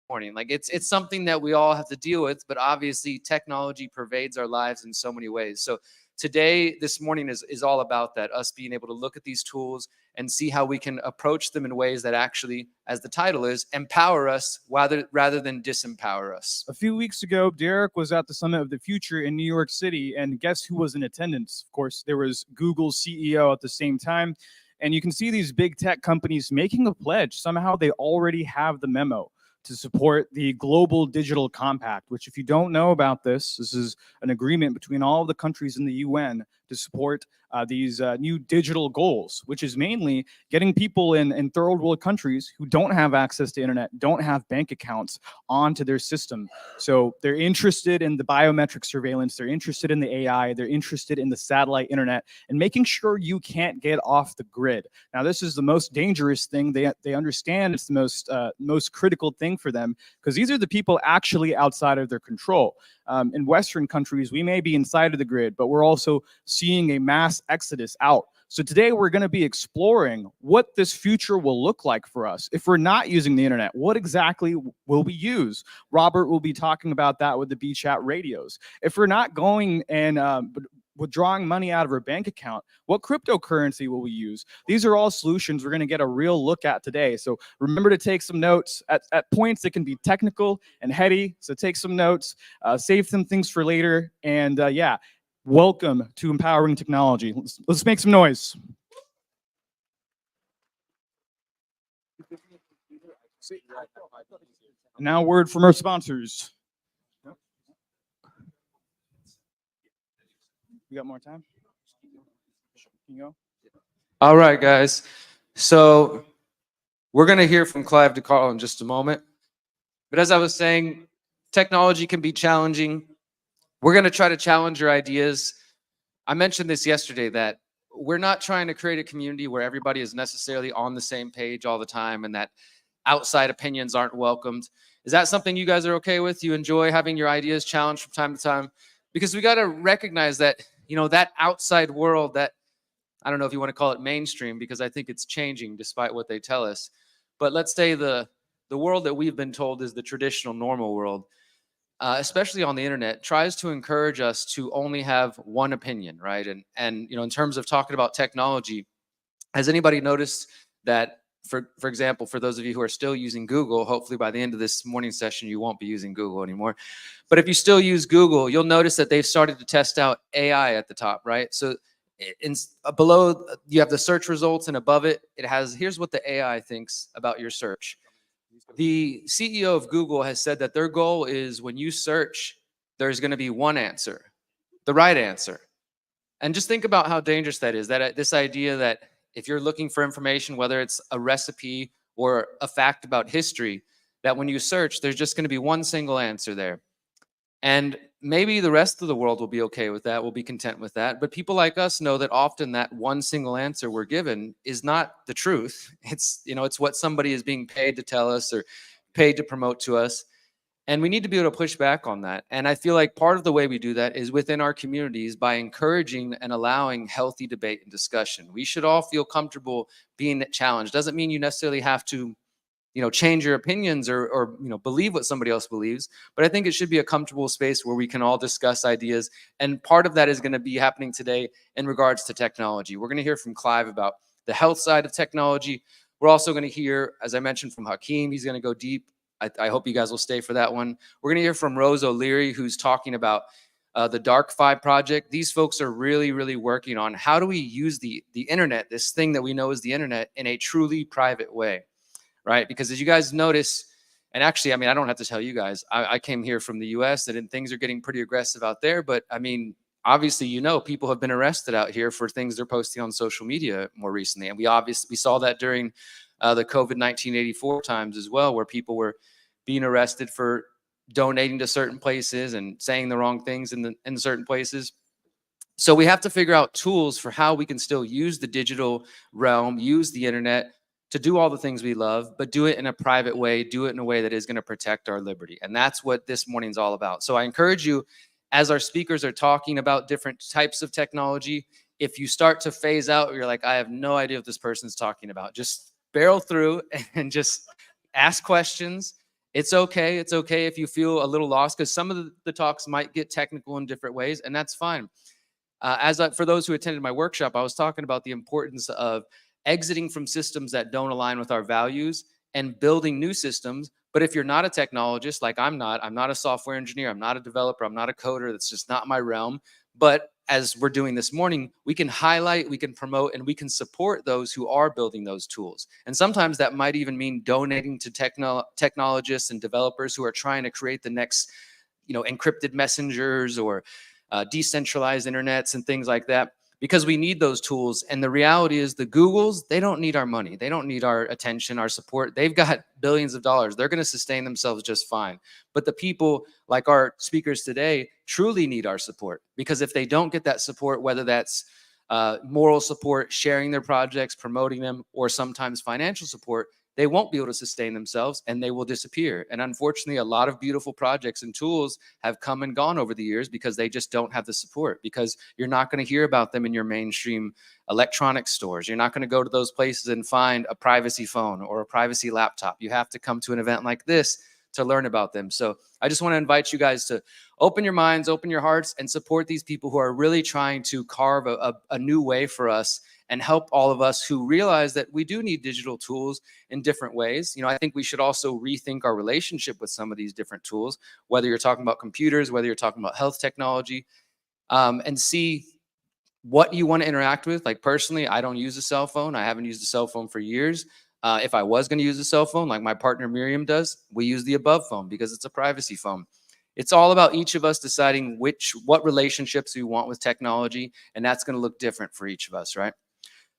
morning. Like it's something that we all have to deal with, but obviously technology pervades our lives in so many ways. So today, this morning is all about that, us being able to look at these tools and see how we can approach them in ways that actually, as the title is, empower us rather than disempower us. A few weeks ago, Derek was at the Summit of the Future in New York City, and guess who was in attendance? Of course, there was Google's CEO at the same time. And you can see these big tech companies making a pledge. Somehow they already have the memo to support the Global Digital Compact, which, if you don't know about this is an agreement between all of the countries in the UN to support these new digital goals, which is mainly getting people in third world countries who don't have access to internet, don't have bank accounts, onto their system. So they're interested in the biometric surveillance, they're interested in the AI, they're interested in the satellite internet, and making sure you can't get off the grid. Now, this is the most dangerous thing. They understand it's the most critical thing for them, because these are the people actually outside of their control. In Western countries, we may be inside of the grid, but we're also seeing a mass exodus out. So today we're going to be exploring what this future will look like for us. If we're not using the internet, what exactly will we use? Robert will be talking about that with the BChat radios. If we're not going and withdrawing money out of our bank account, what cryptocurrency will we use? These are all solutions we're going to get a real look at today. So remember to take some notes. At points it can be technical and heady, so take some notes, save some things for later, and yeah, welcome to Empowering Technology. Let's make some noise. Now, word from our sponsors. We got more time? Can you go? All right, guys. So we're going to hear from Clive to Carle in just a moment. But as I was saying, technology can be challenging. We're going to try to challenge your ideas. I mentioned this yesterday, that we're not trying to create a community where everybody is necessarily on the same page all the time and that outside opinions aren't welcomed. Is that something you guys are okay with? You enjoy having your ideas challenged from time to time? Because we got to recognize that, that outside world, that, I don't know if you want to call it mainstream, because I think it's changing despite what they tell us. But let's say the world that we've been told is the traditional normal world, especially on the internet, tries to encourage us to only have one opinion, right? And in terms of talking about technology, has anybody noticed that, for example, for those of you who are still using Google, hopefully by the end of this morning session, you won't be using Google anymore. But if you still use Google, you'll notice that they've started to test out AI at the top, right? So below, you have the search results, and above it, it has, here's what the AI thinks about your search. The CEO of Google has said that their goal is, when you search, there's going to be one answer, the right answer. And just think about how dangerous that is, that this idea that if you're looking for information, whether it's a recipe or a fact about history, that when you search, there's just going to be one single answer there. And maybe the rest of the world will be okay with that, will be content with that. But people like us know that often that one single answer we're given is not the truth. It's, it's what somebody is being paid to tell us or paid to promote to us. And we need to be able to push back on that. And I feel like part of the way we do that is within our communities, by encouraging and allowing healthy debate and discussion. We should all feel comfortable being challenged. Doesn't mean you necessarily have to, change your opinions or believe what somebody else believes. But I think it should be a comfortable space where we can all discuss ideas. And part of that is going to be happening today in regards to technology. We're going to hear from Clive about the health side of technology. We're also going to hear, as I mentioned, from Hakeem. He's going to go deep. I hope you guys will stay for that one. We're going to hear from Rose O'Leary, who's talking about the Dark 5 project. These folks are really, really working on how do we use the internet, this thing that we know is the internet, in a truly private way, right? Because as you guys notice, and actually, I don't have to tell you guys, I came here from the US and things are getting pretty aggressive out there. But obviously, people have been arrested out here for things they're posting on social media more recently. And we saw that during the COVID-19 84 times as well, where people were being arrested for donating to certain places and saying the wrong things in certain places. So we have to figure out tools for how we can still use the digital realm, use the internet to do all the things we love, but do it in a private way, do it in a way that is going to protect our liberty. And that's what this morning's all about. So I encourage you, as our speakers are talking about different types of technology, if you start to phase out, you're like, I have no idea what this person's talking about, just barrel through and just ask questions It's okay. It's okay if you feel a little lost, because some of the talks might get technical in different ways, and that's fine. For those who attended my workshop, I was talking about the importance of exiting from systems that don't align with our values and building new systems. But if you're not a technologist, like I'm not a software engineer, I'm not a developer, I'm not a coder, that's just not my realm. But as we're doing this morning, we can highlight, we can promote, and we can support those who are building those tools. And sometimes that might even mean donating to technologists and developers who are trying to create the next, encrypted messengers or decentralized internets and things like that, because we need those tools. And the reality is the Googles, they don't need our money. They don't need our attention, our support. They've got billions of dollars. They're going to sustain themselves just fine. But the people like our speakers today truly need our support, because if they don't get that support, whether that's moral support, sharing their projects, promoting them, or sometimes financial support, they won't be able to sustain themselves and they will disappear. And unfortunately, a lot of beautiful projects and tools have come and gone over the years because they just don't have the support, because you're not going to hear about them in your mainstream electronics stores. You're not going to go to those places and find a privacy phone or a privacy laptop. You have to come to an event like this to learn about them. So I just want to invite you guys to open your minds, open your hearts, and support these people who are really trying to carve a new way for us and help all of us who realize that we do need digital tools in different ways. I think we should also rethink our relationship with some of these different tools, whether you're talking about computers, whether you're talking about health technology, and see what you want to interact with. Like personally, I don't use a cell phone. I haven't used a cell phone for years. If I was going to use a cell phone, like my partner Miriam does, we use the above phone because it's a privacy phone. It's all about each of us deciding what relationships we want with technology, and that's going to look different for each of us, right?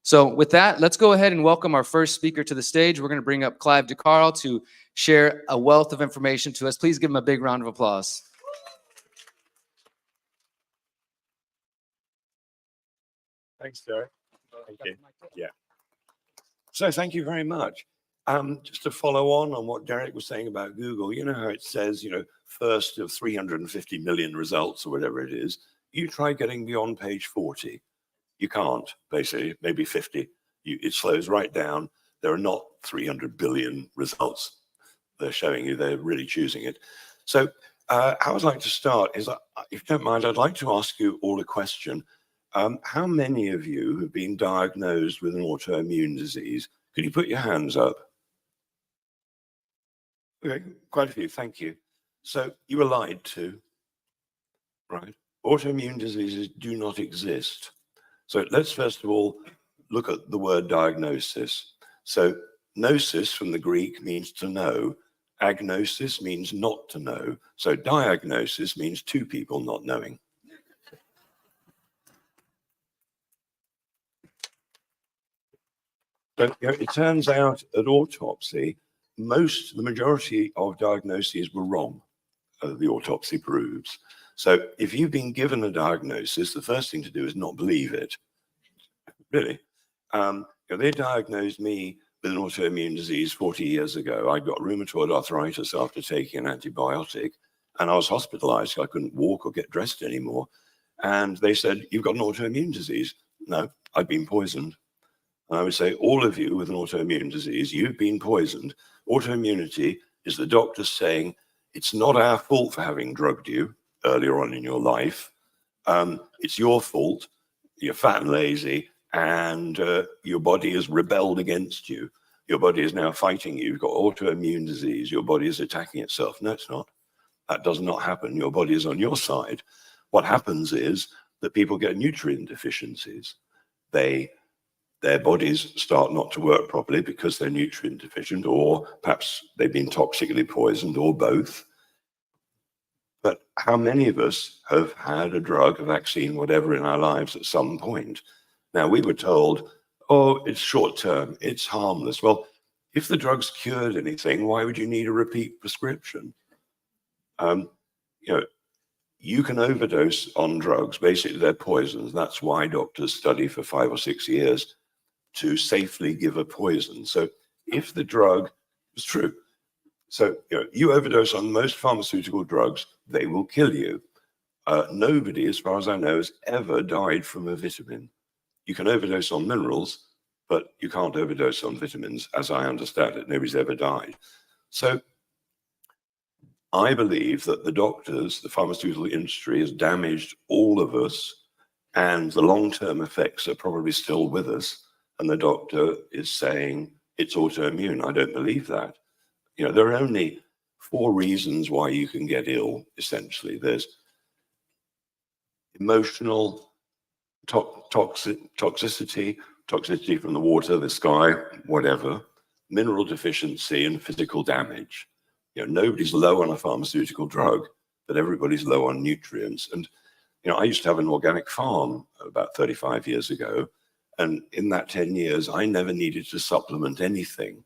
So with that, let's go ahead and welcome our first speaker to the stage. We're going to bring up Clive Carle to share a wealth of information to us. Please give him a big round of applause. Thanks, Derek. Thank you. Yeah. So thank you very much. Just to follow on what Derek was saying about Google, you know how it says, first of 350 million results or whatever it is, you try getting beyond page 40. You can't, basically, maybe 50. It slows right down. There are not 300 billion results they're showing you. They're really choosing it. So how I'd like to start is, if you don't mind, I'd like to ask you all a question. How many of you have been diagnosed with an autoimmune disease? Could you put your hands up? Okay, quite a few, thank you. So you were lied to, right? Autoimmune diseases do not exist. So let's first of all look at the word diagnosis. So gnosis from the Greek means to know. Agnosis means not to know. So diagnosis means two people not knowing. But it turns out at autopsy, the majority of diagnoses were wrong, the autopsy proves. So if you've been given a diagnosis, the first thing to do is not believe it. Really. They diagnosed me with an autoimmune disease 40 years ago. I got rheumatoid arthritis after taking an antibiotic, and I was hospitalized. I couldn't walk or get dressed anymore. And they said, "You've got an autoimmune disease." No, I'd been poisoned. And I would say, all of you with an autoimmune disease, you've been poisoned. Autoimmunity is the doctor saying, it's not our fault for having drugged you earlier on in your life. It's your fault. You're fat and lazy, and your body has rebelled against you. Your body is now fighting you. You've got autoimmune disease. Your body is attacking itself. No, it's not. That does not happen. Your body is on your side. What happens is that people get nutrient deficiencies. Their bodies start not to work properly because they're nutrient deficient, or perhaps they've been toxically poisoned, or both. But how many of us have had a drug, a vaccine, whatever in our lives at some point? Now, we were told, oh, it's short term, it's harmless. Well, if the drug's cured anything, why would you need a repeat prescription? You can overdose on drugs. Basically, they're poisons. That's why doctors study for 5 or 6 years to safely give a poison. So if the drug is true, so you overdose on most pharmaceutical drugs, they will kill you. Nobody, as far as I know, has ever died from a vitamin. You can overdose on minerals, but you can't overdose on vitamins, as I understand it. Nobody's ever died. So I believe that the doctors, the pharmaceutical industry has damaged all of us, and the long-term effects are probably still with us. And the doctor is saying it's autoimmune. I don't believe that. You know, there are only 4 reasons why you can get ill, essentially. There's emotional toxicity from the water, the sky, whatever, mineral deficiency, and physical damage. You know, nobody's low on a pharmaceutical drug, but everybody's low on nutrients. And, you know, I used to have an organic farm about 35 years ago. And in that 10 years, I never needed to supplement anything.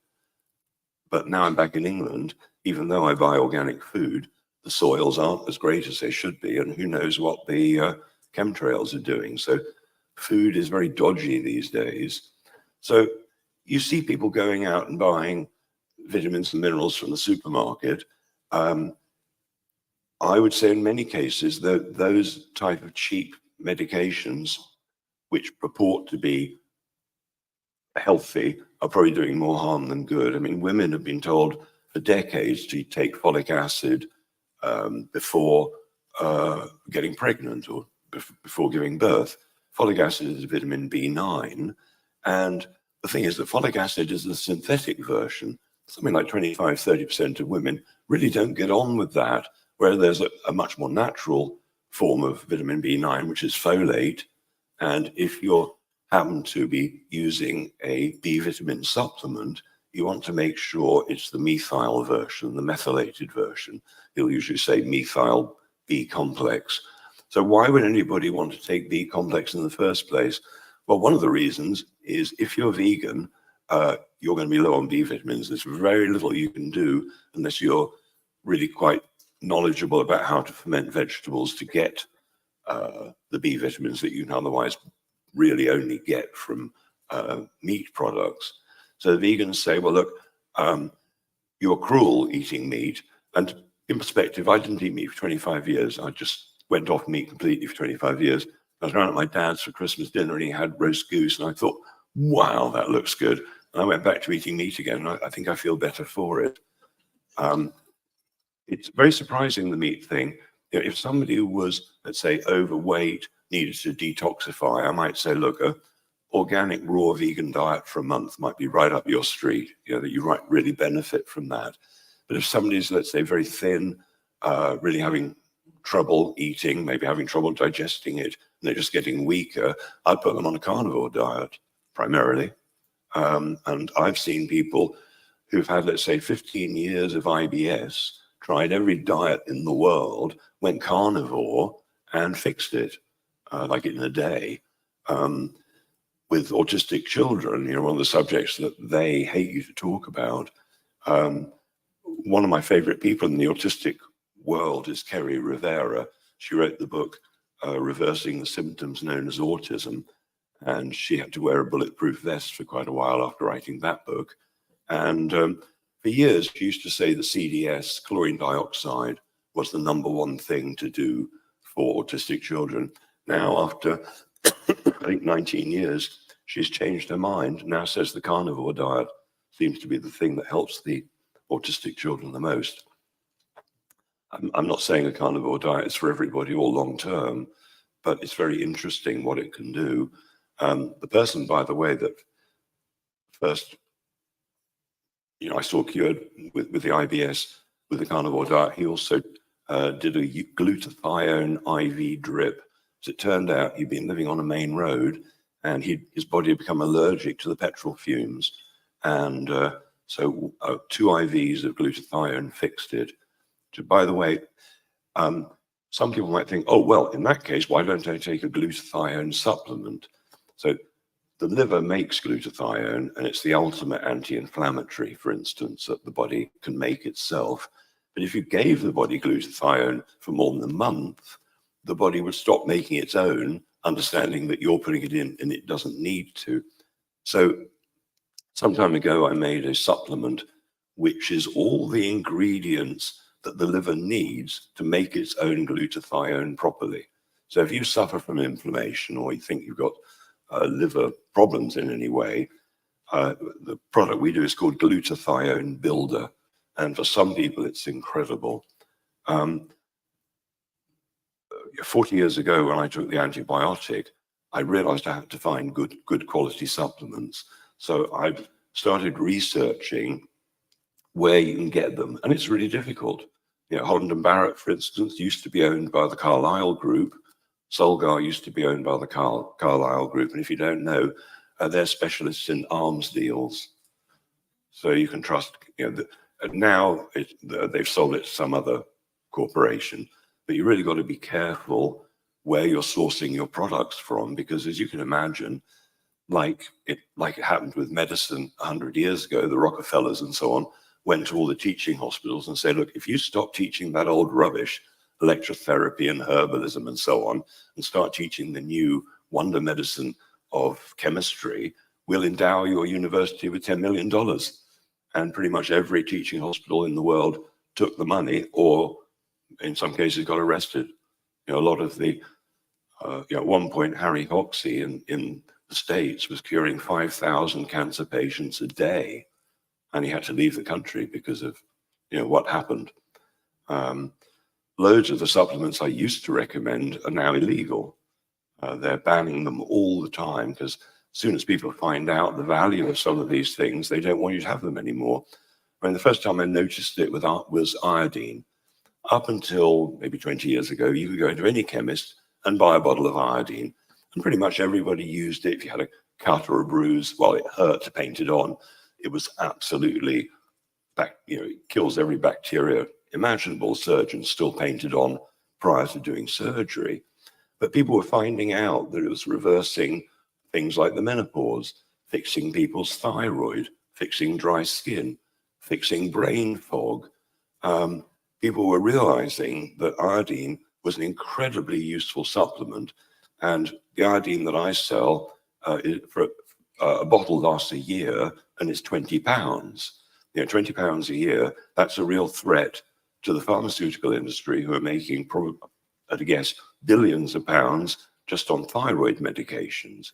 But now I'm back in England, even though I buy organic food, the soils aren't as great as they should be. And who knows what the chemtrails are doing. So food is very dodgy these days. So you see people going out and buying vitamins and minerals from the supermarket. I would say in many cases that those type of cheap medications, which purport to be healthy, are probably doing more harm than good. I mean, women have been told for decades to take folic acid before getting pregnant or before giving birth. Folic acid is vitamin B9. And the thing is that folic acid is the synthetic version. Something like 25–30% of women really don't get on with that, where there's a much more natural form of vitamin B9, which is folate. And if you happen to be using a B vitamin supplement, you want to make sure it's the methyl version, the methylated version. You'll usually say methyl B complex. So why would anybody want to take B complex in the first place? Well, one of the reasons is if you're vegan, you're going to be low on B vitamins. There's very little you can do unless you're really quite knowledgeable about how to ferment vegetables to get the B vitamins that you can otherwise really only get from meat products. So the vegans say, well, look, you're cruel eating meat. And in perspective, I didn't eat meat for 25 years. I just went off meat completely for 25 years. I was around at my dad's for Christmas dinner and he had roast goose. And I thought, wow, that looks good. And I went back to eating meat again. And I think I feel better for it. It's very surprising, the meat thing. You know, if somebody who was, let's say, overweight, needed to detoxify, I might say, look, a organic raw vegan diet for a month might be right up your street. You know, that you might really benefit from that. But if somebody's, let's say, very thin, really having trouble eating, maybe having trouble digesting it, and they're just getting weaker, I'd put them on a carnivore diet primarily. And I've seen people who've had, let's say, 15 years of IBS, tried every diet in the world, went carnivore and fixed it, like in a day. With autistic children, you know, one of the subjects that they hate you to talk about. One of my favorite people in the autistic world is Kerry Rivera. She wrote the book, Reversing the Symptoms Known as Autism. And she had to wear a bulletproof vest for quite a while after writing that book. And for years, she used to say that CDS, chlorine dioxide, was the #1 thing to do for autistic children. Now, after I think 19 years, she's changed her mind. Now says the carnivore diet seems to be the thing that helps the autistic children the most. I'm not saying a carnivore diet is for everybody or long term, but it's very interesting what it can do. The person, by the way, that first, you know, I saw cured with the IBS with the carnivore diet, he also did a glutathione IV drip. As it turned out, he'd been living on a main road and his body had become allergic to the petrol fumes. And so 2 IVs of glutathione fixed it. So, by the way, some people might think, oh, well, in that case, why don't I take a glutathione supplement? So the liver makes glutathione, and it's the ultimate anti-inflammatory, for instance, that the body can make itself. But if you gave the body glutathione for more than a month, the body would stop making its own, understanding that you're putting it in and it doesn't need to. So some time ago, I made a supplement which is all the ingredients that the liver needs to make its own glutathione properly. So if you suffer from inflammation or you think you've got liver problems in any way, the product we do is called Glutathione Builder. And for some people, it's incredible. Um, 40 years ago, when I took the antibiotic, I realized I had to find good quality supplements. So I started researching where you can get them, and it's really difficult. You know, Holland and Barrett, for instance, used to be owned by the Carlyle Group. Solgar used to be owned by the Carlyle Group, and if you don't know, they're specialists in arms deals. So you can trust. You know, now they've sold it to some other corporation, but you really got to be careful where you're sourcing your products from, because as you can imagine, like it happened with medicine 100 years ago, the Rockefellers and so on went to all the teaching hospitals and said, look, if you stop teaching that old rubbish, electrotherapy and herbalism and so on, and start teaching the new wonder medicine of chemistry, we'll endow your university with $10 million. And pretty much every teaching hospital in the world took the money, or in some cases got arrested. You know, a lot of the, at one point, Harry Hoxsey in the States was curing 5,000 cancer patients a day, and he had to leave the country because of, what happened. Loads of the supplements I used to recommend are now illegal. They're banning them all the time, because as soon as people find out the value of some of these things, they don't want you to have them anymore. I mean, the first time I noticed it was iodine. Up until maybe 20 years ago, you could go into any chemist and buy a bottle of iodine, and pretty much everybody used it. If you had a cut or a bruise, while it hurt to paint it on, it was absolutely, it kills every bacteria imaginable. Surgeons still painted on prior to doing surgery. But people were finding out that it was reversing things like the menopause, fixing people's thyroid, fixing dry skin, fixing brain fog. People were realizing that iodine was an incredibly useful supplement. And the iodine that I sell, for a bottle lasts a year, and it's £20. 20 pounds a year, that's a real threat to the pharmaceutical industry, who are making, probably, I'd guess, billions of pounds just on thyroid medications.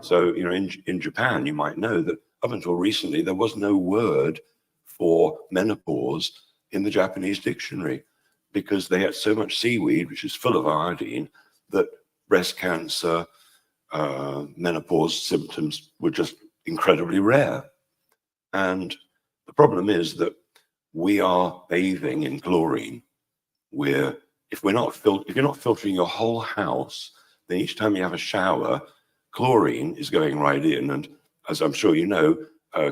So, in Japan, you might know that up until recently, there was no word for menopause in the Japanese dictionary, because they had so much seaweed, which is full of iodine, that breast cancer, menopause symptoms were just incredibly rare. And the problem is that we are bathing in chlorine, where if you're not filtering your whole house, then each time you have a shower, chlorine is going right in. And as I'm sure you know,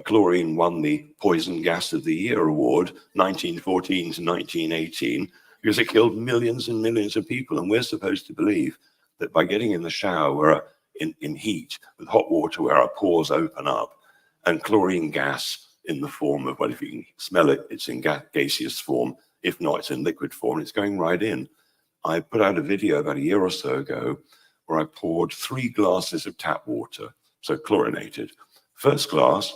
chlorine won the Poison Gas of the Year award, 1914 to 1918, because it killed millions and millions of people. And we're supposed to believe that by getting in the shower, in heat, with hot water where our pores open up, and chlorine gas in the form of, well, if you can smell it, it's in gaseous form. If not, it's in liquid form. It's going right in. I put out a video about a year or so ago where I poured 3 glasses of tap water, so chlorinated. First glass,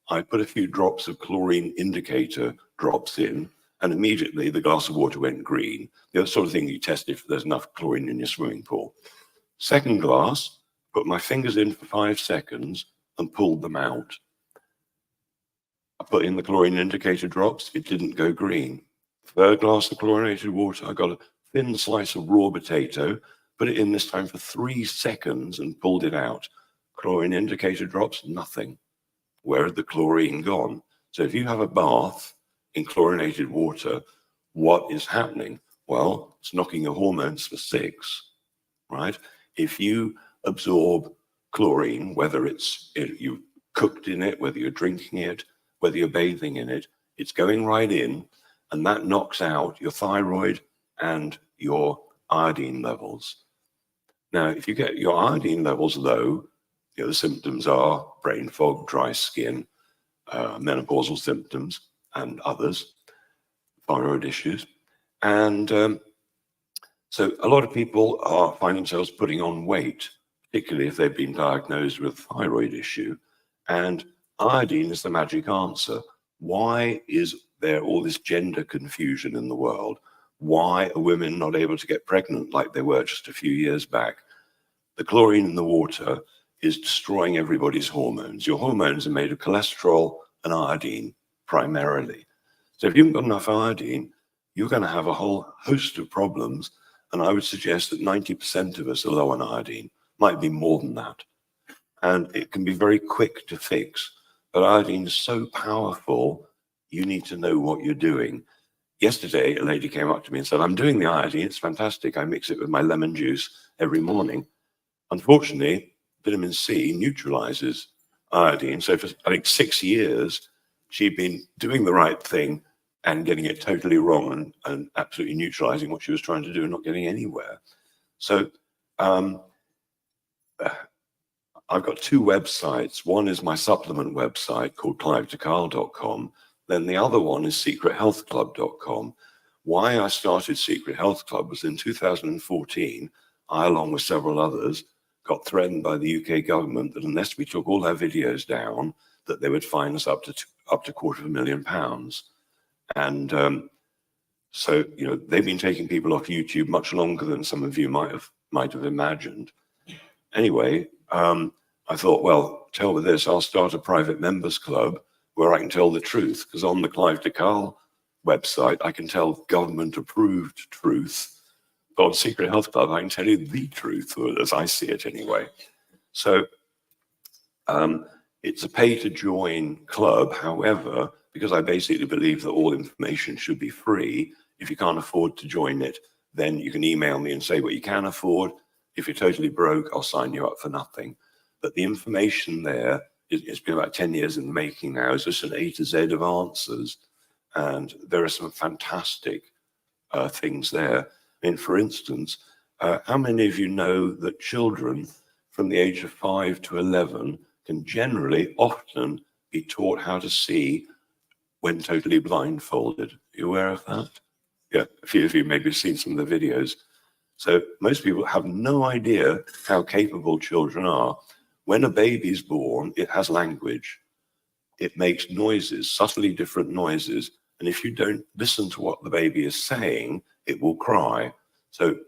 I put a few drops of chlorine indicator drops in, and immediately the glass of water went green. The sort of thing you test if there's enough chlorine in your swimming pool. Second glass, put my fingers in for 5 seconds and pulled them out. I put in the chlorine indicator drops, it didn't go green. Third glass of chlorinated water, I got a thin slice of raw potato, put it in this time for 3 seconds and pulled it out. Chlorine indicator drops, nothing. Where had the chlorine gone? So if you have a bath in chlorinated water, what is happening? Well, it's knocking your hormones for 6, right? If you absorb chlorine, whether you cooked in it, whether you're drinking it, whether you're bathing in it, it's going right in, and that knocks out your thyroid and your iodine levels. Now, if you get your iodine levels low, the symptoms are brain fog, dry skin, menopausal symptoms, and others, thyroid issues. And so a lot of people find themselves putting on weight, particularly if they've been diagnosed with a thyroid issue. And iodine is the magic answer. Why is there all this gender confusion in the world? Why are women not able to get pregnant like they were just a few years back? The chlorine in the water is destroying everybody's hormones. Your hormones are made of cholesterol and iodine primarily. So if you haven't got enough iodine, you're going to have a whole host of problems. And I would suggest that 90% of us are low on iodine, might be more than that. And it can be very quick to fix. But iodine is so powerful, you need to know what you're doing. Yesterday, a lady came up to me and said, I'm doing the iodine. It's fantastic. I mix it with my lemon juice every morning. Unfortunately, vitamin C neutralizes iodine. So for, I think, 6 years, she'd been doing the right thing and getting it totally wrong and absolutely neutralizing what she was trying to do and not getting anywhere. So I've got two websites. One is my supplement website called clive-to-carle.com. Then the other one is secrethealthclub.com. Why I started Secret Health Club was in 2014, I, along with several others, got threatened by the UK government that unless we took all our videos down, that they would fine us up to £250,000. And so, you know, they've been taking people off YouTube much longer than some of you might have imagined. Anyway, I thought, well, tell me this, I'll start a private members club where I can tell the truth, because on the Clive to Carle website, I can tell government-approved truth. But on Secret Health Club, I can tell you the truth, or as I see it anyway. So it's a pay-to-join club. However, because I basically believe that all information should be free, if you can't afford to join it, then you can email me and say what you can afford. If you're totally broke, I'll sign you up for nothing. But the information there, it's been about 10 years in the making now. It's just an A to Z of answers. And there are some fantastic things there. I mean, for instance, how many of you know that children from the age of 5 to 11 can generally often be taught how to see when totally blindfolded? Are you aware of that? Yeah, a few of you maybe have seen some of the videos. So most people have no idea how capable children are. When a baby's born, it has language. It makes noises, subtly different noises. And if you don't listen to what the baby is saying, it will cry. So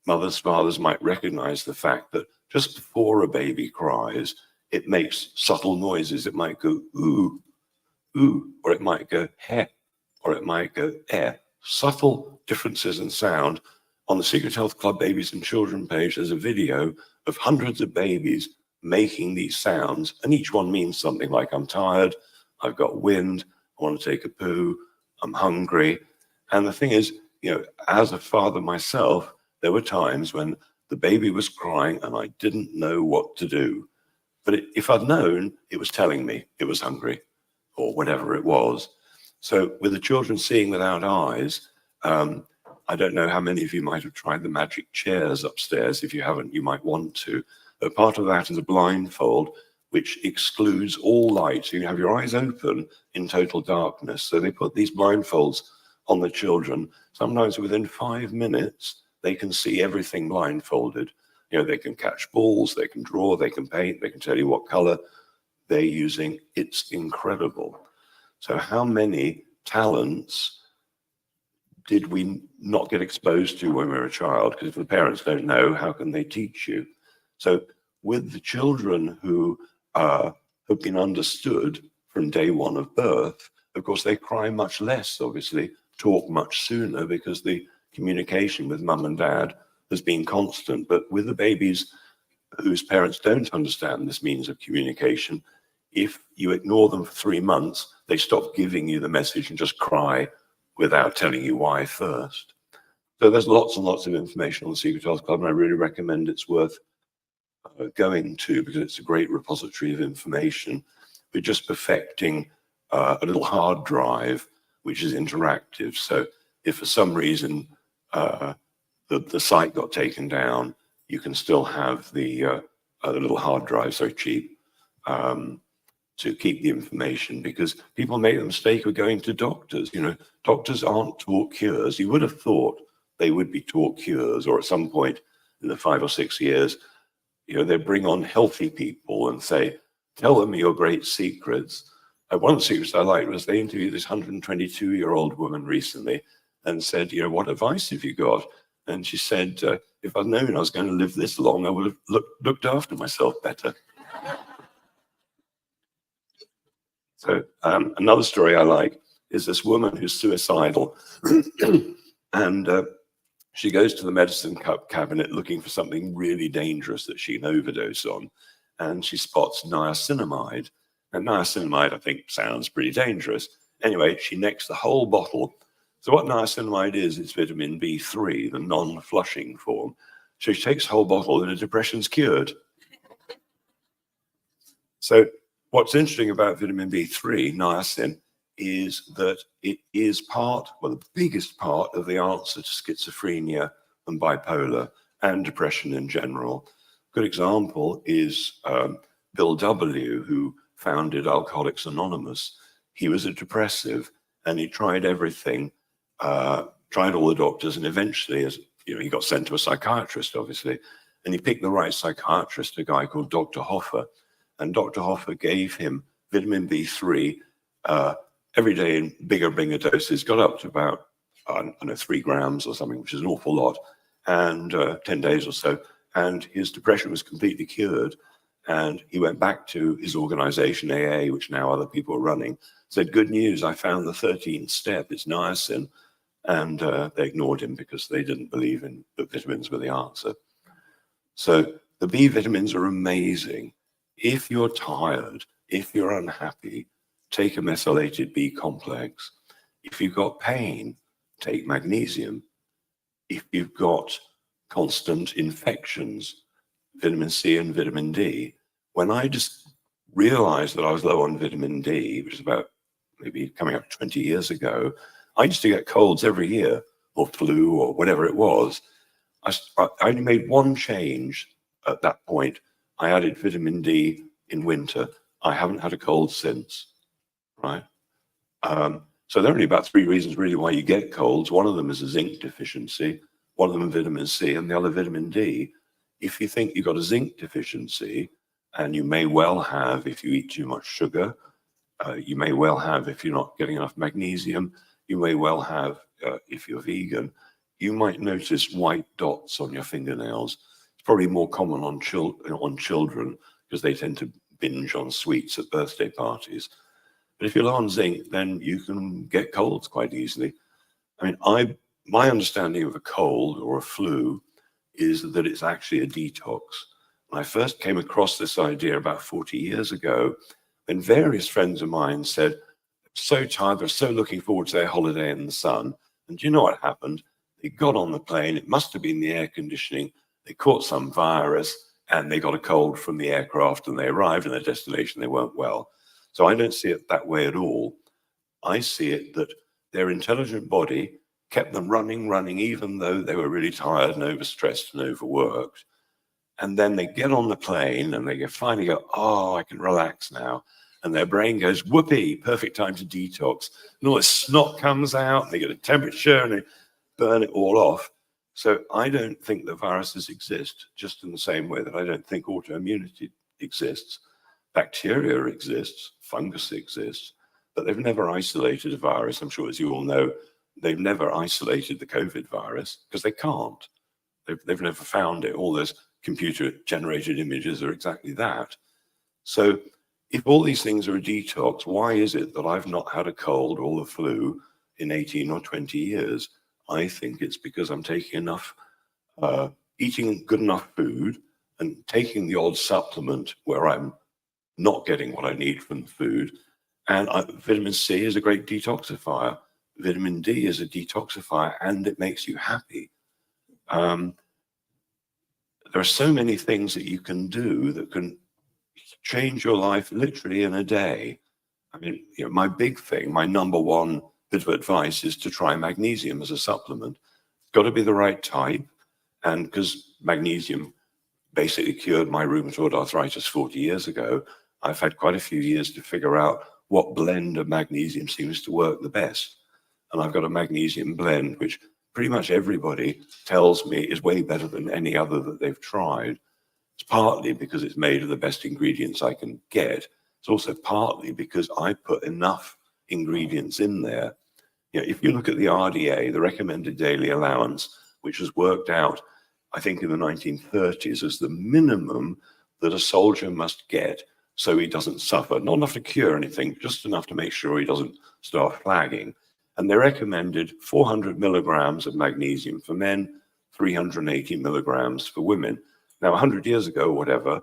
mothers, fathers might recognize the fact that just before a baby cries, it makes subtle noises. It might go ooh, ooh, or it might go heh, or it might go eh. Subtle differences in sound. On the Secret Health Club Babies and Children page, there's a video of hundreds of babies making these sounds, and each one means something like I'm tired, I've got wind, I want to take a poo, I'm hungry. And the thing is, you know, as a father myself, there were times when the baby was crying and I didn't know what to do. But if I'd known, it was telling me it was hungry or whatever it was. So with the children seeing without eyes, I don't know how many of you might have tried the magic chairs upstairs. If you haven't, you might want to. But part of that is a blindfold, which excludes all light. So you have your eyes open in total darkness. So they put these blindfolds on the children. Sometimes within 5 minutes, they can see everything blindfolded. You know, they can catch balls, they can draw, they can paint, they can tell you what color they're using. It's incredible. So how many talents did we not get exposed to when we were a child? Because if the parents don't know, how can they teach you? So with the children who have been understood from day one of birth, of course, they cry much less, obviously, talk much sooner, because the communication with mum and dad has been constant. But with the babies whose parents don't understand this means of communication, if you ignore them for 3 months, they stop giving you the message and just cry without telling you why first. So there's lots and lots of information on the Secret Health Club, and I really recommend it's worth going to, because it's a great repository of information. We're just perfecting a little hard drive which is interactive. So if for some reason the site got taken down, you can still have the little hard drive, so cheap, to keep the information, because people make the mistake of going to doctors. You know, doctors aren't taught cures. You would have thought they would be taught cures, or at some point in the 5 or 6 years, you know, they bring on healthy people and say, tell them your great secrets. One of the secrets I liked was they interviewed this 122-year-old woman recently and said, you know, what advice have you got? And she said, if I'd known I was going to live this long, I would have looked after myself better. So another story I like is this woman who's suicidal. And she goes to the medicine cabinet looking for something really dangerous that she can overdose on. And she spots niacinamide. And niacinamide, I think, sounds pretty dangerous. Anyway, she necks the whole bottle. So what niacinamide is, it's vitamin B3, the non-flushing form. So she takes the whole bottle and her depression's cured. So what's interesting about vitamin B3, niacin, is that it is part, well, the biggest part of the answer to schizophrenia and bipolar and depression in general. Good example is Bill W., who founded Alcoholics Anonymous. He was a depressive and he tried everything, tried all the doctors, and eventually, as you know, he got sent to a psychiatrist, obviously, and he picked the right psychiatrist, a guy called Dr. Hoffer. And Dr. Hoffer gave him vitamin B3 every day in bigger doses, got up to about, I don't know, 3 grams or something, which is an awful lot, and 10 days or so. And his depression was completely cured. And he went back to his organization, AA, which now other people are running, said, good news, I found the 13th step, it's niacin. And they ignored him because they didn't believe in that vitamins were the answer. So the B vitamins are amazing. If you're tired, if you're unhappy, take a methylated B complex. If you've got pain, take magnesium. If you've got constant infections, vitamin C and vitamin D. When I just realized that I was low on vitamin D, which is about maybe coming up 20 years ago, I used to get colds every year, or flu, or whatever it was. I only made one change at that point. I added vitamin D in winter. I haven't had a cold since, right? So there are only about 3 reasons really why you get colds. One of them is a zinc deficiency, one of them vitamin C, and the other vitamin D. If you think you've got a zinc deficiency, and you may well have if you eat too much sugar, you may well have if you're not getting enough magnesium, you may well have if you're vegan, you might notice white dots on your fingernails. It's probably more common on children because they tend to binge on sweets at birthday parties. But if you're low on zinc, then you can get colds quite easily. I mean, my understanding of a cold or a flu is that it's actually a detox. When I first came across this idea about 40 years ago, and various friends of mine said, so tired, they're so looking forward to their holiday in the sun. And do you know what happened? They got on the plane, it must have been the air conditioning, they caught some virus, and they got a cold from the aircraft, and they arrived in their destination, they weren't well. So I don't see it that way at all. I see it that their intelligent body kept them running, even though they were really tired and overstressed and overworked. And then they get on the plane and they finally go, oh, I can relax now. And their brain goes, whoopee, perfect time to detox. And all this snot comes out, and they get a temperature and they burn it all off. So I don't think the viruses exist, just in the same way that I don't think autoimmunity exists. Bacteria exists, fungus exists, but they've never isolated a virus. I'm sure, as you all know, they've never isolated the COVID virus because they can't. They've never found it. All those computer-generated images are exactly that. So if all these things are a detox, why is it that I've not had a cold or the flu in 18 or 20 years? I think it's because I'm taking enough, eating good enough food and taking the odd supplement where I'm not getting what I need from the food. And vitamin C is a great detoxifier. Vitamin D is a detoxifier, and it makes you happy. There are so many things that you can do that can change your life literally in a day. I mean, you know, my big thing, my number one bit of advice is to try magnesium as a supplement. It's got to be the right type. And because magnesium basically cured my rheumatoid arthritis 40 years ago, I've had quite a few years to figure out what blend of magnesium seems to work the best. And I've got a magnesium blend, which pretty much everybody tells me is way better than any other that they've tried. It's partly because it's made of the best ingredients I can get. It's also partly because I put enough ingredients in there. You know, if you look at the RDA, the recommended daily allowance, which was worked out, I think in the 1930s, as the minimum that a soldier must get so he doesn't suffer. Not enough to cure anything, just enough to make sure he doesn't start flagging. And they recommended 400 milligrams of magnesium for men, 380 milligrams for women. Now, 100 years ago, or whatever,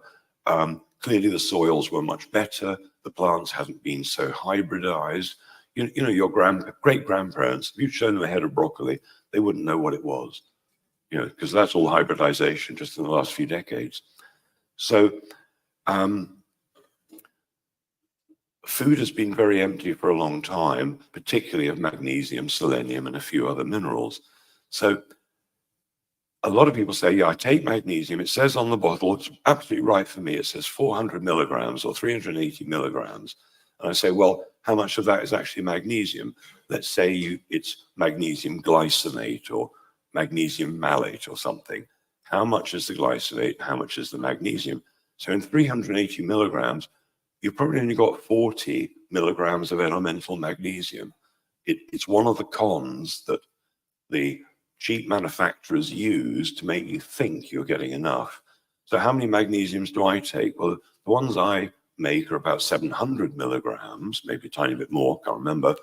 clearly the soils were much better. The plants hadn't been so hybridized. You know, your great-grandparents, if you'd shown them a head of broccoli, they wouldn't know what it was, you know, because that's all hybridization just in the last few decades. So food has been very empty for a long time, particularly of magnesium, selenium, and a few other minerals. So a lot of people say, yeah, I take magnesium. It says on the bottle, it's absolutely right for me. It says 400 milligrams or 380 milligrams. And I say, well, how much of that is actually magnesium? Let's say it's magnesium glycinate or magnesium malate or something. How much is the glycinate? How much is the magnesium? So in 380 milligrams, you've probably only got 40 milligrams of elemental magnesium. It's one of the cons that the cheap manufacturers use to make you think you're getting enough. So how many magnesiums do I take? Well, the ones I make are about 700 milligrams, maybe a tiny bit more, can't remember.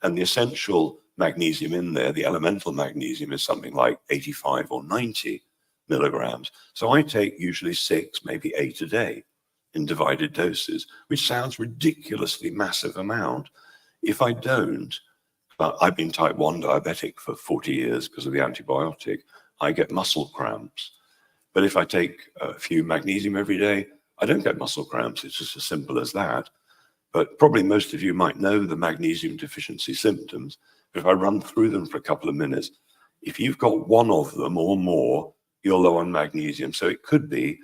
And the essential magnesium in there, the elemental magnesium, is something like 85 or 90 milligrams. So I take usually 6, maybe 8 a day in divided doses, which sounds ridiculously massive amount. If I don't, I've been type 1 diabetic for 40 years because of the antibiotic, I get muscle cramps. But if I take a few magnesium every day, I don't get muscle cramps. It's just as simple as that. But probably most of you might know the magnesium deficiency symptoms. But if I run through them for a couple of minutes, if you've got one of them or more, you're low on magnesium. So it could be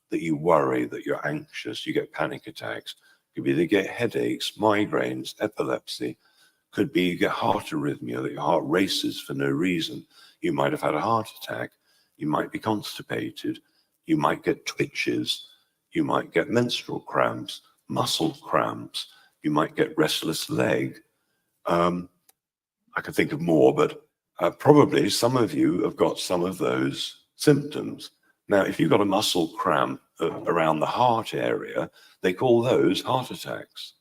that you worry, that you're anxious, you get panic attacks. It could be that you get headaches, migraines, epilepsy. Could be you get heart arrhythmia, that your heart races for no reason. You might have had a heart attack. You might be constipated. You might get twitches. You might get menstrual cramps, muscle cramps. You might get restless leg. I could think of more, but probably some of you have got some of those symptoms. Now, if you've got a muscle cramp around the heart area, they call those heart attacks.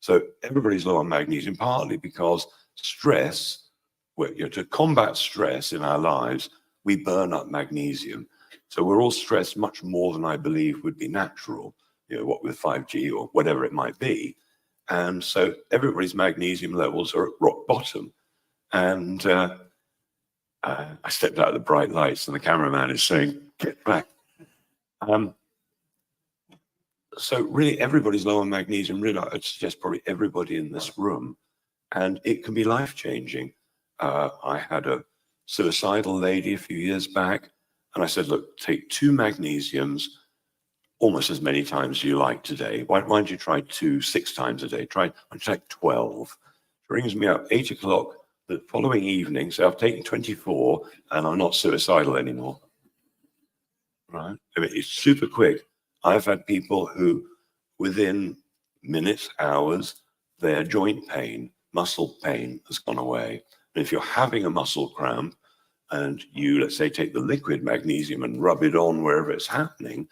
So everybody's low on magnesium, partly because stress, to combat stress in our lives, we burn up magnesium. So we're all stressed much more than I believe would be natural, what with 5G or whatever it might be. And so everybody's magnesium levels are at rock bottom. And I stepped out of the bright lights and the cameraman is saying, get back. So really everybody's low on magnesium. Really, I'd suggest probably everybody in this room. And it can be life-changing. I had a suicidal lady a few years back, and I said, look, take 2 magnesiums almost as many times as you like today. Why don't you try 2 6 times a day? Why don't you take 12? She rings me up 8 o'clock the following evening, so I've taken 24, and I'm not suicidal anymore. Right? I mean, it's super quick. I've had people who, within minutes, hours, their joint pain, muscle pain has gone away. And if you're having a muscle cramp and you, let's say, take the liquid magnesium and rub it on wherever it's happening,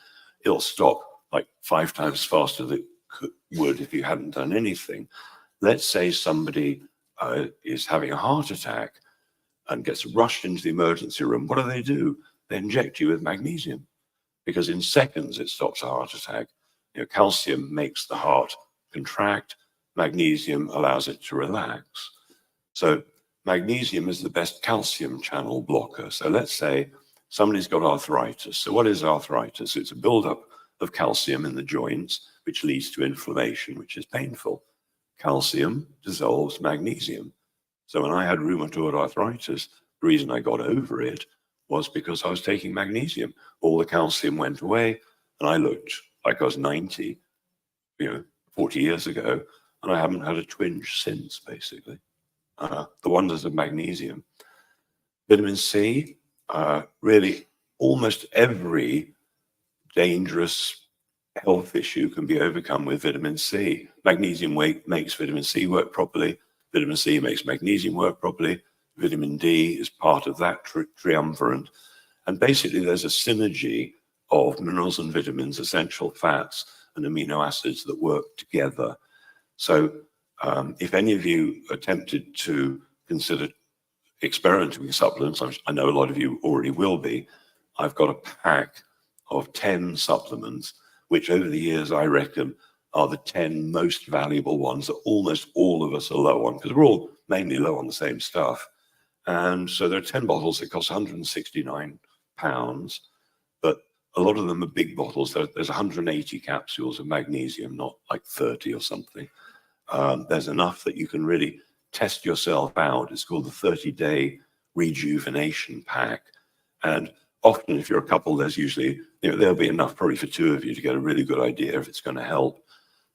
it'll stop like 5 times faster than it would if you hadn't done anything. Let's say somebody is having a heart attack and gets rushed into the emergency room. What do? They inject you with magnesium, because in seconds it stops a heart attack. Calcium makes the heart contract. Magnesium allows it to relax. So magnesium is the best calcium channel blocker. So let's say somebody's got arthritis. So what is arthritis? It's a buildup of calcium in the joints, which leads to inflammation, which is painful. Calcium dissolves magnesium. So when I had rheumatoid arthritis, the reason I got over it was because I was taking magnesium. All the calcium went away, and I looked like I was 90, 40 years ago, and I haven't had a twinge since, basically. The wonders of magnesium. Vitamin C, really almost every dangerous health issue can be overcome with vitamin C. Magnesium makes vitamin C work properly. Vitamin C makes magnesium work properly. Vitamin D is part of that triumvirate. And basically there's a synergy of minerals and vitamins, essential fats and amino acids that work together. So If any of you attempted to consider experimenting with supplements, I know a lot of you already will be. I've got a pack of 10 supplements, which over the years I reckon are the 10 most valuable ones that almost all of us are low on, because we're all mainly low on the same stuff. And so there are 10 bottles that cost £169, but a lot of them are big bottles. There's 180 capsules of magnesium, not like 30 or something. There's enough that you can really test yourself out. It's called the 30-day rejuvenation pack. And often if you're a couple, there's usually, there'll be enough probably for 2 of you to get a really good idea if it's going to help.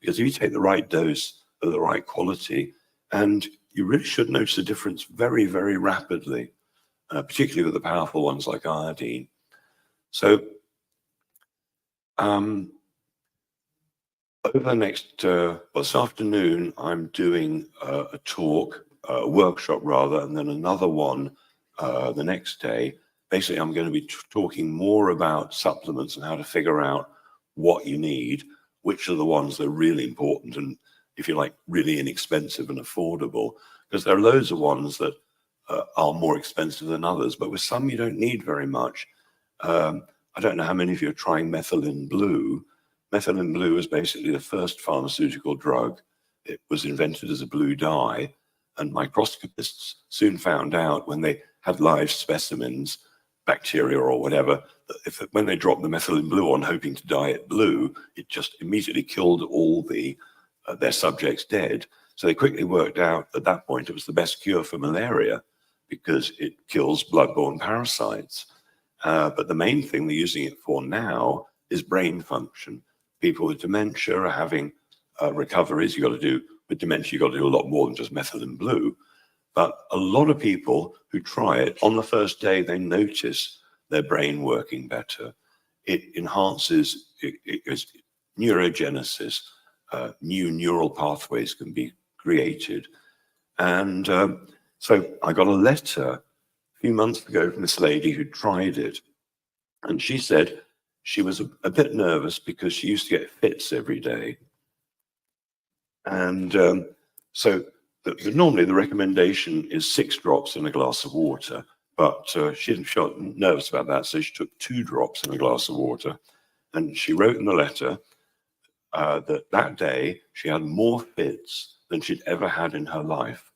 Because if you take the right dose of the right quality, and you really should notice a difference very, very rapidly, particularly with the powerful ones like iodine. So over the next, this afternoon, I'm doing a talk, a workshop rather, and then another one the next day. Basically, I'm going to be talking more about supplements and how to figure out what you need, which are the ones that are really important and, if you like, really inexpensive and affordable. Because there are loads of ones that are more expensive than others, but with some you don't need very much. I don't know how many of you are trying methylene blue. Methylene blue is basically the first pharmaceutical drug. It was invented as a blue dye, and microscopists soon found out when they had live specimens, bacteria or whatever, that when they dropped the methylene blue on hoping to dye it blue, it just immediately killed all their subjects dead. So they quickly worked out at that point it was the best cure for malaria because it kills bloodborne parasites. But the main thing they're using it for now is brain function. People with dementia are having recoveries. With dementia, you've got to do a lot more than just methylene blue. But a lot of people who try it, on the first day, they notice their brain working better. It enhances neurogenesis. New neural pathways can be created. And so I got a letter a few months ago from this lady who tried it. And she said she was a bit nervous because she used to get fits every day. And so normally the recommendation is 6 drops in a glass of water, but she didn't feel nervous about that. So she took 2 drops in a glass of water. And she wrote in the letter that day she had more fits than she'd ever had in her life,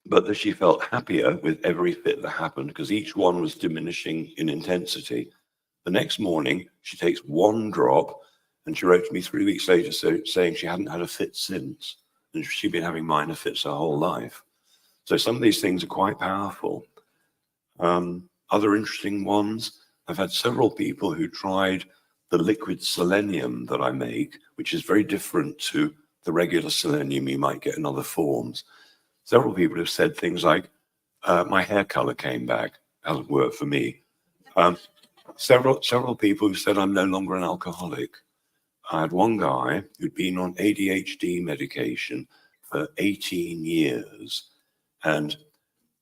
but that she felt happier with every fit that happened because each one was diminishing in intensity. The next morning, she takes 1 drop, and she wrote to me 3 weeks later saying she hadn't had a fit since, and she'd been having minor fits her whole life. So some of these things are quite powerful. Other interesting ones, I've had several people who tried the liquid selenium that I make, which is very different to the regular selenium you might get in other forms. Several people have said things like, my hair color came back. Hasn't worked for me. Several people who said I'm no longer an alcoholic. I had one guy who'd been on ADHD medication for 18 years. And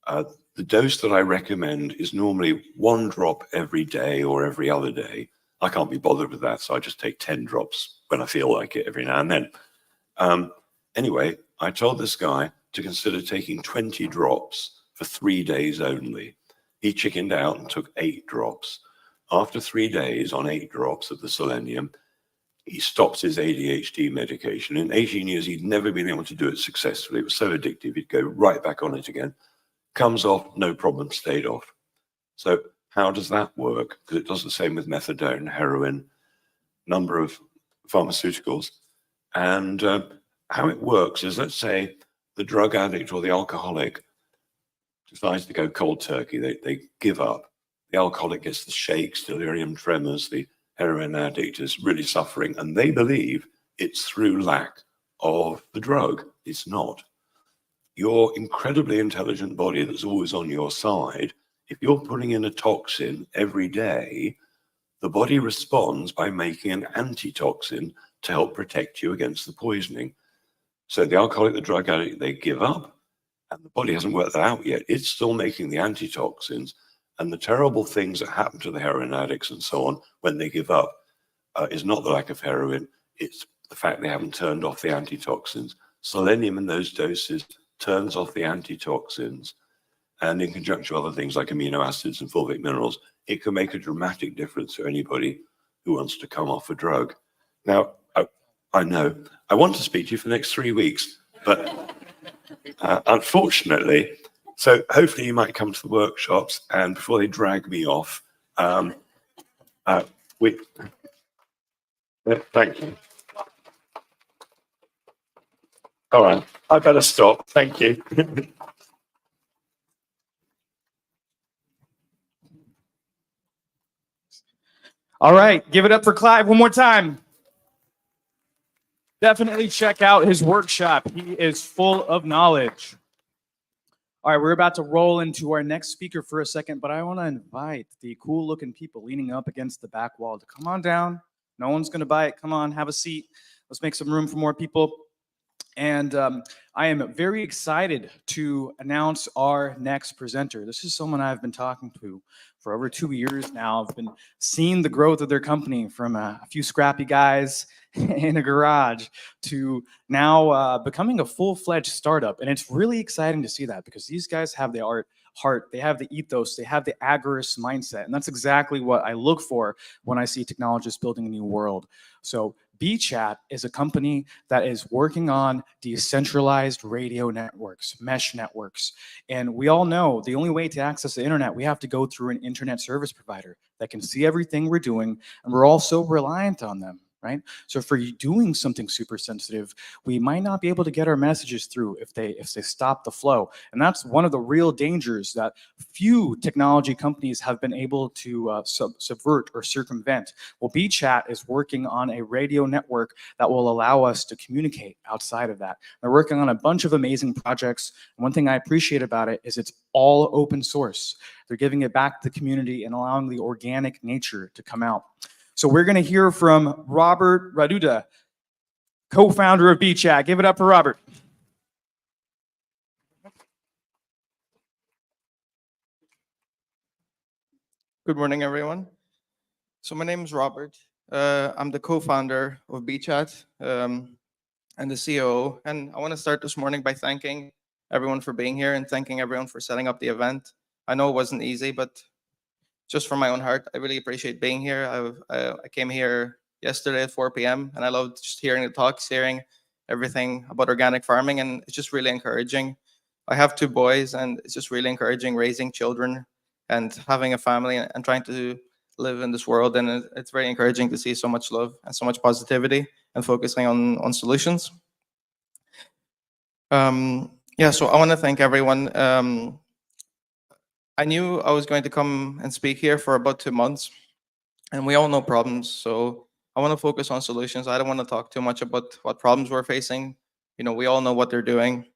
the dose that I recommend is normally 1 drop every day or every other day. I can't be bothered with that, so I just take 10 drops when I feel like it every now and then. Anyway, I told this guy to consider taking 20 drops for 3 days only. He chickened out and took 8 drops. After 3 days on 8 drops of the selenium, he stopped his ADHD medication. In 18 years, he'd never been able to do it successfully. It was so addictive, he'd go right back on it again. Comes off, no problem, stayed off. So how does that work? Because it does the same with methadone, heroin, number of pharmaceuticals. And how it works is, let's say the drug addict or the alcoholic decides to go cold turkey. They give up. The alcoholic gets the shakes, delirium tremors. The heroin addict is really suffering. And they believe it's through lack of the drug. It's not. Your incredibly intelligent body that's always on your side, if you're putting in a toxin every day, the body responds by making an antitoxin to help protect you against the poisoning. So the alcoholic, the drug addict, they give up, and the body hasn't worked that out yet. It's still making the antitoxins, and the terrible things that happen to the heroin addicts and so on when they give up is not the lack of heroin, it's the fact they haven't turned off the antitoxins. Selenium in those doses turns off the antitoxins. And in conjunction with other things like amino acids and fulvic minerals, it can make a dramatic difference for anybody who wants to come off a drug. Now, I know I want to speak to you for the next 3 weeks, but unfortunately, so hopefully you might come to the workshops, and before they drag me off, thank you. All right, I better stop. Thank you. All right, give it up for Clive one more time. Definitely check out his workshop. He is full of knowledge. All right, we're about to roll into our next speaker for a second, but I want to invite the cool-looking people leaning up against the back wall to come on down. No one's going to bite. Come on, have a seat. Let's make some room for more people. And I am very excited to announce our next presenter. This is someone I've been talking to for over 2 years now. I've been seeing the growth of their company from a few scrappy guys in a garage to now becoming a full-fledged startup. And it's really exciting to see that, because these guys have the heart, they have the ethos, they have the agorist mindset. And that's exactly what I look for when I see technologists building a new world. So BChat is a company that is working on decentralized radio networks, mesh networks. And we all know the only way to access the internet, we have to go through an internet service provider that can see everything we're doing, and we're also reliant on them, right? So for you doing something super sensitive, we might not be able to get our messages through if they stop the flow. And that's one of the real dangers that few technology companies have been able to subvert or circumvent. Well, BChat is working on a radio network that will allow us to communicate outside of that. They're working on a bunch of amazing projects. And one thing I appreciate about it is it's all open source. They're giving it back to the community and allowing the organic nature to come out. So we're going to hear from Robert Raduta, co-founder of BChat. Give it up for Robert. Good morning, everyone. So my name is Robert. I'm the co-founder of BChat and the CEO. And I want to start this morning by thanking everyone for being here and thanking everyone for setting up the event. I know it wasn't easy, but just from my own heart, I really appreciate being here. I came here yesterday at 4 p.m. and I loved just hearing the talks, hearing everything about organic farming, and it's just really encouraging. I have 2 boys, and it's just really encouraging raising children and having a family and trying to live in this world. And it's very encouraging to see so much love and so much positivity and focusing on solutions. Yeah, so I want to thank everyone. I knew I was going to come and speak here for about 2 months, and we all know problems. So I want to focus on solutions. I don't want to talk too much about what problems we're facing. You know, we all know what they're doing.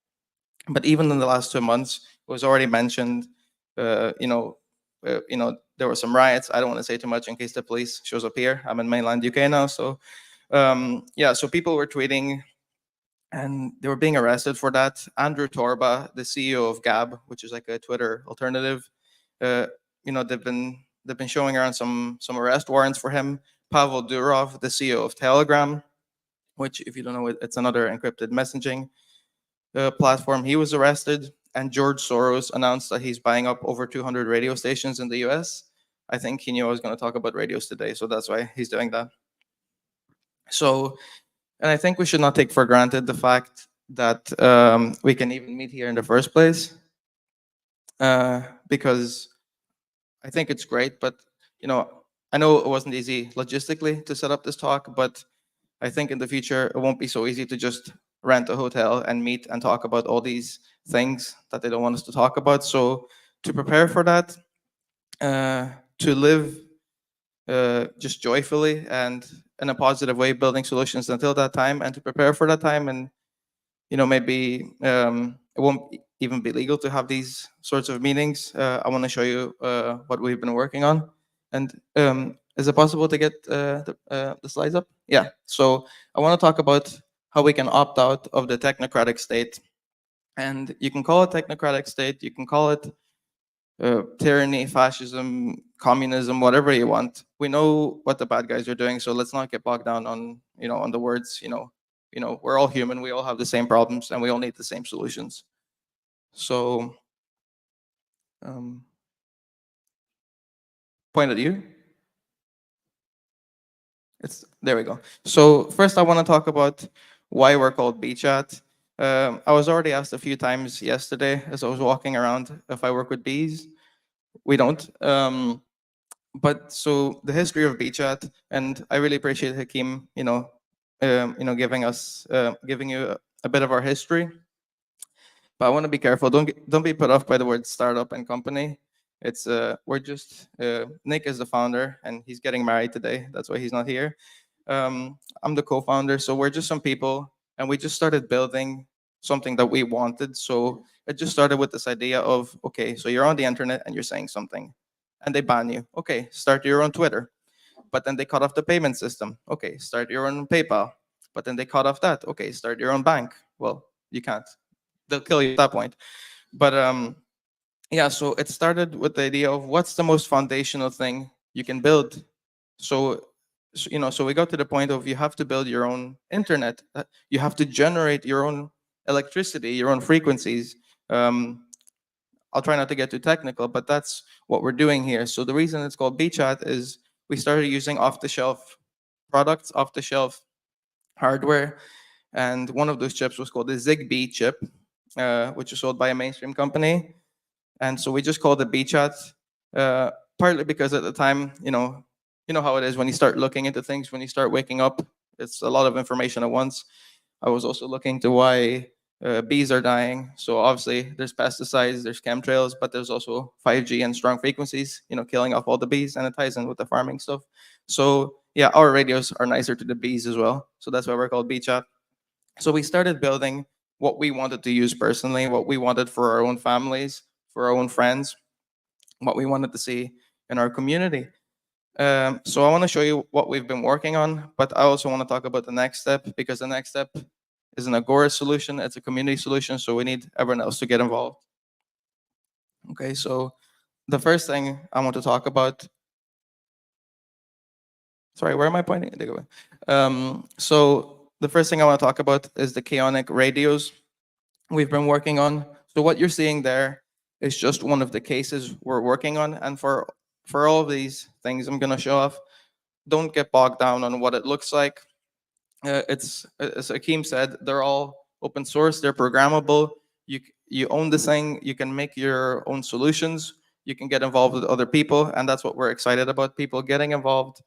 But even in the last 2 months, it was already mentioned, there were some riots. I don't want to say too much in case the police shows up here. I'm in mainland UK now. So yeah, so people were tweeting and they were being arrested for that. Andrew Torba, the CEO of Gab, which is like a Twitter alternative, they've been showing around some arrest warrants for him. Pavel Durov, the CEO of Telegram, which, if you don't know, it's another encrypted messaging platform. He was arrested, and George Soros announced that he's buying up over 200 radio stations in the US. I think he knew I was going to talk about radios today, so that's why he's doing that. So, and I think we should not take for granted the fact that we can even meet here in the first place, because I think it's great. But I know it wasn't easy logistically to set up this talk, but I think in the future it won't be so easy to just rent a hotel and meet and talk about all these things that they don't want us to talk about. So to prepare for that, to live just joyfully and in a positive way, building solutions until that time, and to prepare for that time, and maybe it won't even be legal to have these sorts of meetings. I want to show you what we've been working on. And is it possible to get the slides up? Yeah. So I want to talk about how we can opt out of the technocratic state. And you can call it technocratic state. You can call it tyranny, fascism, communism, whatever you want. We know what the bad guys are doing, so let's not get bogged down on on the words. We're all human. We all have the same problems, and we all need the same solutions. So, point at you. It's there we go. So first, I want to talk about why we're called BChat. I was already asked a few times yesterday as I was walking around if I work with bees. We don't. But so the history of BChat, and I really appreciate Hakeem, giving you a bit of our history. But I want to be careful. Don't be put off by the word startup and company. It's we're just Nick is the founder, and he's getting married today. That's why he's not here. I'm the co-founder, so we're just some people, and we just started building something that we wanted. So it just started with this idea of, okay, so you're on the internet and you're saying something, and they ban you. Okay, start your own Twitter, but then they cut off the payment system. Okay, start your own PayPal, but then they cut off that. Okay, start your own bank. Well, you can't. They'll kill you at that point. But yeah, so it started with the idea of what's the most foundational thing you can build. So we got to the point of you have to build your own internet. You have to generate your own electricity, your own frequencies. I'll try not to get too technical, but that's what we're doing here. So the reason it's called BChat is we started using off-the-shelf products, off-the-shelf hardware, and one of those chips was called the Zigbee chip, which was sold by a mainstream company. And so we just called it BChat, partly because at the time, you know how it is when you start looking into things, when you start waking up, it's a lot of information at once. I was also looking to why bees are dying. So obviously there's pesticides, there's chemtrails, but there's also 5G and strong frequencies, killing off all the bees, and it ties in with the farming stuff. So yeah, our radios are nicer to the bees as well. So that's why we're called BChat. So we started building what we wanted to use personally, what we wanted for our own families, for our own friends, what we wanted to see in our community. So I want to show you what we've been working on, but I also want to talk about the next step, because the next step is an Agora solution. It's a community solution, so we need everyone else to get involved. Okay, so the first thing I want to talk about. Sorry, where am I pointing? There you go. So the first thing I want to talk about is the Chaonic radios we've been working on. So what you're seeing there is just one of the cases we're working on, and for all of these things I'm going to show off, don't get bogged down on what it looks like. It's as Hakeem said, they're all open source, they're programmable. You own this thing, you can make your own solutions, you can get involved with other people, and that's what we're excited about, people getting involved,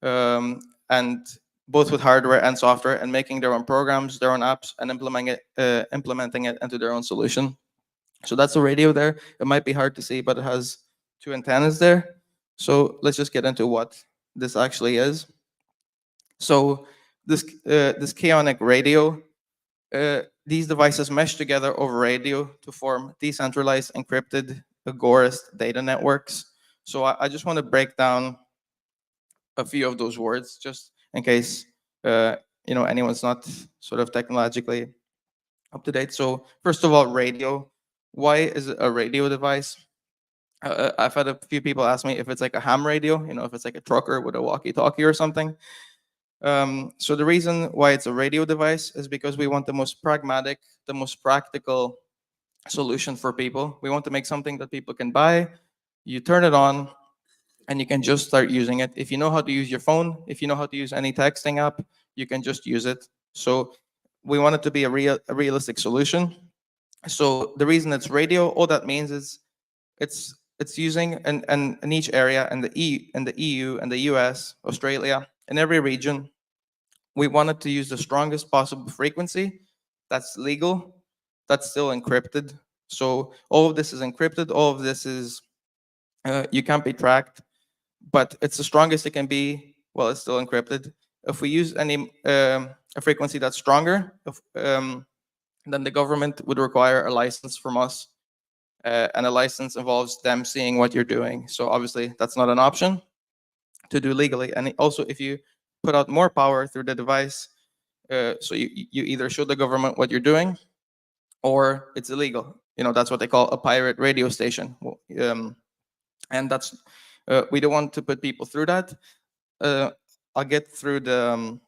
and both with hardware and software, and making their own programs, their own apps, and implementing it into their own solution. So that's the radio there. It might be hard to see, but it has two antennas there. So let's just get into what this actually is. So this Chaonic radio, these devices mesh together over radio to form decentralized, encrypted, agorist data networks. So I just want to break down a few of those words, just in case anyone's not sort of technologically up to date. So first of all, radio. Why is it a radio device? I've had a few people ask me if it's like a ham radio, if it's like a trucker with a walkie-talkie or something. So the reason why it's a radio device is because we want the most pragmatic, the most practical solution for people. We want to make something that people can buy. You turn it on, and you can just start using it. If you know how to use your phone, if you know how to use any texting app, you can just use it. So we want it to be a realistic solution. So the reason it's radio, all that means is it's using in each area in the EU and the US, Australia, in every region. We wanted to use the strongest possible frequency that's legal, that's still encrypted. So all of this is encrypted, all of this is you can't be tracked, but it's the strongest it can be while it's still encrypted. If we use any a frequency that's stronger, then the government would require a license from us, and a license involves them seeing what you're doing. So obviously that's not an option to do legally. And also, if you put out more power through the device, so you either show the government what you're doing, or it's illegal. That's what they call a pirate radio station. Well, and that's we don't want to put people through that. I'll get through the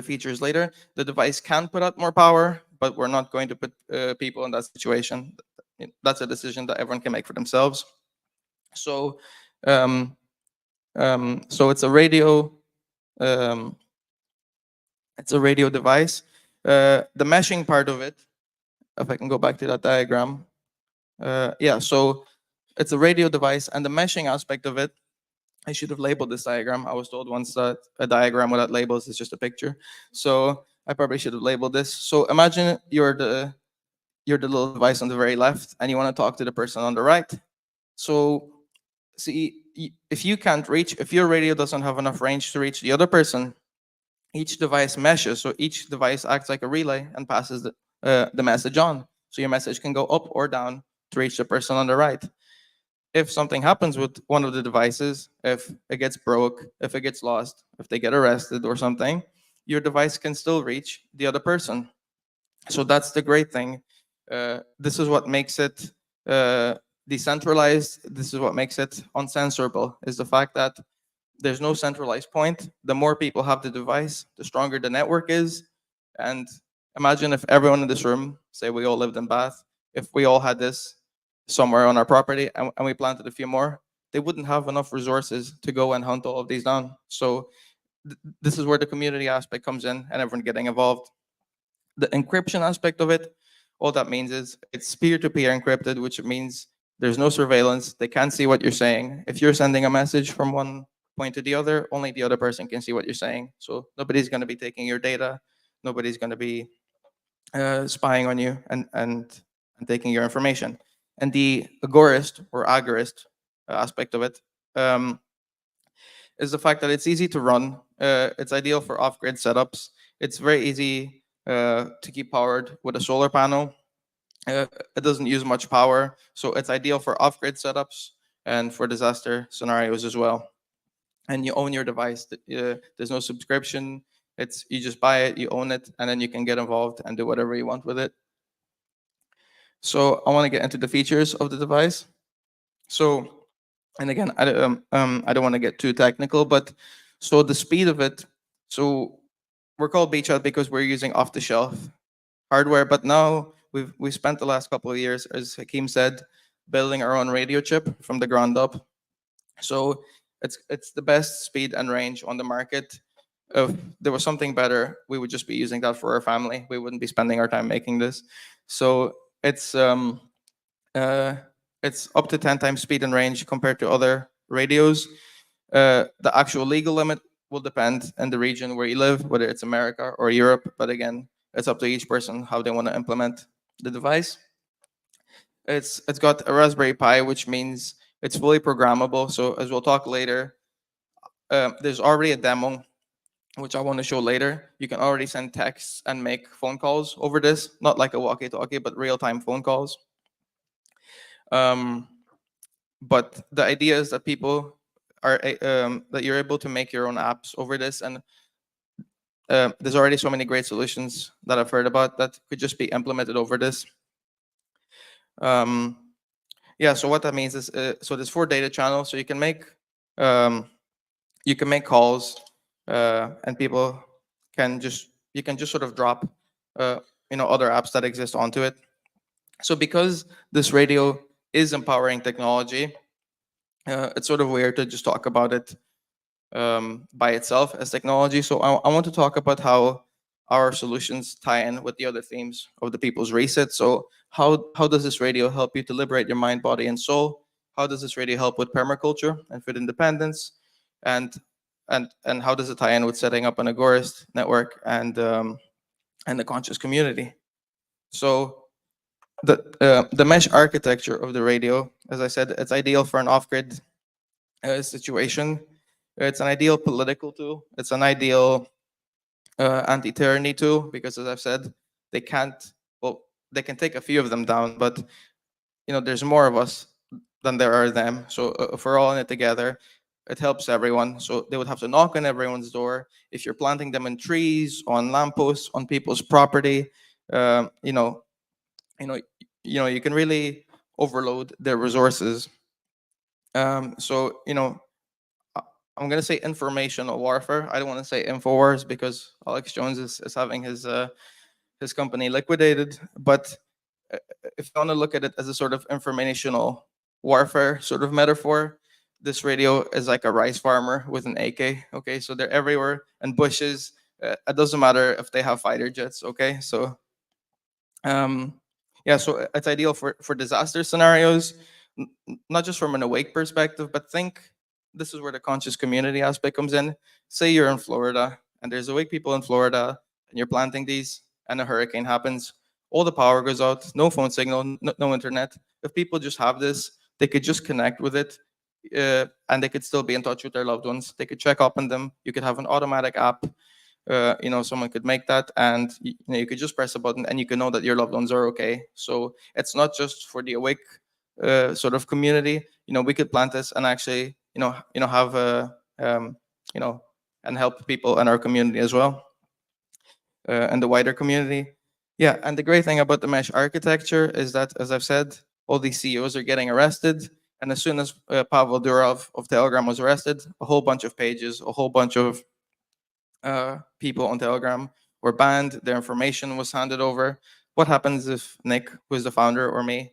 features later. The device can put out more power, but we're not going to put people in that situation. That's a decision that everyone can make for themselves. So, so it's a radio. Um, it's a radio device. The meshing part of it, if I can go back to that diagram. Yeah, so it's a radio device, and the meshing aspect of it, I should have labeled this diagram. I was told once that a diagram without labels is just a picture. So I probably should have labeled this. So imagine you're the little device on the very left, and you want to talk to the person on the right. So see, if you can't reach, if your radio doesn't have enough range to reach the other person, each device meshes. So each device acts like a relay and passes the message on. So your message can go up or down to reach the person on the right. If something happens with one of the devices, if it gets broke, if it gets lost, if they get arrested or something, your device can still reach the other person. So that's the great thing. This is what makes it decentralized. This is what makes it uncensorable, is the fact that there's no centralized point. The more people have the device, the stronger the network is. And imagine if everyone in this room, say we all lived in Bath, if we all had this somewhere on our property and we planted a few more, they wouldn't have enough resources to go and hunt all of these down. So this is where the community aspect comes in and everyone getting involved. The encryption aspect of it, all that means is it's peer-to-peer encrypted, which means there's no surveillance. They can't see what you're saying. If you're sending a message from one point to the other, only the other person can see what you're saying. So nobody's going to be taking your data. Nobody's going to be spying on you and taking your information. And the agorist or agorist aspect of it is the fact that it's easy to run. It's ideal for off-grid setups. It's very easy to keep powered with a solar panel. It doesn't use much power, so it's ideal for off-grid setups and for disaster scenarios as well. And you own your device. There's no subscription. It's you just buy it, you own it, and then you can get involved and do whatever you want with it. So I want to get into the features of the device. So, and again, I don't want to get too technical, but so the speed of it. So we're called beach out because we're using off-the-shelf hardware, but now we've spent the last couple of years, as Hakeem said, building our own radio chip from the ground up. So it's the best speed and range on the market. If there was something better, we would just be using that for our family. We wouldn't be spending our time making this. So it's up to 10 times speed and range compared to other radios. The actual legal limit will depend in the region where you live, whether it's America or Europe. But again, it's up to each person how they want to implement the device. It's got a Raspberry Pi, which means it's fully programmable. So as we'll talk later, there's already a demo, which I want to show later. You can already send texts and make phone calls over this, not like a walkie-talkie, but real-time phone calls. But the idea is that people are that you're able to make your own apps over this, and there's already so many great solutions that I've heard about that could just be implemented over this. Yeah, so what that means is, so there's 4 data channels, so you can make calls, and people can just sort of drop other apps that exist onto it. So because this radio is empowering technology, it's sort of weird to just talk about it by itself as technology. So I want to talk about how our solutions tie in with the other themes of the People's Reset. So how does this radio help you to liberate your mind, body, and soul? How does this radio help with permaculture and food independence? And how does it tie in with setting up an agorist network and the conscious community? So the mesh architecture of the radio, as I said, it's ideal for an off-grid situation. It's an ideal political tool. It's an ideal anti-tyranny tool because, as I've said, they can take a few of them down, but there's more of us than there are them. So if we're all in it together, it helps everyone. So they would have to knock on everyone's door. If you're planting them in trees, on lampposts, on people's property, you can really overload their resources. So, I'm gonna say informational warfare. I don't want to say InfoWars because Alex Jones is having his company liquidated. But uh, if you want to look at it as a sort of informational warfare sort of metaphor, this radio is like a rice farmer with an AK. Okay, so they're everywhere and bushes. It doesn't matter if they have fighter jets. Okay, so yeah, so it's ideal for disaster scenarios, not just from an awake perspective, but think this is where the conscious community aspect comes in. Say you're in Florida and there's awake people in Florida and you're planting these and a hurricane happens, all the power goes out, no phone signal, no internet. If people just have this, they could just connect with it, and they could still be in touch with their loved ones. They could check up on them. You could have an automatic app. Someone could make that, and you could just press a button and you can know that your loved ones are okay. So it's not just for the awake sort of community. We could plant this and actually have and help people in our community as well, and the wider community. Yeah, and the great thing about the mesh architecture is that, as I've said, all these CEOs are getting arrested, and as soon as Pavel Durov of Telegram was arrested, a whole bunch of pages, a whole bunch of people on Telegram were banned. Their information was handed over. What happens if Nick, who is the founder, or me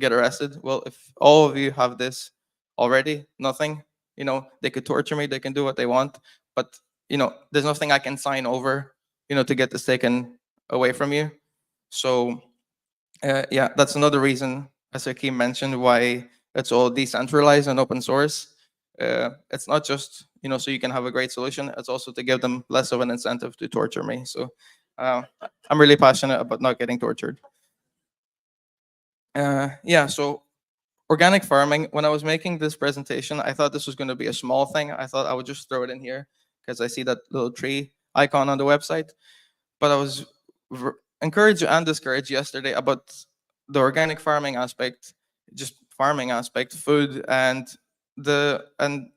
get arrested? Well, if all of you have this already, nothing. They could torture me. They can do what they want, but there's nothing I can sign over. To get this taken away from you. So yeah, that's another reason, as Hakeem mentioned, why it's all decentralized and open source. It's not just so you can have a great solution. It's also to give them less of an incentive to torture me. So I'm really passionate about not getting tortured. Yeah, so organic farming. When I was making this presentation, I thought this was going to be a small thing. I thought I would just throw it in here because I see that little tree icon on the website. But I was encouraged and discouraged yesterday about the organic farming aspect, just farming aspect, food, and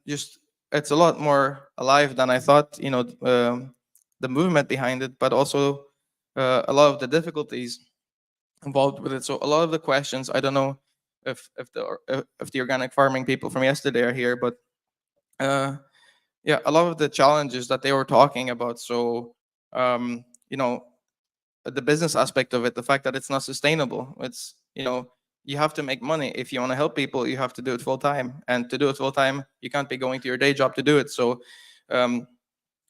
just it's a lot more alive than I thought. The movement behind it, but also a lot of the difficulties involved with it. So a lot of the questions, I don't know if the organic farming people from yesterday are here, but yeah, a lot of the challenges that they were talking about. So the business aspect of it, the fact that it's not sustainable. It's you have to make money. If you want to help people, you have to do it full time, and to do it full time, you can't be going to your day job to do it. So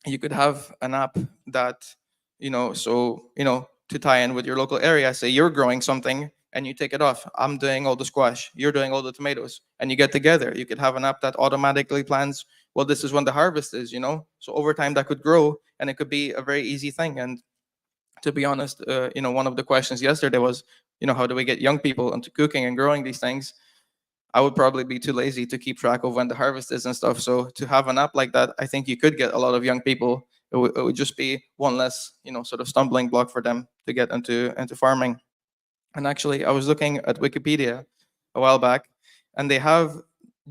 you could have an app that to tie in with your local area. Say you're growing something and you take it off. I'm doing all the squash, you're doing all the tomatoes, and you get together. You could have an app that automatically plans, well, this is when the harvest is. So over time that could grow, and it could be a very easy thing. And to be honest, one of the questions yesterday was, how do we get young people into cooking and growing these things? I would probably be too lazy to keep track of when the harvest is and stuff. So to have an app like that, I think you could get a lot of young people. It would just be one less, sort of stumbling block for them to get into farming. And actually, I was looking at Wikipedia a while back, and they have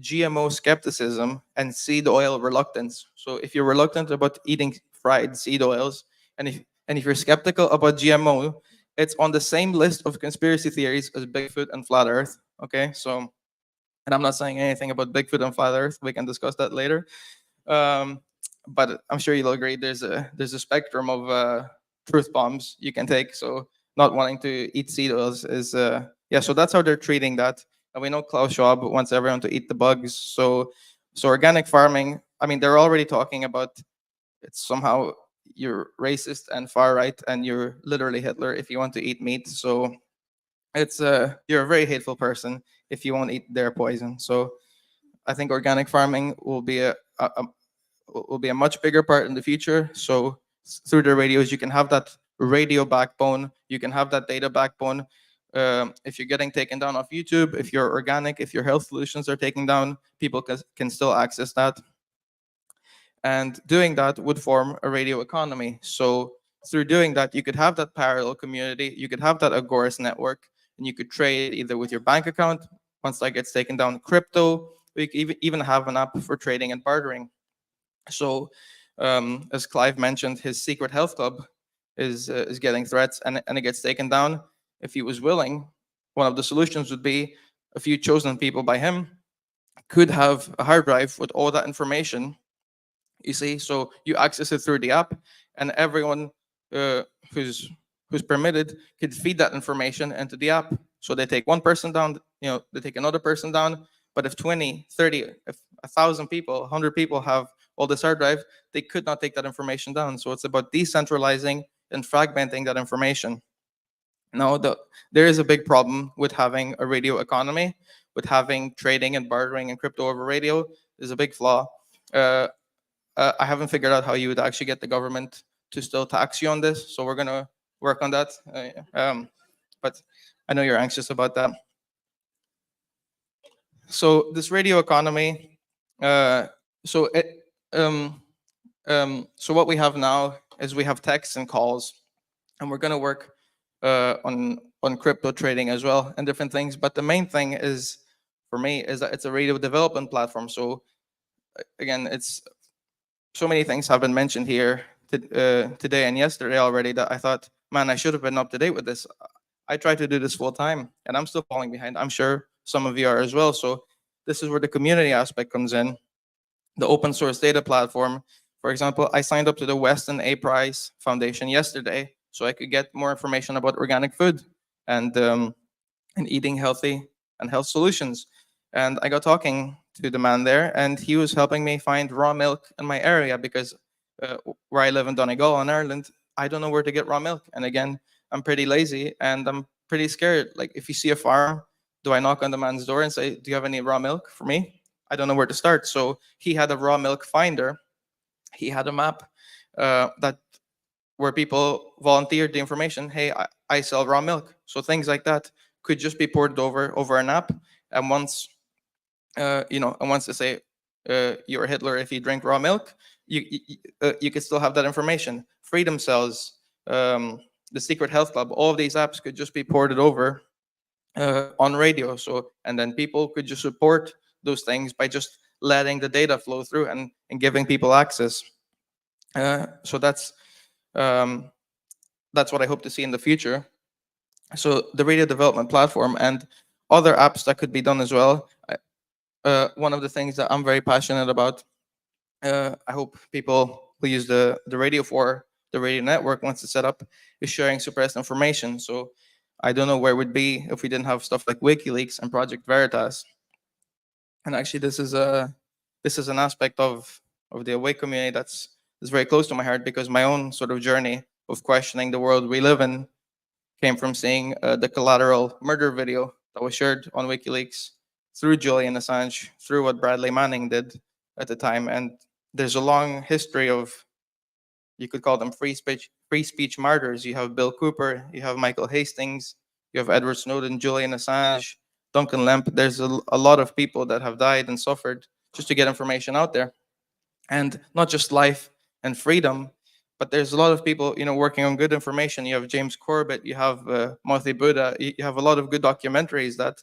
GMO skepticism and seed oil reluctance. So if you're reluctant about eating fried seed oils, and if you're skeptical about GMO, it's on the same list of conspiracy theories as Bigfoot and flat Earth. Okay, so, and I'm not saying anything about Bigfoot and flat Earth. We can discuss that later. But I'm sure you'll agree there's a spectrum of truth bombs you can take. So not wanting to eat seed oils is yeah. So that's how they're treating that. And we know Klaus Schwab wants everyone to eat the bugs. So organic farming. I mean, they're already talking about it's somehow you're racist and far right, and you're literally Hitler if you want to eat meat. So it's you're a very hateful person if you won't eat their poison. So I think organic farming will be a much bigger part in the future. So through the radios, you can have that radio backbone, you can have that data backbone. If you're getting taken down off YouTube, if you're organic, if your health solutions are taken down, people can still access that. And doing that would form a radio economy. So through doing that, you could have that parallel community, you could have that Agorist network, and you could trade either with your bank account, once that gets taken down, crypto. We could even have an app for trading and bartering. So as Clive mentioned, his secret health club is getting threats, and it gets taken down. If he was willing, one of the solutions would be a few chosen people by him could have a hard drive with all that information. You see, so you access it through the app, and everyone uh, who's permitted could feed that information into the app. So they take one person down, they take another person down. But if 20, 30, if 1,000 people, 100 people have all this hard drive, they could not take that information down. So it's about decentralizing and fragmenting that information. Now, there is a big problem with having a radio economy, with having trading and bartering and crypto over radio. There's a big flaw. I haven't figured out how you would actually get the government to still tax you on this, so we're gonna work on that. But I know you're anxious about that. So this radio economy, so it, so what we have now is we have texts and calls, and we're gonna work on crypto trading as well and different things. But the main thing is, for me, is that it's a radio development platform. So again, it's so many things have been mentioned here today and yesterday already that I thought, man, I should have been up to date with this. I try to do this full time, and I'm still falling behind. I'm sure some of you are as well. So this is where the community aspect comes in. The open source data platform. For example, I signed up to the Weston A. Price Foundation yesterday so I could get more information about organic food and eating healthy and health solutions. And I got talking to the man there, and he was helping me find raw milk in my area because where I live in Donegal in Ireland, I don't know where to get raw milk. And again, I'm pretty lazy and I'm pretty scared. Like, if you see a farm, do I knock on the man's door and say, do you have any raw milk for me? I don't know where to start. So he had a raw milk finder. He had a map that where people volunteered the information. Hey, I sell raw milk. So things like that could just be ported over an app. And once and once they say you're a Hitler if you drink raw milk, you could still have that information. Freedom Cells, the Secret Health Club, all of these apps could just be ported over on radio. So, and then people could just support those things by just letting the data flow through and giving people access. So that's what I hope to see in the future. So the radio development platform and other apps that could be done as well. One of the things that I'm very passionate about, I hope people will use the radio for, the radio network once it's set up, is sharing suppressed information. So I don't know where we'd be if we didn't have stuff like WikiLeaks and Project Veritas. And actually, this is an aspect of the Awake community that's very close to my heart, because my own sort of journey of questioning the world we live in came from seeing the Collateral murder video that was shared on WikiLeaks, through Julian Assange, through what Bradley Manning did at the time. And there's a long history of, you could call them free speech martyrs. You have Bill Cooper, you have Michael Hastings, you have Edward Snowden, Julian Assange, Duncan Lemp. There's a lot of people that have died and suffered just to get information out there. And not just life and freedom, but there's a lot of people, working on good information. You have James Corbett, you have Mothi Buddha, you have a lot of good documentaries that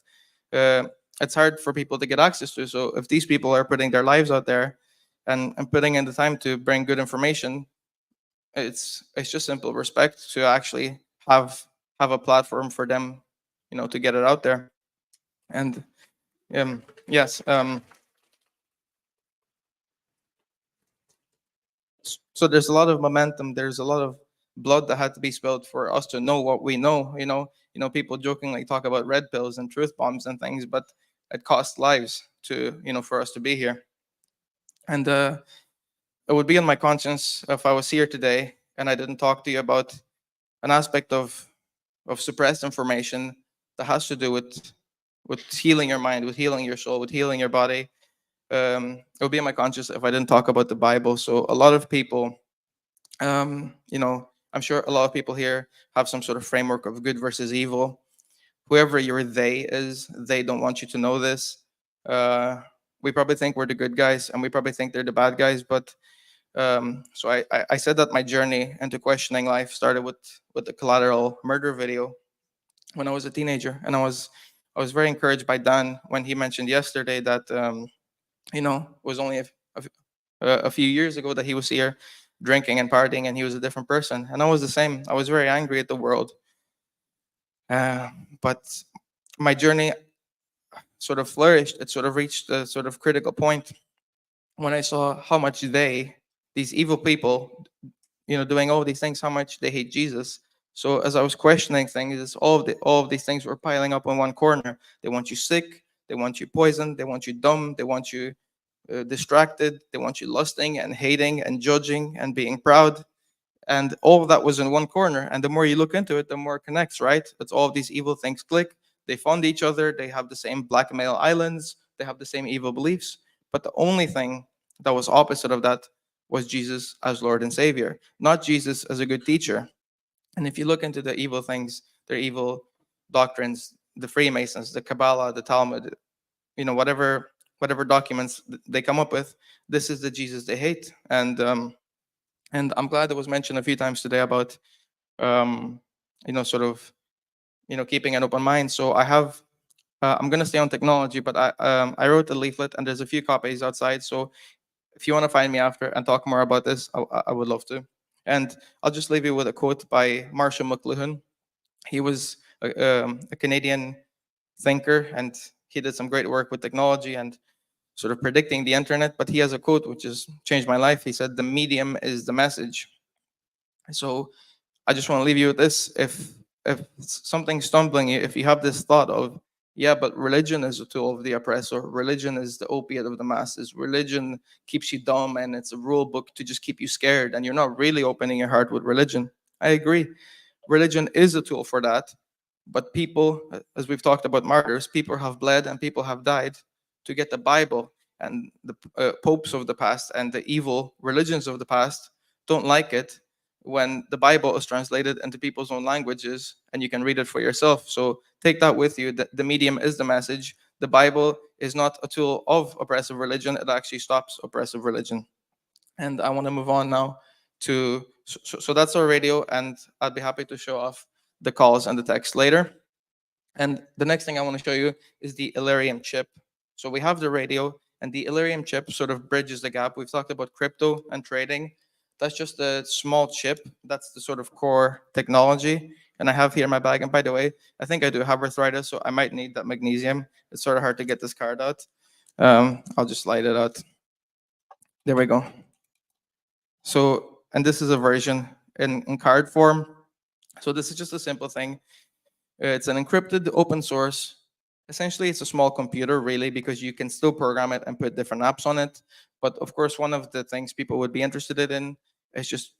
it's hard for people to get access to. So if these people are putting their lives out there and putting in the time to bring good information, it's just simple respect to actually have a platform for them, to get it out there. And yes. So there's a lot of momentum. There's a lot of blood that had to be spilled for us to know what we know. People jokingly talk about red pills and truth bombs and things, but it cost lives to, for us to be here. And it would be on my conscience if I was here today and I didn't talk to you about an aspect of suppressed information that has to do with healing your mind, with healing your soul, with healing your body. It would be on my conscience if I didn't talk about the Bible. So a lot of people, I'm sure a lot of people here have some sort of framework of good versus evil. Whoever your they is, they don't want you to know this. We probably think we're the good guys, and we probably think they're the bad guys. But so I said that my journey into questioning life started with the Collateral murder video when I was a teenager, and I was very encouraged by Dan when he mentioned yesterday that it was only a few years ago that he was here drinking and partying, and he was a different person. And I was the same. I was very angry at the world. But my journey, sort of flourished, it sort of reached a sort of critical point when I saw how much these evil people, doing all these things, how much they hate Jesus. So as I was questioning things, all of these things were piling up in one corner. They want you sick, they want you poisoned, they want you dumb, they want you distracted, they want you lusting and hating and judging and being proud. And all of that was in one corner. And the more you look into it, the more it connects, right? It's all of these evil things click. They fund each other. They have the same blackmail islands. They have the same evil beliefs. But the only thing that was opposite of that was Jesus as Lord and Savior, not Jesus as a good teacher. And if you look into the evil things, their evil doctrines, the Freemasons, the Kabbalah, the Talmud, whatever documents they come up with, this is the Jesus they hate. And I'm glad it was mentioned a few times today about sort of keeping an open mind. So I'm going to stay on technology, but I wrote a leaflet and there's a few copies outside. So if you want to find me after and talk more about this, I would love to. And I'll just leave you with a quote by Marshall McLuhan. He was a Canadian thinker, and he did some great work with technology and sort of predicting the internet. But he has a quote which has changed my life. He said, "The medium is the message." So I just want to leave you with this. If something's stumbling you, if you have this thought of, yeah, but religion is a tool of the oppressor, religion is the opiate of the masses, religion keeps you dumb, and it's a rule book to just keep you scared, and you're not really opening your heart with religion. I agree. Religion is a tool for that. But people, as we've talked about martyrs, people have bled and people have died to get the Bible. And the popes of the past and the evil religions of the past don't like it when the Bible is translated into people's own languages and you can read it for yourself. So take that with you. The medium is the message. The Bible is not a tool of oppressive religion. It actually stops oppressive religion. And I want to move on now to, so that's our radio, and I'd be happy to show off the calls and the text later. And the next thing I want to show you is the Illyrium chip. So we have the radio, and the Illyrium chip sort of bridges the gap. We've talked about crypto and trading. That's just a small chip. That's the sort of core technology. And I have here in my bag. And by the way, I think I do have arthritis, so I might need that magnesium. It's sort of hard to get this card out. I'll just slide it out. There we go. So, and this is a version in card form. So this is just a simple thing. It's an encrypted open source. Essentially, it's a small computer, really, because you can still program it and put different apps on it. But of course, one of the things people would be interested in is just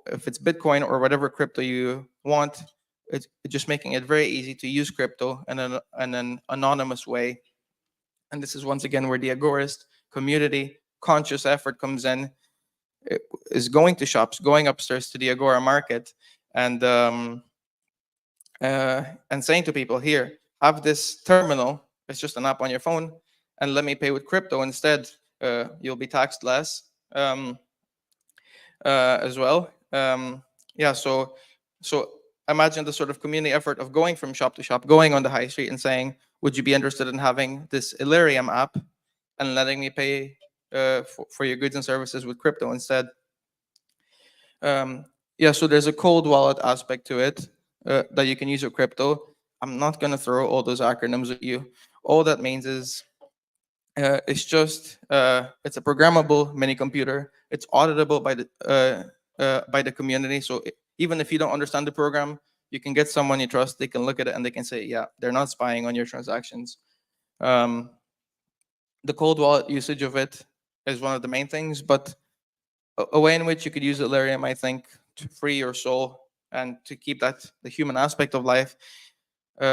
if it's Bitcoin or whatever crypto you want, it's just making it very easy to use crypto in an anonymous way. And this is once again where the agorist community conscious effort comes in. It is going to shops, going upstairs to the Agora market, and saying to people, here, have this terminal. It's just an app on your phone, and let me pay with crypto instead. You'll be taxed less as well. Yeah, so imagine the sort of community effort of going from shop to shop, going on the high street and saying, would you be interested in having this Illyrium app and letting me pay for your goods and services with crypto instead? Yeah, so there's a cold wallet aspect to it that you can use with crypto. I'm not going to throw all those acronyms at you. All that means is it's just it's a programmable mini computer. It's auditable by the community. So even if you don't understand the program, you can get someone you trust. They can look at it and they can say, yeah, they're not spying on your transactions. The cold wallet usage of it is one of the main things, but a way in which you could use Illyrium, I think, to free your soul and to keep the human aspect of life.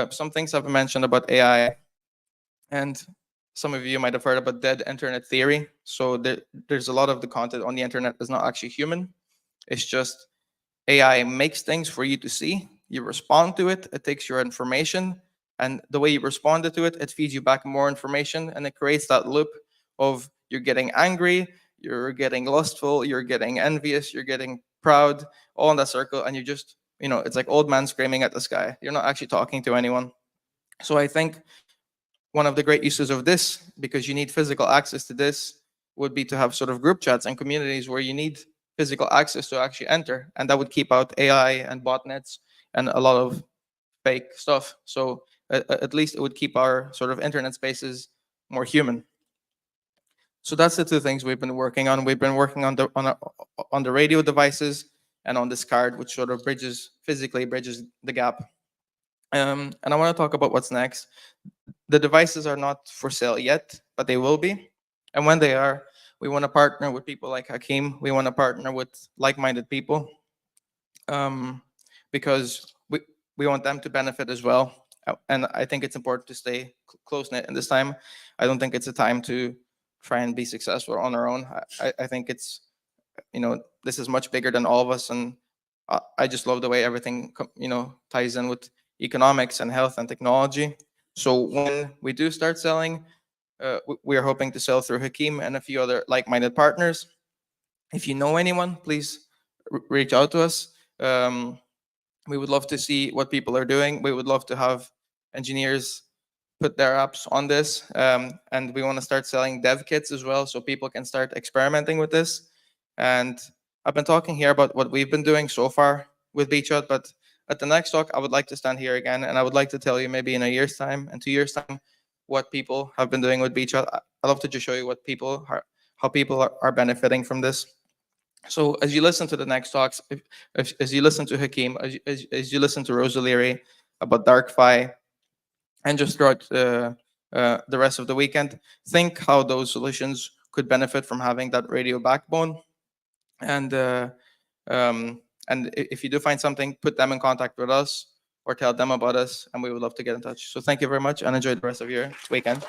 Some things have been mentioned about AI, and some of you might have heard about dead internet theory. So there's a lot of the content on the internet is not actually human. It's just AI makes things for you to see. You respond to it. It takes your information, and the way you responded to it, it feeds you back more information, and it creates that loop of you're getting angry, you're getting lustful, you're getting envious, you're getting proud, all in that circle, and you just, it's like old man screaming at the sky. You're not actually talking to anyone. So I think one of the great uses of this, because you need physical access to this, would be to have sort of group chats and communities where you need physical access to actually enter, and that would keep out AI and botnets and a lot of fake stuff. So at least it would keep our sort of internet spaces more human. So that's the two things we've been working on. We've been working on the radio devices and on this card, which sort of physically bridges the gap. And I want to talk about what's next. The devices are not for sale yet, but they will be. And when they are, we want to partner with people like Hakeem. We want to partner with like-minded people, because we want them to benefit as well. And I think it's important to stay close-knit. And this time, I don't think it's a time to try and be successful on our own. I think it's, this is much bigger than all of us. And I just love the way everything, ties in with economics and health and technology. So when we do start selling, we are hoping to sell through Hakeem and a few other like-minded partners. If you know anyone, please reach out to us. We would love to see what people are doing. We would love to have engineers put their apps on this. And we want to start selling dev kits as well, so people can start experimenting with this. And I've been talking here about what we've been doing so far with Beachshot, but at the next talk, I would like to stand here again, and I would like to tell you maybe in a year's time and 2 years' time what people have been doing with Beachshot. I'd love to just show you how people are benefiting from this. So as you listen to the next talks, as you listen to Hakeem, as you listen to Rose O'Leary about DarkFi, and just throughout the rest of the weekend, think how those solutions could benefit from having that radio backbone. And if you do find something, put them in contact with us or tell them about us, and we would love to get in touch. So thank you very much, and enjoy the rest of your weekend.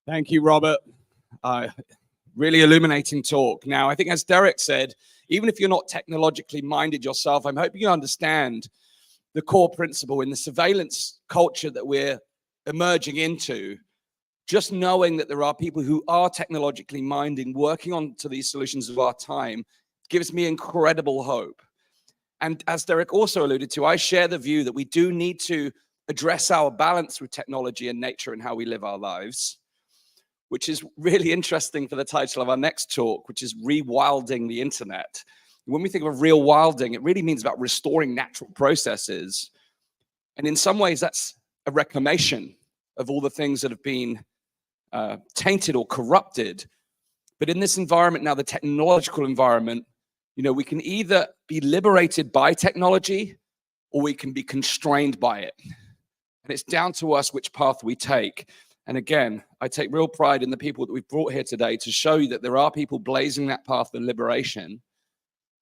Thank you, Robert. Really illuminating talk. Now, I think as Derek said, even if you're not technologically minded yourself, I'm hoping you understand the core principle in the surveillance culture that we're emerging into. Just knowing that there are people who are technologically minded working on to these solutions of our time gives me incredible hope. And as Derek also alluded to, I share the view that we do need to address our balance with technology and nature and how we live our lives, which is really interesting for the title of our next talk, which is Rewilding the Internet. When we think of rewilding, it really means about restoring natural processes. And in some ways, that's a reclamation of all the things that have been tainted or corrupted. But in this environment now, the technological environment, we can either be liberated by technology or we can be constrained by it. And it's down to us which path we take. And again, I take real pride in the people that we've brought here today to show you that there are people blazing that path of liberation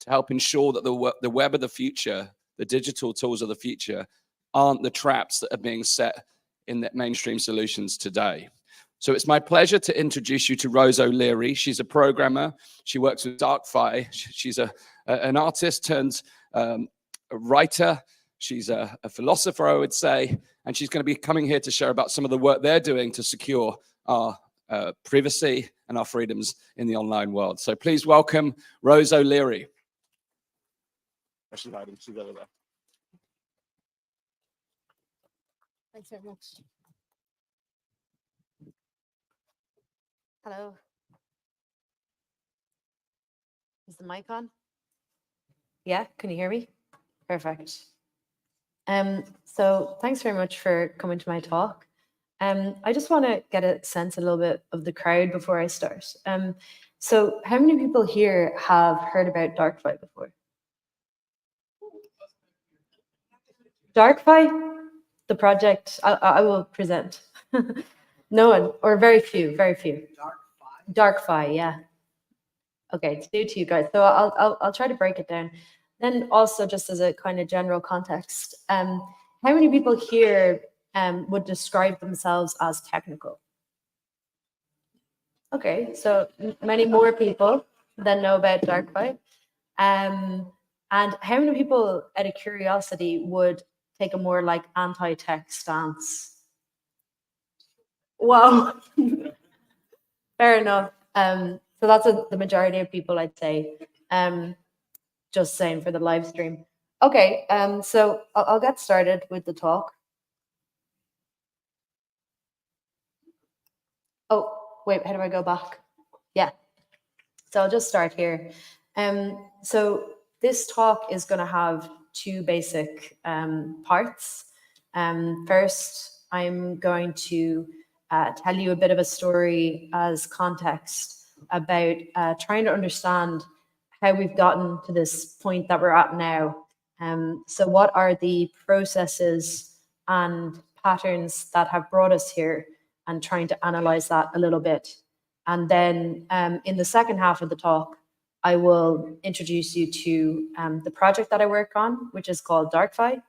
to help ensure that the web of the future, the digital tools of the future, aren't the traps that are being set in the mainstream solutions today. So it's my pleasure to introduce you to Rose O'Leary. She's a programmer. She works with DarkFi. She's an artist turned a writer. She's a philosopher, I would say, and she's going to be coming here to share about some of the work they're doing to secure our privacy and our freedoms in the online world. So please welcome Rose O'Leary. Thanks very much. Hello. Is the mic on? Yeah, can you hear me? Perfect. So thanks very much for coming to my talk. I just want to get a sense a little bit of the crowd before I start. So how many people here have heard about DarkFi before? DarkFi, the project I will present. No one, or very few, very few. DarkFi, yeah. Okay, it's new to you guys, so I'll try to break it down. Then also, just as a kind of general context, how many people here would describe themselves as technical? Okay, so many more people than know about DarkFi. And how many people, out of curiosity, would take a more like anti-tech stance? Wow, fair enough. So that's the majority of people, I'd say. Just saying for the live stream. Okay, so I'll get started with the talk. Oh, wait, how do I go back? Yeah. So I'll just start here. So this talk is going to have two basic parts. First, I'm going to tell you a bit of a story as context about trying to understand how we've gotten to this point that we're at now. So what are the processes and patterns that have brought us here, and trying to analyze that a little bit. And then in the second half of the talk, I will introduce you to the project that I work on, which is called DarkFi,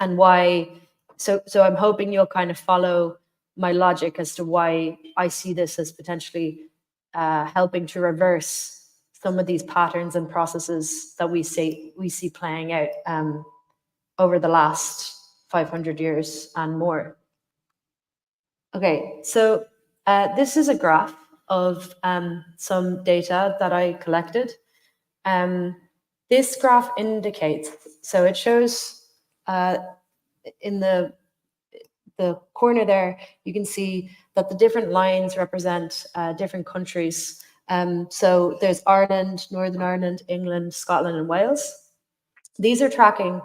and why. So I'm hoping you'll kind of follow my logic as to why I see this as potentially helping to reverse some of these patterns and processes that we see playing out over the last 500 years and more. Okay, so this is a graph of some data that I collected. This graph indicates, so it shows in the corner there, you can see that the different lines represent different countries. So there's Ireland, Northern Ireland, England, Scotland, and Wales. These are tracking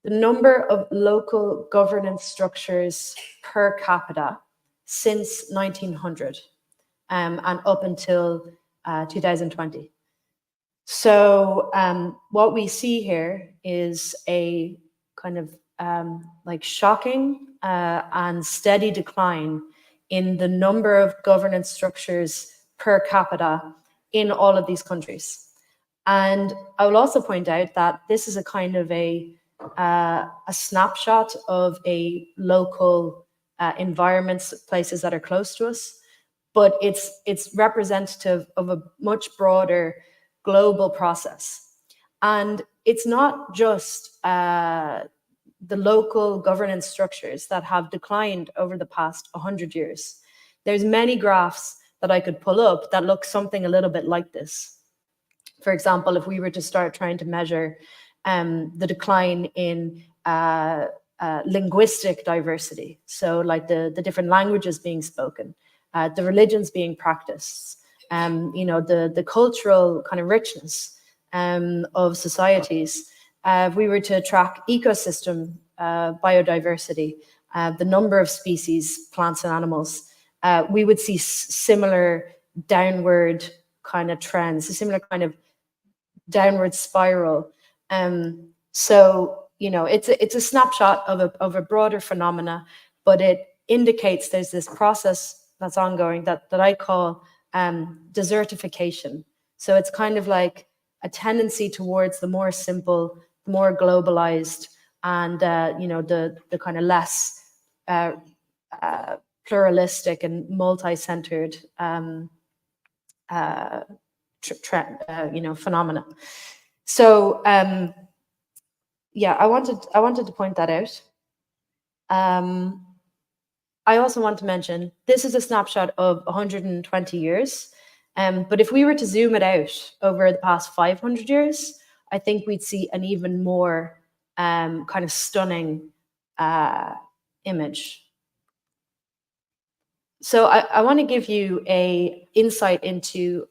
the number of local governance structures per capita since 1900 and up until 2020. So what we see here is a kind of like shocking and steady decline in the number of governance structures per capita in all of these countries. And I will also point out that this is a kind of a snapshot of a local environments, places that are close to us, but it's representative of a much broader global process. And it's not just the local governance structures that have declined over the past 100 years. There's many graphs that I could pull up that look something a little bit like this. For example, if we were to start trying to measure the decline in linguistic diversity, so like the different languages being spoken, the religions being practiced, the cultural kind of richness of societies. If we were to track ecosystem biodiversity, the number of species, plants and animals, we would see similar downward kind of trends, a similar kind of downward spiral. So it's a snapshot of a broader phenomena, but it indicates there's this process that's ongoing that I call desertification. So it's kind of like a tendency towards the more simple, more globalized, and the kind of less pluralistic and multi-centered phenomena. So yeah, I wanted to point that out. I also want to mention this is a snapshot of 120 years, but if we were to zoom it out over the past 500 years, I think we'd see an even more kind of stunning image. So I want to give you an insight into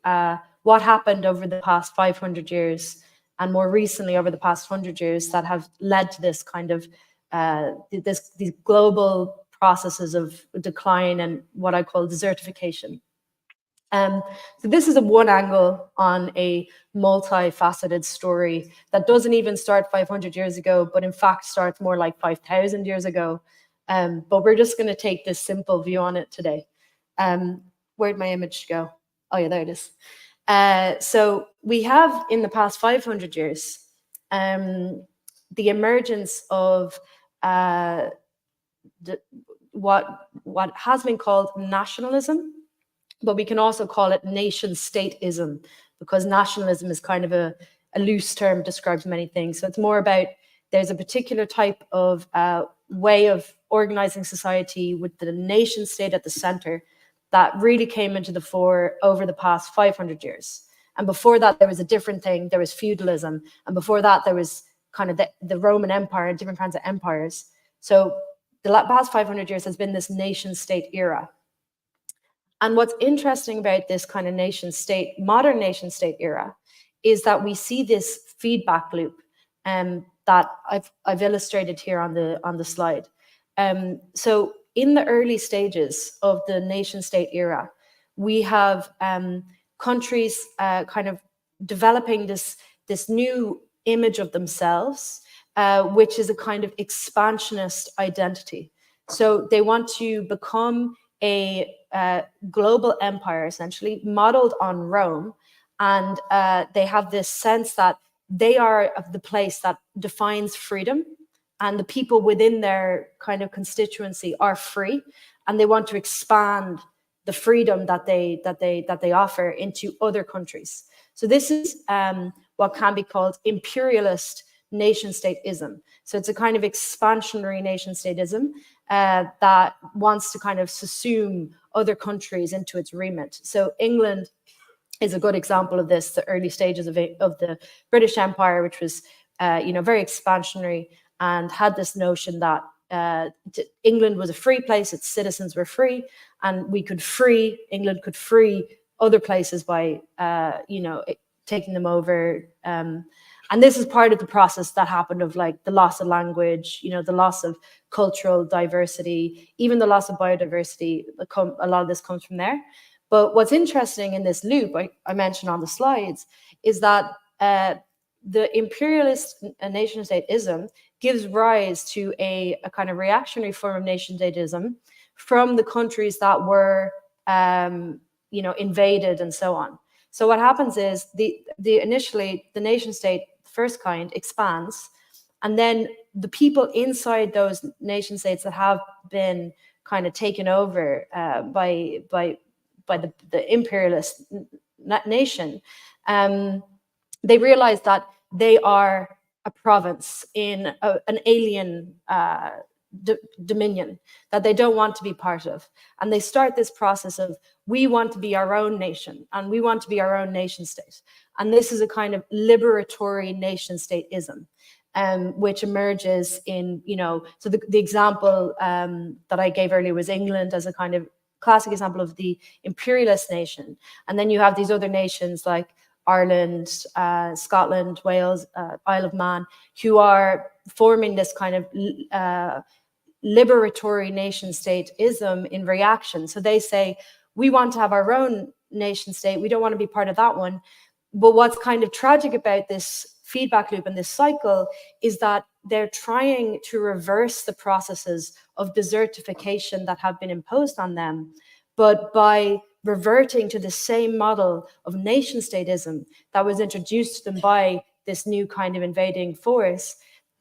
what happened over the past 500 years and more recently over the past 100 years that have led to this kind of these global processes of decline and what I call desertification. So this is a one angle on a multifaceted story that doesn't even start 500 years ago, but in fact starts more like 5,000 years ago. But we're just going to take this simple view on it today. Where'd my image go? Oh yeah, there it is. So we have in the past 500 years, the emergence of what has been called nationalism, but we can also call it nation-stateism, because nationalism is kind of a loose term, describes many things. So it's more about there's a particular type of way of organizing society with the nation-state at the center that really came into the fore over the past 500 years. And before that, there was a different thing. There was feudalism. And before that, there was kind of the Roman Empire and different kinds of empires. So the past 500 years has been this nation-state era. And what's interesting about this kind of nation state, modern nation state era, is that we see this feedback loop that I've illustrated here on the slide. So in the early stages of the nation state era, we have countries kind of developing this new image of themselves, which is a kind of expansionist identity. So they want to become a global empire, essentially modeled on Rome, and they have this sense that they are of the place that defines freedom, and the people within their kind of constituency are free, and they want to expand the freedom that they offer into other countries. So this is what can be called imperialist nation-stateism. So it's a kind of expansionary nation-stateism that wants to kind of subsume other countries into its remit. So England is a good example of this, the early stages of the British Empire, which was very expansionary and had this notion that England was a free place, its citizens were free, and England could free other places by taking them over. And this is part of the process that happened of like the loss of language, the loss of cultural diversity, even the loss of biodiversity. A lot of this comes from there. But what's interesting in this loop, I mentioned on the slides, is that the imperialist nation-stateism gives rise to a kind of reactionary form of nation-stateism from the countries that were, invaded and so on. So what happens is initially the nation-state, first kind, expands, and then the people inside those nation-states that have been kind of taken over by the imperialist nation, they realize that they are a province in an alien dominion that they don't want to be part of. And they start this process of, we want to be our own nation and we want to be our own nation state. And this is a kind of liberatory nation stateism, which emerges in, so the example that I gave earlier was England as a kind of classic example of the imperialist nation. And then you have these other nations like Ireland, Scotland, Wales, Isle of Man, who are forming this kind of liberatory nation stateism in reaction. So they say, we want to have our own nation state. We don't want to be part of that one. But what's kind of tragic about this feedback loop and this cycle is that they're trying to reverse the processes of desertification that have been imposed on them. But by reverting to the same model of nation stateism that was introduced to them by this new kind of invading force,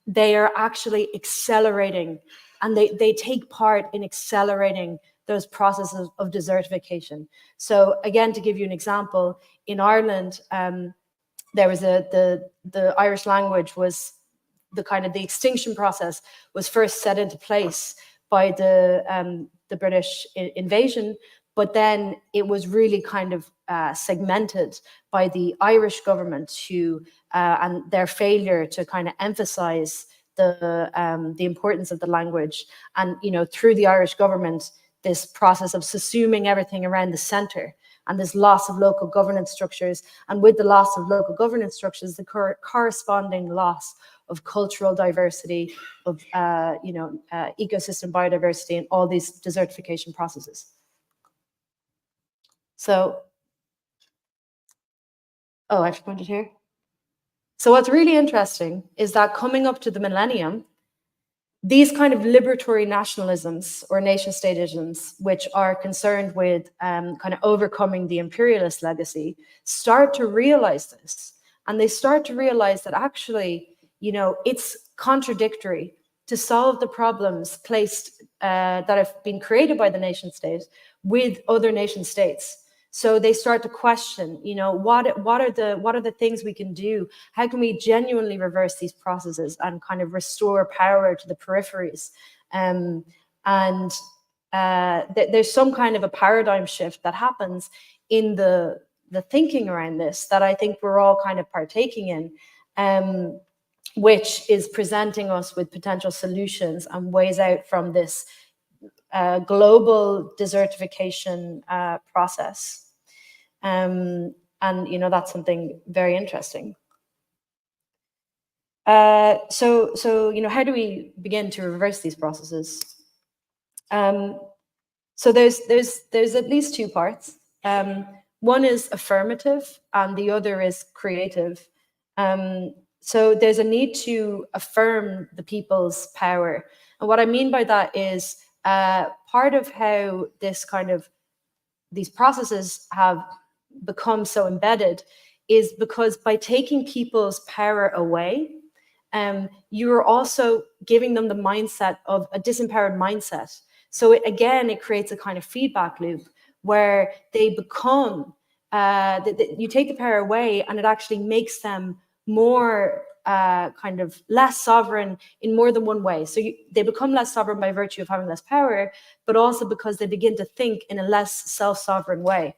they are actually accelerating, and they take part in accelerating those processes of desertification. So again, to give you an example, in Ireland, there was the Irish language was the extinction process was first set into place by the British invasion, but then it was really kind of segmented by the Irish government who and their failure to kind of emphasize the importance of the language. And through the Irish government, this process of subsuming everything around the centre, and this loss of local governance structures, and with the loss of local governance structures, the corresponding loss of cultural diversity, of ecosystem biodiversity, and all these desertification processes. So, I should point it here. So what's really interesting is that coming up to the millennium, these kind of liberatory nationalisms or nation-stateisms, which are concerned with kind of overcoming the imperialist legacy, start to realize this. And they start to realize that actually, it's contradictory to solve the problems placed that have been created by the nation-state with other nation-states. So they start to question, what are the things we can do? How can we genuinely reverse these processes and kind of restore power to the peripheries? There's some kind of a paradigm shift that happens in the thinking around this that I think we're all kind of partaking in, which is presenting us with potential solutions and ways out from this global desertification process. And that's something very interesting. So how do we begin to reverse these processes? So there's at least two parts. One is affirmative and the other is creative. So there's a need to affirm the people's power. And what I mean by that is part of how these processes have become so embedded is because by taking people's power away, you're also giving them the mindset of a disempowered mindset. So it creates a kind of feedback loop where they become, you take the power away and it actually makes them more kind of less sovereign in more than one way. So they become less sovereign by virtue of having less power, but also because they begin to think in a less self-sovereign way.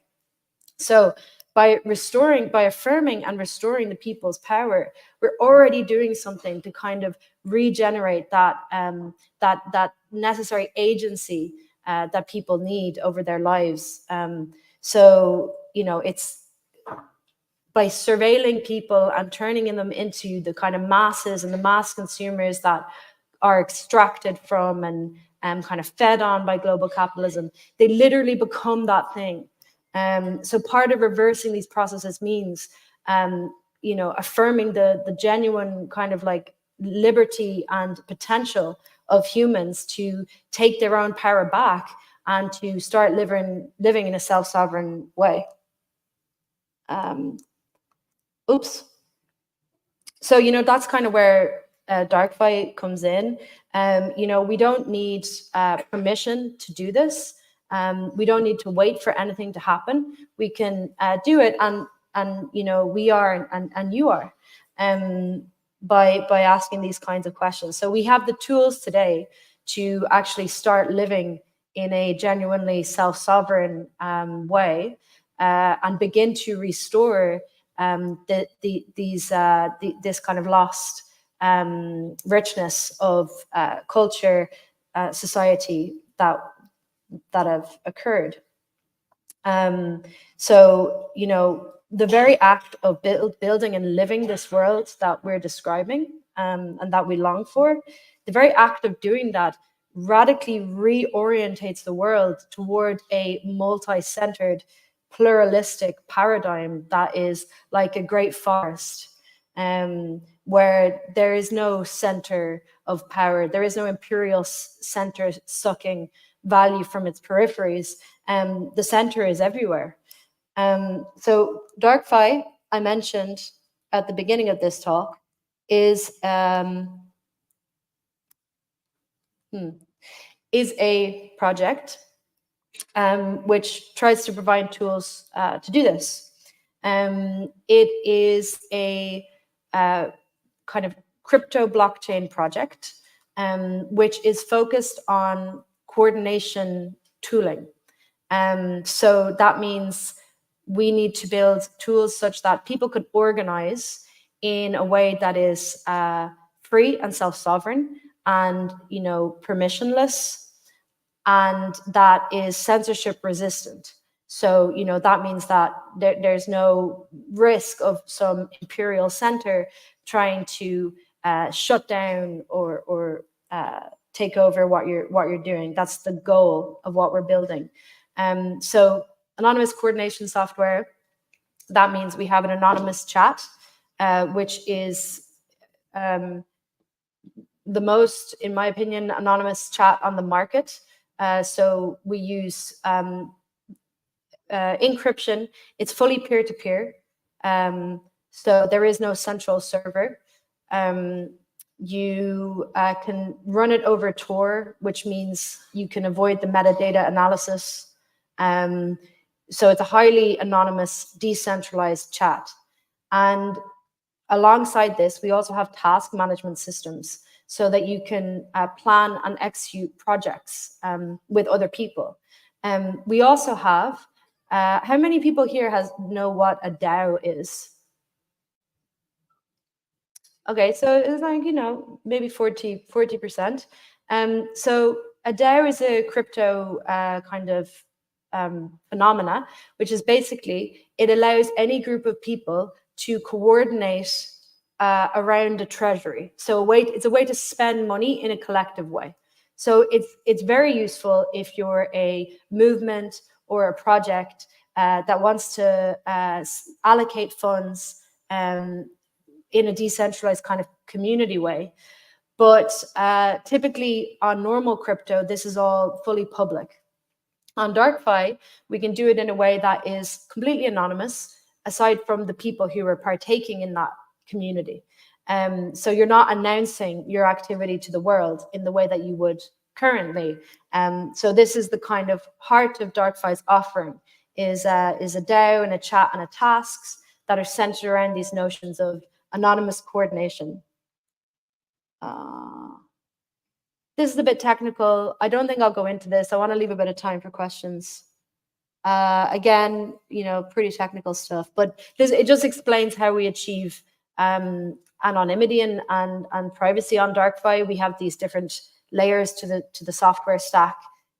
So by affirming and restoring the people's power, we're already doing something to kind of regenerate that necessary agency that people need over their lives. So it's by surveilling people and turning them into the kind of masses and the mass consumers that are extracted from and kind of fed on by global capitalism, they literally become that thing. So part of reversing these processes means, affirming the genuine kind of like liberty and potential of humans to take their own power back and to start living in a self-sovereign way. So, that's kind of where DarkFi comes in. We don't need permission to do this. We don't need to wait for anything to happen. We can do it, and we are, and you are, by asking these kinds of questions. So we have the tools today to actually start living in a genuinely self-sovereign way, and begin to restore this kind of lost richness of culture, society that have occurred. So the very act of building and living this world that we're describing and that we long for, the very act of doing that radically reorientates the world toward a multi-centered, pluralistic paradigm that is like a great forest, where there is no center of power, there is no imperial center sucking value from its peripheries. The center is everywhere. So DarkFi, I mentioned at the beginning of this talk, is a project which tries to provide tools to do this. It is a kind of crypto blockchain project, which is focused on coordination tooling. So that means we need to build tools such that people could organize in a way that is free and self-sovereign and permissionless, and that is censorship resistant. So that means that there's no risk of some imperial center trying to shut down or take over what you're doing. That's the goal of what we're building. So anonymous coordination software, that means we have an anonymous chat, which is the most, in my opinion, anonymous chat on the market. So we use encryption. It's fully peer-to-peer. So there is no central server. You can run it over Tor, which means you can avoid the metadata analysis. So it's a highly anonymous, decentralized chat. And alongside this, we also have task management systems so that you can plan and execute projects with other people. We also have, how many people here know what a DAO is? Okay, so it's like, maybe 40%. So a DAO is a crypto kind of phenomena, which is basically it allows any group of people to coordinate around a treasury. So it's a way to spend money in a collective way. So it's very useful if you're a movement or a project that wants to allocate funds in a decentralized kind of community way. But typically on normal crypto, this is all fully public. On DarkFi, we can do it in a way that is completely anonymous, aside from the people who are partaking in that community. So you're not announcing your activity to the world in the way that you would currently. So this is the kind of heart of DarkFi's offering, is a DAO and a chat and a tasks that are centered around these notions of anonymous coordination. This is a bit technical. I don't think I'll go into this. I want to leave a bit of time for questions. Again, pretty technical stuff, but it just explains how we achieve anonymity and privacy on DarkFi. We have these different layers to the software stack.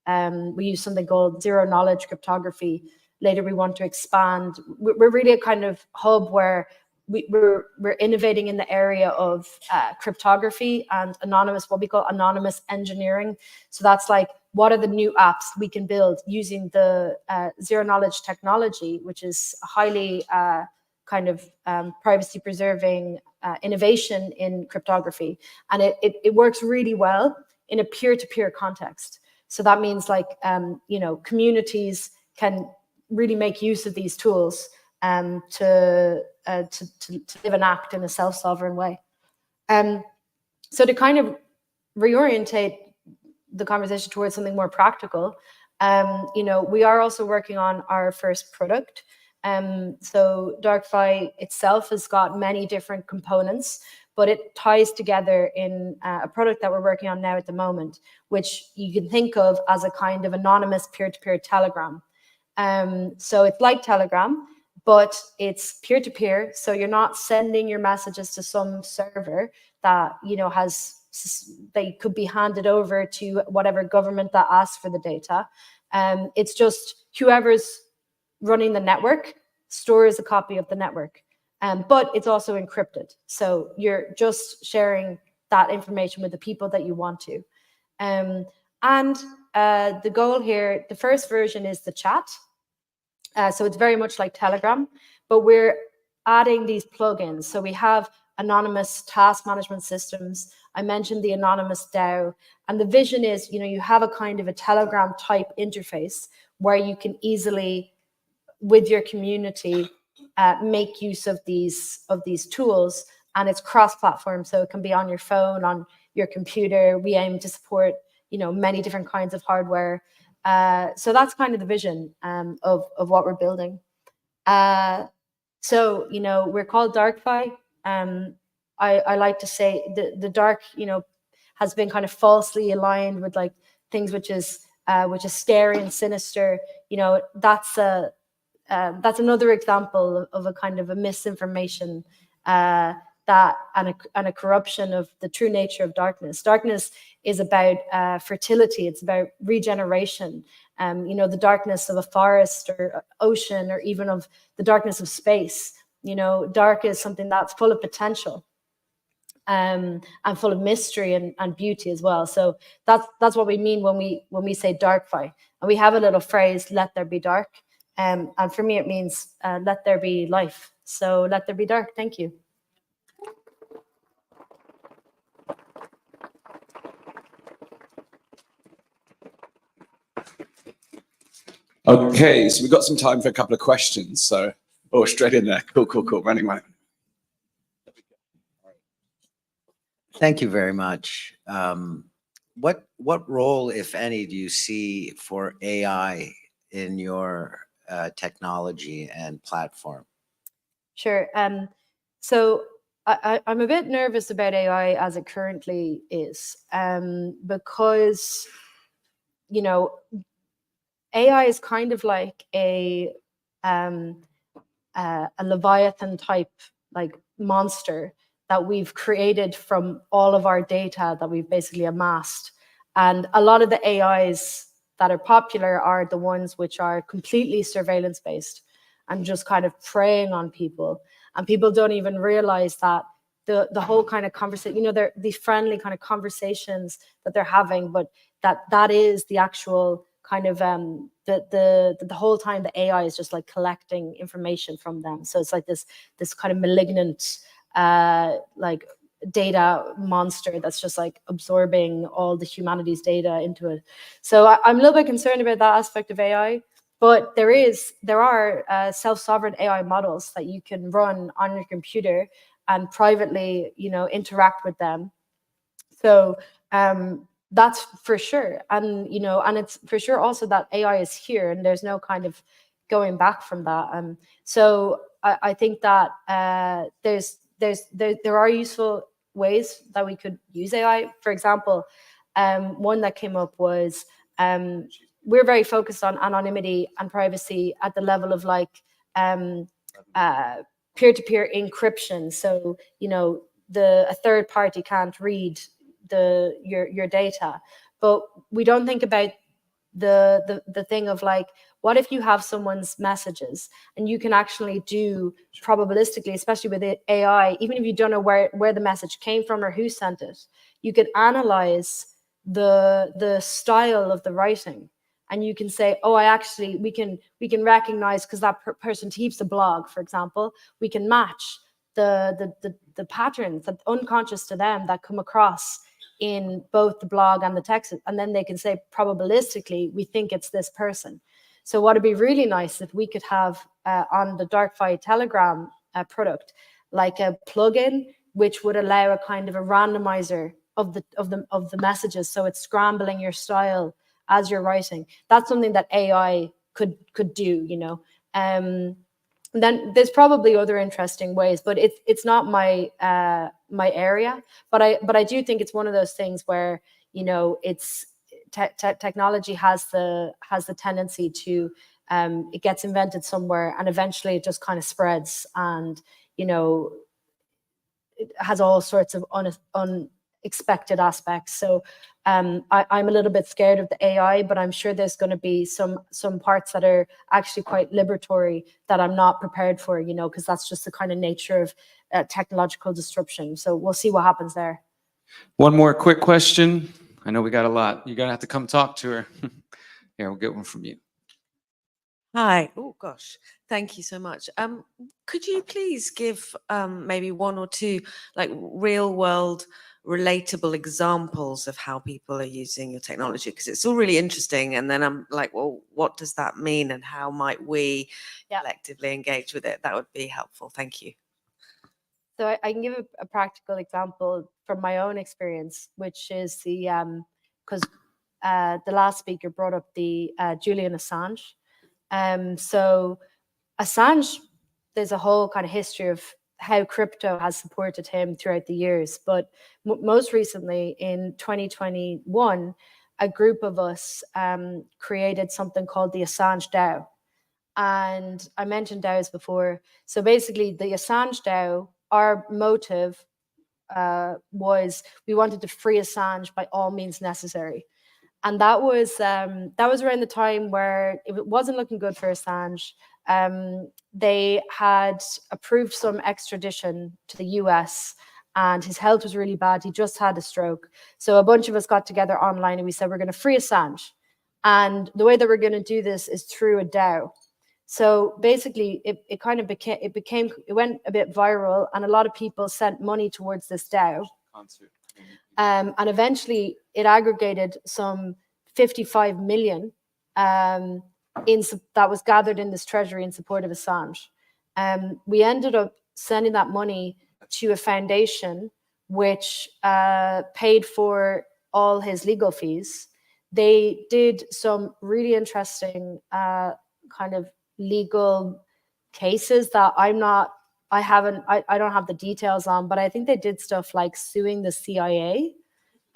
We use something called zero-knowledge cryptography. Later, we want to expand. We're really a kind of hub where we're innovating in the area of cryptography and what we call anonymous engineering. So that's like, what are the new apps we can build using the zero-knowledge technology, which is a highly privacy preserving innovation in cryptography. And it works really well in a peer-to-peer context. So that means like, communities can really make use of these tools to live and act in a self-sovereign way. So to kind of reorientate the conversation towards something more practical, we are also working on our first product. So DarkFi itself has got many different components, but it ties together in a product that we're working on now at the moment, which you can think of as a kind of anonymous peer-to-peer Telegram. So it's like Telegram, but it's peer-to-peer. So you're not sending your messages to some server that, they could be handed over to whatever government that asks for the data. It's just whoever's running the network stores a copy of the network, but it's also encrypted. So you're just sharing that information with the people that you want to. The goal here, the first version is the chat. So it's very much like Telegram, but we're adding these plugins. So we have anonymous task management systems. I mentioned the anonymous DAO, and the vision is, you have a kind of a Telegram type interface where you can easily, with your community, make use of these tools, and it's cross-platform. So it can be on your phone, on your computer. We aim to support, many different kinds of hardware. So that's kind of the vision of what we're building. So, we're called DarkFi. I like to say the dark, has been kind of falsely aligned with like things which is scary and sinister. That's another example of a kind of a misinformation and a corruption of the true nature of darkness. Darkness is about fertility. It's about regeneration. The darkness of a forest or ocean, or even of the darkness of space. Dark is something that's full of potential and full of mystery and beauty as well. So that's what we mean when we say DarkFi. And we have a little phrase, "Let there be dark." And for me, it means let there be life. So let there be dark. Thank you. Okay, so we've got some time for a couple of questions. So, straight in there. Cool. Running right. Thank you very much. What role, if any, do you see for AI in your technology and platform? Sure. So I'm a bit nervous about AI as it currently is, because, AI is kind of like a Leviathan type like monster that we've created from all of our data that we've basically amassed. And a lot of the AIs that are popular are the ones which are completely surveillance based and just kind of preying on people. And people don't even realize that the whole kind of conversation, you know, they're these friendly kind of conversations that they're having, but that is the actual kind of the whole time the AI is just like collecting information from them. So it's like this kind of malignant like data monster that's just like absorbing all the humanity's data into it. So I'm a little bit concerned about that aspect of AI. But there are self-sovereign AI models that you can run on your computer and privately, you know, interact with them. So that's for sure. And, you know, and it's for sure also that AI is here and there's no kind of going back from that. So I think that there are useful ways that we could use AI. For example, one that came up was we're very focused on anonymity and privacy at the level of like peer-to-peer encryption. So, you know, a third party can't read your data. But we don't think about the thing of like, what if you have someone's messages and you can actually do probabilistically, especially with AI, even if you don't know where the message came from or who sent it, you can analyze the style of the writing. And you can say, oh, we can recognize, because that person keeps a blog, for example, we can match the patterns that unconscious to them that come across in both the blog and the text. And then they can say, probabilistically, we think it's this person. So what would be really nice if we could have on the DarkFi Telegram product, like a plugin, which would allow a kind of a randomizer of the messages. So it's scrambling your style as you're writing. That's something that AI could do, you know. Then there's probably other interesting ways, but it's not my my area. But I do think it's one of those things where, you know, it's technology has the tendency to it gets invented somewhere and eventually it just kind of spreads, and, you know, it has all sorts of unexpected aspects. So I'm a little bit scared of the AI, but I'm sure there's going to be some parts that are actually quite liberatory that I'm not prepared for, you know, because that's just the kind of nature of technological disruption. So we'll see what happens there. One more quick question. I know we got a lot. You're gonna have to come talk to her. Here, we'll get one from you. Hi. Oh gosh, thank you so much. Could you please give maybe one or two like real world relatable examples of how people are using your technology? Because it's all really interesting. And then I'm like, well, what does that mean? And how might we collectively engage with it? That would be helpful. Thank you. So I can give a practical example from my own experience, which is because the last speaker brought up the Julian Assange. So Assange, there's a whole kind of history of how crypto has supported him throughout the years. But most recently in 2021, a group of us created something called the Assange DAO. And I mentioned DAOs before. So basically the Assange DAO, our motive was we wanted to free Assange by all means necessary. And that was around the time where it wasn't looking good for Assange. They had approved some extradition to the US and his health was really bad. He just had a stroke. So a bunch of us got together online and we said, we're going to free Assange. And the way that we're going to do this is through a DAO. So basically it went a bit viral and a lot of people sent money towards this DAO. And eventually it aggregated some 55 million that was gathered in this treasury in support of Assange. We ended up sending that money to a foundation which paid for all his legal fees. They did some really interesting kind of legal cases that I don't have the details on, but I think they did stuff like suing the CIA.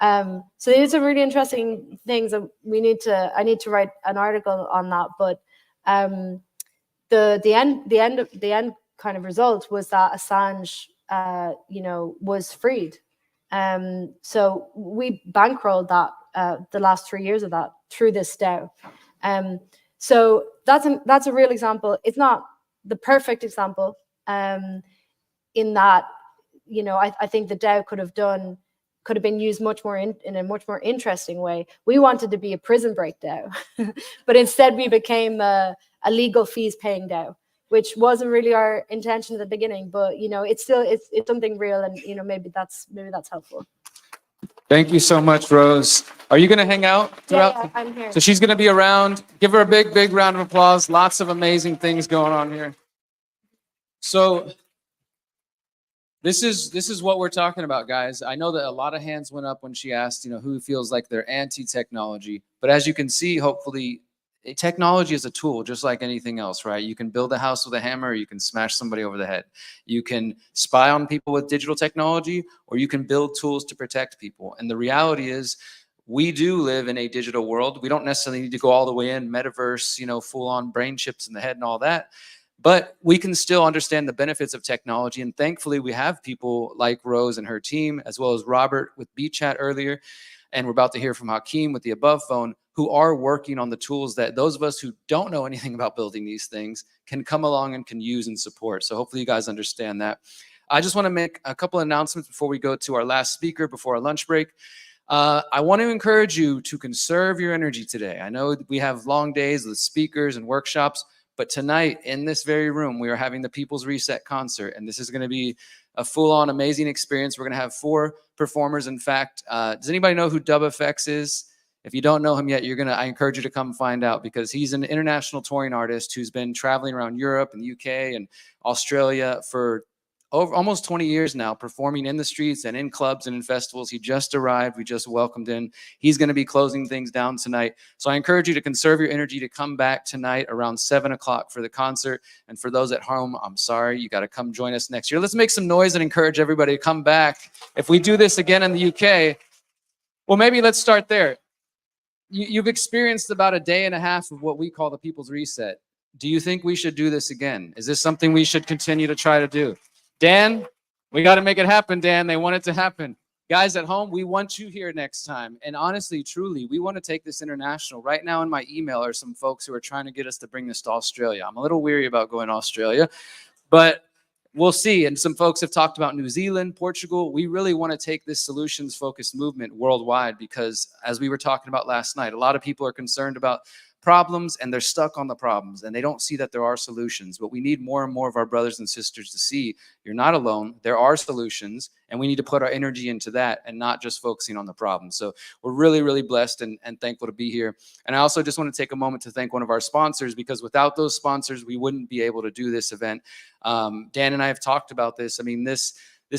So these are really interesting things. I need to write an article on that. But the end kind of result was that Assange, was freed. So we bankrolled that the last 3 years of that through this DAO. So that's a real example. It's not the perfect example, in that, you know, I think the DAO could have been used much more in a much more interesting way. We wanted to be a prison break DAO, but instead we became a legal fees paying DAO, which wasn't really our intention at the beginning. But you know, it's something real, and you know, maybe that's helpful. Thank you so much, Rose. Are you going to hang out throughout? Yeah, I'm here. So she's going to be around. Give her a big, big round of applause. Lots of amazing things going on here. So this is what we're talking about, guys. I know that a lot of hands went up when she asked, you know, who feels like they're anti-technology. But as you can see, hopefully, technology is a tool, just like anything else, right? You can build a house with a hammer, or you can smash somebody over the head. You can spy on people with digital technology, or you can build tools to protect people. And the reality is, we do live in a digital world. We don't necessarily need to go all the way in, metaverse, you know, full-on brain chips in the head and all that. But we can still understand the benefits of technology. And thankfully, we have people like Rose and her team, as well as Robert with BChat earlier. And we're about to hear from Hakeem with the Above Phone, who are working on the tools that those of us who don't know anything about building these things can come along and can use and support. So hopefully you guys understand that. I just want to make a couple of announcements before we go to our last speaker before our lunch break. I want to encourage you to conserve your energy today. I know we have long days with speakers and workshops, but tonight in this very room, we are having the People's Reset concert, and this is going to be a full-on amazing experience. We're going to have 4 performers. In fact, does anybody know who DubFX is? If you don't know him yet, I encourage you to come find out, because he's an international touring artist who's been traveling around Europe and the UK and Australia for almost 20 years now, performing in the streets and in clubs and in festivals. He just arrived. We just welcomed in. He's going to be closing things down tonight. So I encourage you to conserve your energy to come back tonight around 7 o'clock for the concert. And for those at home, I'm sorry, you got to come join us next year. Let's make some noise and encourage everybody to come back. If we do this again in the UK, well, maybe let's start there. You've experienced about a day and a half of what we call the People's Reset. Do you think we should do this again? Is this something we should continue to try to do? Dan, we got to make it happen, Dan. They want it to happen. Guys at home, we want you here next time. And honestly, truly, we want to take this international. Right now in my email are some folks who are trying to get us to bring this to Australia. I'm a little weary about going to Australia, but we'll see. And some folks have talked about New Zealand, Portugal. We really want to take this solutions-focused movement worldwide, because as we were talking about last night, a lot of people are concerned about problems and they're stuck on the problems and they don't see that there are solutions. But we need more and more of our brothers and sisters to see you're not alone. There are solutions, and we need to put our energy into that and not just focusing on the problem. So we're really, really blessed and thankful to be here. And I also just want to take a moment to thank one of our sponsors, because without those sponsors, we wouldn't be able to do this event. Dan and I have talked about this. I mean, this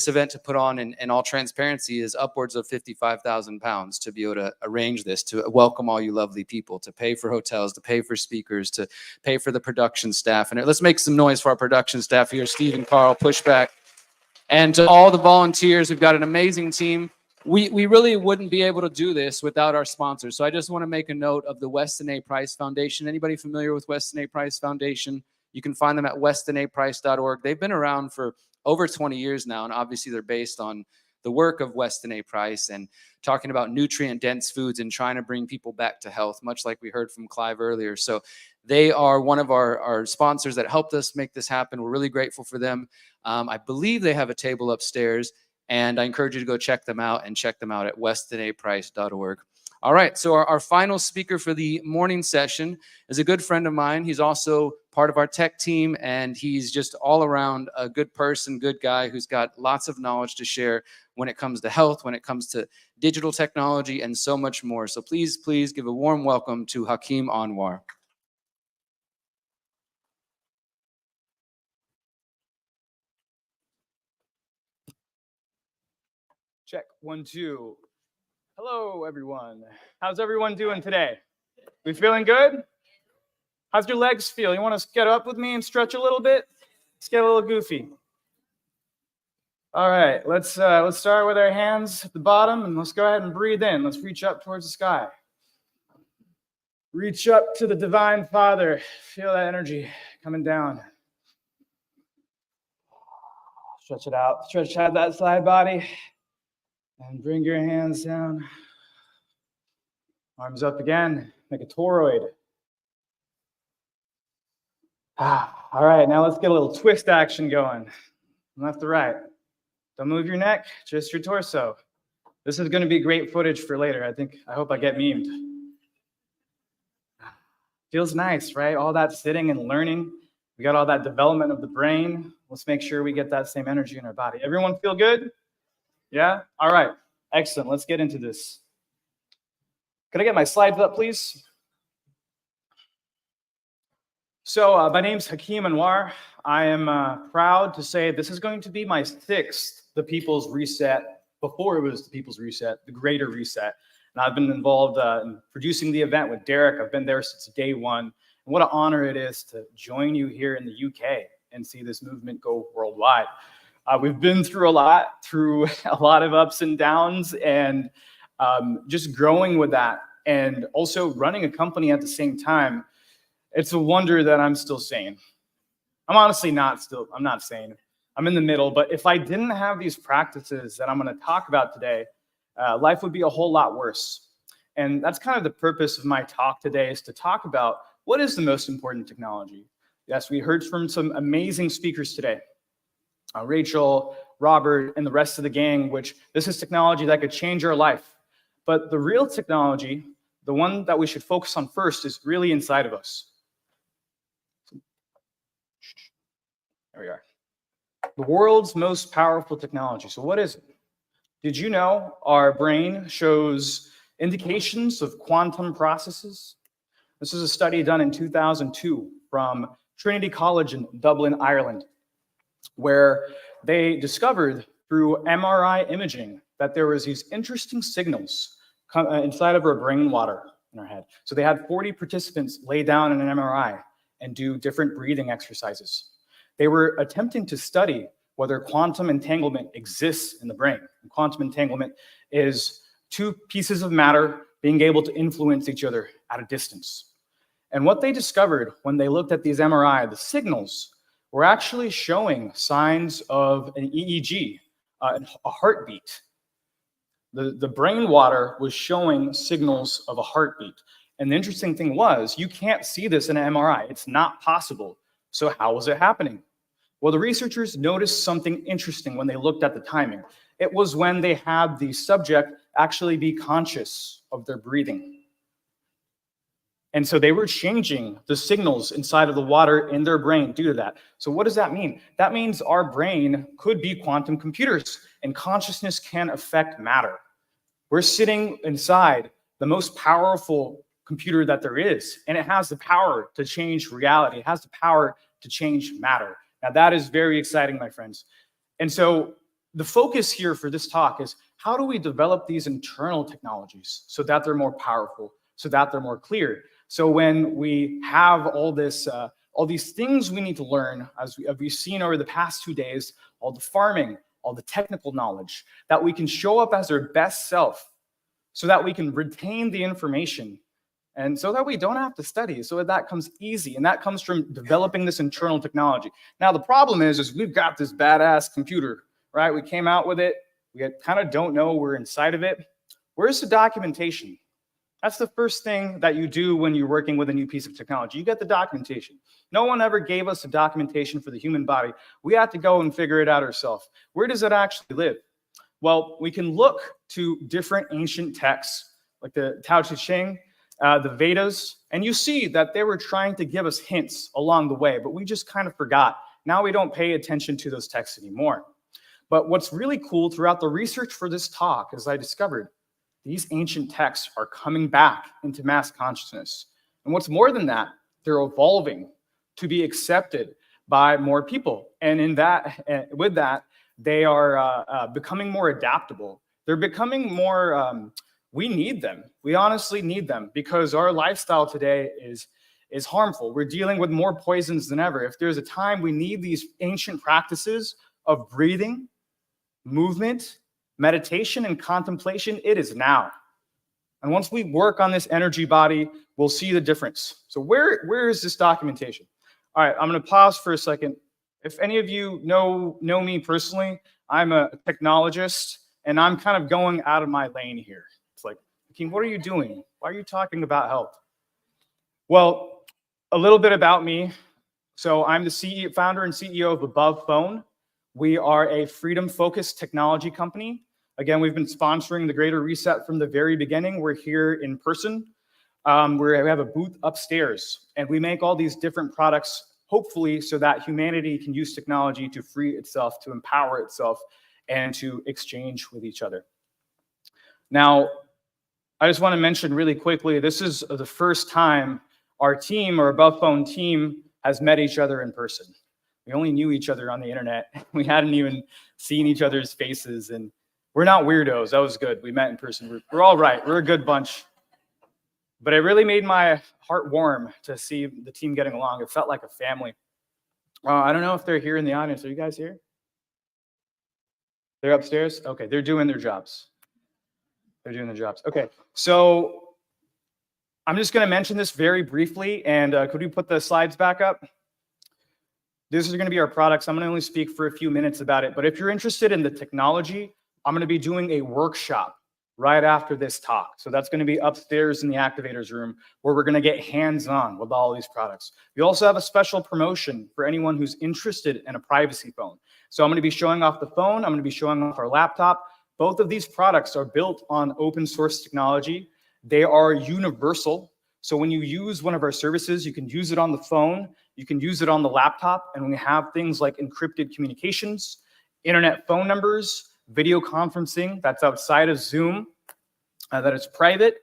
event, to put on in all transparency, is upwards of £55,000 to be able to arrange this, to welcome all you lovely people, to pay for hotels, to pay for speakers, to pay for the production staff. And let's make some noise for our production staff here, Steve and Carl, Pushback. And to all the volunteers, we've got an amazing team. We really wouldn't be able to do this without our sponsors. So I just want to make a note of the Weston A. Price Foundation. Anybody familiar with Weston A. Price Foundation? You can find them at westonaprice.org. They've been around for over 20 years now, and obviously they're based on the work of Weston A. Price and talking about nutrient-dense foods and trying to bring people back to health, much like we heard from Clive earlier. So they are one of our sponsors that helped us make this happen. We're really grateful for them. I believe they have a table upstairs, and I encourage you to go check them out and check them out at westonaprice.org. All right, so our final speaker for the morning session is a good friend of mine. He's also part of our tech team, and he's just all around a good person, good guy who's got lots of knowledge to share when it comes to health, when it comes to digital technology, and so much more. So please give a warm welcome to Hakeem Anwar. Check 1, 2. Hello, everyone. How's everyone doing today? We feeling good? How's your legs feel? You want to get up with me and stretch a little bit? Let's get a little goofy. All right, let's start with our hands at the bottom, and let's go ahead and breathe in. Let's reach up towards the sky. Reach up to the Divine Father. Feel that energy coming down. Stretch it out. Stretch out that side body. And bring your hands down. Arms up again, make a toroid. All right, now let's get a little twist action going. Left to right. Don't move your neck, just your torso. This is going to be great footage for later. I hope I get memed. Feels nice, right? All that sitting and learning. We got all that development of the brain. Let's make sure we get that same energy in our body. Everyone feel good? Yeah? All right. Excellent. Let's get into this. Can I get my slides up, please? So my name's Hakeem Anwar. I am proud to say this is going to be my 6th The People's Reset. Before it was The People's Reset, the Greater Reset. And I've been involved in producing the event with Derek. I've been there since day one. And what an honor it is to join you here in the UK and see this movement go worldwide. We've been through a lot of ups and downs, and just growing with that, and also running a company at the same time. It's a wonder that I'm still sane. I'm honestly I'm not sane. I'm in the middle, but if I didn't have these practices that I'm going to talk about today, life would be a whole lot worse. And that's kind of the purpose of my talk today, is to talk about what is the most important technology. Yes, we heard from some amazing speakers today. Rachel, Robert, and the rest of the gang, which this is technology that could change our life. But the real technology, the one that we should focus on first, is really inside of us. There we are. The world's most powerful technology. So what is it? Did you know our brain shows indications of quantum processes? This is a study done in 2002 from Trinity College in Dublin, Ireland, where they discovered through MRI imaging that there was these interesting signals inside of our brain water in our head. So they had 40 participants lay down in an MRI and do different breathing exercises. They were attempting to study whether quantum entanglement exists in the brain. And quantum entanglement is 2 pieces of matter being able to influence each other at a distance. And what they discovered when they looked at these MRI, the signals were actually showing signs of an EEG, a heartbeat. The brain water was showing signals of a heartbeat. And the interesting thing was, you can't see this in an MRI. It's not possible. So how was it happening? Well, the researchers noticed something interesting when they looked at the timing. It was when they had the subject actually be conscious of their breathing. And so they were changing the signals inside of the water in their brain due to that. So what does that mean? That means our brain could be quantum computers, and consciousness can affect matter. We're sitting inside the most powerful computer that there is, and it has the power to change reality. It has the power to change matter. Now that is very exciting, my friends. And so the focus here for this talk is, how do we develop these internal technologies so that they're more powerful, so that they're more clear? So when we have all these things we need to learn, as we've seen over the past 2 days, all the farming, all the technical knowledge, that we can show up as our best self, so that we can retain the information, and so that we don't have to study, so that comes easy. And that comes from developing this internal technology. Now, the problem is we've got this badass computer, right? We came out with it. We kind of don't know we're inside of it. Where's the documentation? That's the first thing that you do when you're working with a new piece of technology. You get the documentation. No one ever gave us a documentation for the human body. We had to go and figure it out ourselves. Where does it actually live? Well, we can look to different ancient texts, like the Tao Te Ching, the Vedas, and you see that they were trying to give us hints along the way, but we just kind of forgot. Now we don't pay attention to those texts anymore. But what's really cool throughout the research for this talk is I discovered these ancient texts are coming back into mass consciousness. And what's more than that, they're evolving to be accepted by more people. And with that, they are becoming more adaptable. They're becoming more, we need them. We honestly need them, because our lifestyle today is harmful. We're dealing with more poisons than ever. If there's a time we need these ancient practices of breathing, movement, meditation, and contemplation, it is now. And once we work on this energy body, we'll see the difference. So where is this documentation? All right, I'm going to pause for a second. If any of you know me personally, I'm a technologist, and I'm kind of going out of my lane here. Hakeem, what are you doing? Why are you talking about health? Well, a little bit about me. So I'm the founder and CEO of Above Phone. We are a freedom-focused technology company. Again, we've been sponsoring the Greater Reset from the very beginning. We're here in person. We have a booth upstairs, and we make all these different products, hopefully so that humanity can use technology to free itself, to empower itself, and to exchange with each other. Now, I just want to mention really quickly, this is the first time our team, our Above Phone team, has met each other in person. We only knew each other on the internet. We hadn't even seen each other's faces, and we're not weirdos. That was good. We met in person. We're all right. We're a good bunch. But it really made my heart warm to see the team getting along. It felt like a family. I don't know if they're here in the audience. Are you guys here? They're upstairs? Okay, they're doing their jobs. They're doing their jobs. Okay, so I'm just going to mention this very briefly, and could we put the slides back up? This is going to be our products. I'm going to only speak for a few minutes about it, but if you're interested in the technology, I'm going to be doing a workshop right after this talk. So that's going to be upstairs in the activators room, where we're going to get hands-on with all these products. We also have a special promotion for anyone who's interested in a privacy phone. So I'm going to be showing off the phone. I'm going to be showing off our laptop. Both of these products are built on open source technology. They are universal. So when you use one of our services, you can use it on the phone, you can use it on the laptop, and we have things like encrypted communications, internet phone numbers, video conferencing that's outside of Zoom, that is private,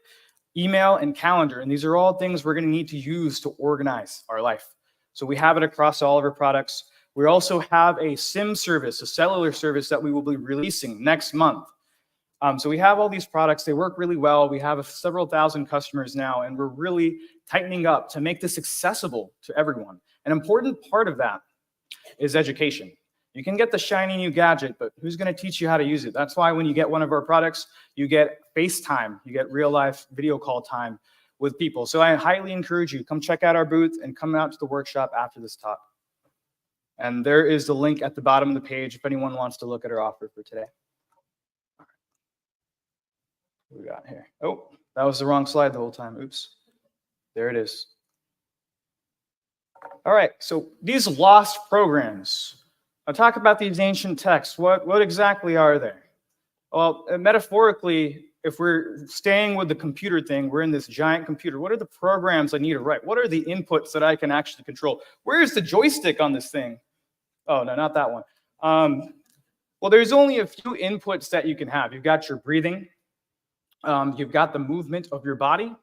email, and calendar. And these are all things we're going to need to use to organize our life. So we have it across all of our products. We also have a SIM service, a cellular service that we will be releasing next month. So we have all these products. They work really well. We have several thousand customers now, and we're really tightening up to make this accessible to everyone. An important part of that is education. You can get the shiny new gadget, but who's going to teach you how to use it? That's why when you get one of our products, you get FaceTime, you get real life video call time with people. So I highly encourage you, come check out our booth and come out to the workshop after this talk. And there is the link at the bottom of the page if anyone wants to look at our offer for today. What we got here? Oh, that was the wrong slide the whole time. Oops. There it is. All right, so these lost programs. I'll talk about these ancient texts. What exactly are they? Well, metaphorically, if we're staying with the computer thing, we're in this giant computer. What are the programs I need to write? What are the inputs that I can actually control? Where's the joystick on this thing? Oh, no, not that one. Well, there's only a few inputs that you can have. You've got your breathing. You've got the movement of your body.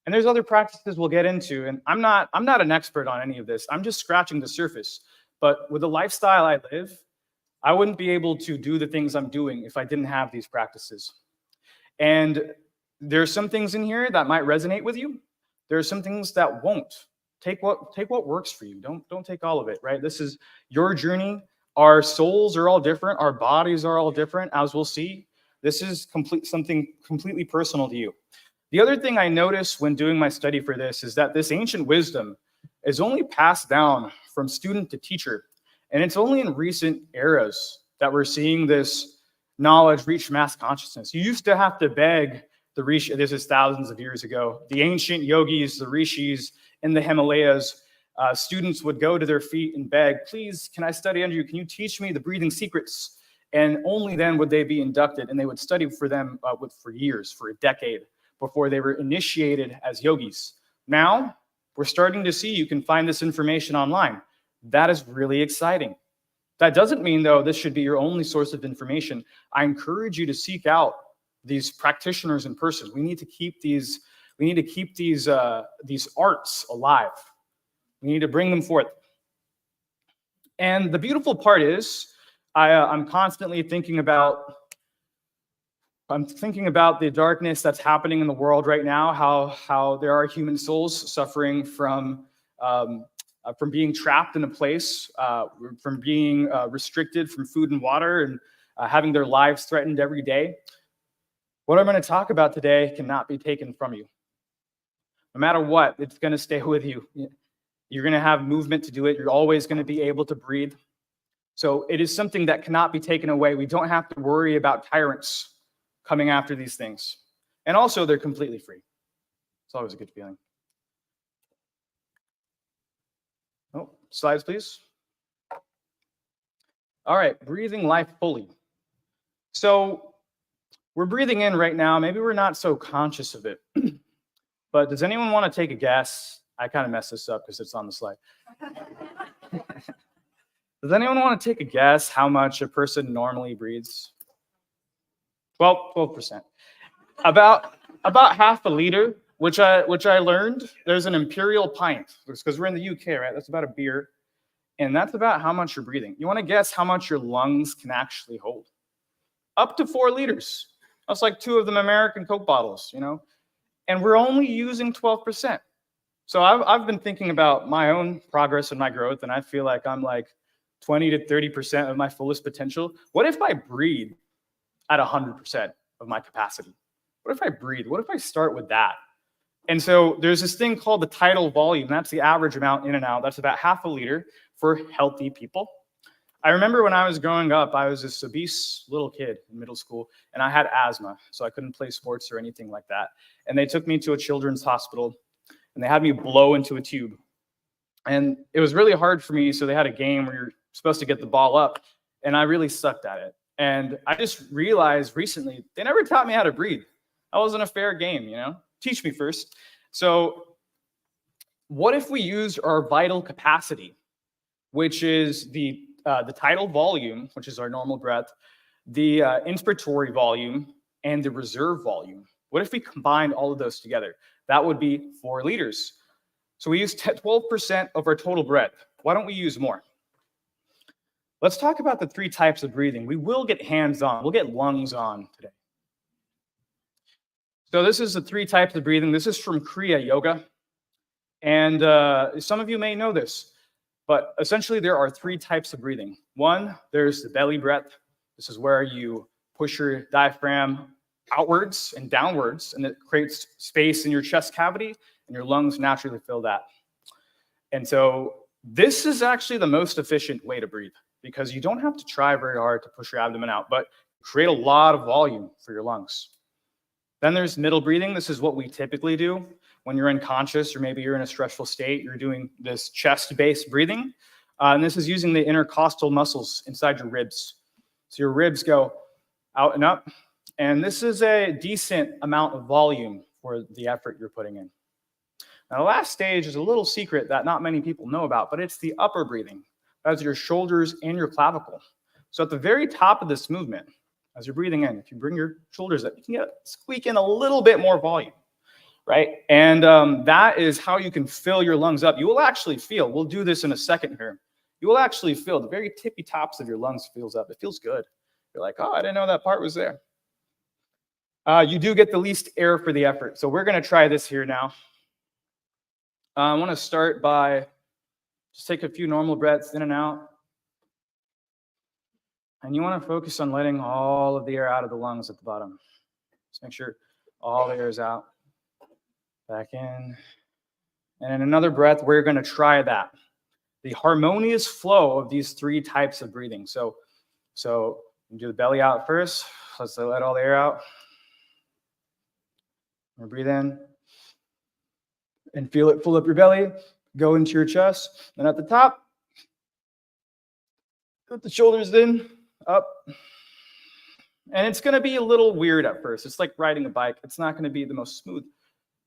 And there's other practices we'll get into. And I'm not an expert on any of this. I'm just scratching the surface. But with the lifestyle I live, I wouldn't be able to do the things I'm doing if I didn't have these practices. And there's some things in here that might resonate with you. There are some things that won't. Take what works for you. Don't take all of it, right? This is your journey. Our souls are all different. Our bodies are all different, as we'll see. This is something completely personal to you. The other thing I noticed when doing my study for this is that this ancient wisdom is only passed down from student to teacher. And it's only in recent eras that we're seeing this knowledge reach mass consciousness. You used to have to beg the rishi, this is thousands of years ago, the ancient yogis, the rishis in the Himalayas, students would go to their feet and beg, please, can I study under you? Can you teach me the breathing secrets? And only then would they be inducted, and they would study for them for years, for a decade, before they were initiated as yogis. Now, we're starting to see you can find this information online. That is really exciting. That doesn't mean, though, this should be your only source of information. I encourage you to seek out these practitioners in person. We need to keep these arts alive. We need to bring them forth. And the beautiful part is, I'm constantly thinking about the darkness that's happening in the world right now, how there are human souls suffering from being trapped in a place, from being restricted from food and water, and having their lives threatened every day. What I'm going to talk about today cannot be taken from you. No matter what, it's going to stay with you. You're going to have movement to do it. You're always going to be able to breathe. So it is something that cannot be taken away. We don't have to worry about tyrants coming after these things. And also, they're completely free. It's always a good feeling. Oh, slides, please. All right, breathing life fully. So we're breathing in right now. Maybe we're not so conscious of it. But does anyone want to take a guess? I kind of messed this up because it's on the slide. Does anyone want to take a guess how much a person normally breathes? 12%. About half a liter, which I learned. There's an imperial pint, because we're in the UK, right? That's about a beer. And that's about how much you're breathing. You want to guess how much your lungs can actually hold? Up to 4 liters. That's like 2 of them American Coke bottles, you know? And we're only using 12%. So I've been thinking about my own progress and my growth, and I feel like I'm like 20 to 30% of my fullest potential. What if I breathe at 100% of my capacity? What if I breathe? What if I start with that? And so there's this thing called the tidal volume. That's the average amount in and out. That's about half a liter for healthy people. I remember when I was growing up, I was this obese little kid in middle school, and I had asthma, so I couldn't play sports or anything like that. And they took me to a children's hospital, and they had me blow into a tube. And it was really hard for me, so they had a game where you're supposed to get the ball up, and I really sucked at it. And I just realized recently, they never taught me how to breathe. That wasn't a fair game, you know? Teach me first. So what if we used our vital capacity, which is the tidal volume, which is our normal breath, the inspiratory volume, and the reserve volume? What if we combined all of those together? That would be 4 liters. So we use 12% of our total breath. Why don't we use more? Let's talk about the 3 types of breathing. We will get hands-on. We'll get lungs on today. So this is the 3 types of breathing. This is from Kriya Yoga. And some of you may know this, but essentially there are 3 types of breathing. One, there's the belly breath. This is where you push your diaphragm outwards and downwards, and it creates space in your chest cavity, and your lungs naturally fill that. And so this is actually the most efficient way to breathe, because you don't have to try very hard to push your abdomen out, but create a lot of volume for your lungs. Then there's middle breathing. This is what we typically do when you're unconscious, or maybe you're in a stressful state. You're doing this chest-based breathing. And this is using the intercostal muscles inside your ribs. So your ribs go out and up. And this is a decent amount of volume for the effort you're putting in. Now, the last stage is a little secret that not many people know about, but it's the upper breathing. That's your shoulders and your clavicle. So at the very top of this movement, as you're breathing in, if you bring your shoulders up, you can squeak in a little bit more volume, right? And that is how you can fill your lungs up. You will actually feel, we'll do this in a second here, you will actually feel the very tippy tops of your lungs fills up. It feels good. You're like, oh, I didn't know that part was there. You do get the least air for the effort. So we're going to try this here now. I want to start by just take a few normal breaths in and out. And you want to focus on letting all of the air out of the lungs at the bottom. Just make sure all the air is out. Back in. And in another breath, we're going to try that. The harmonious flow of these 3 types of breathing. So you do the belly out first. Let's let all the air out. And breathe in. And feel it fill up your belly. Go into your chest. And at the top, put the shoulders in, up. And it's going to be a little weird at first. It's like riding a bike. It's not going to be the most smooth.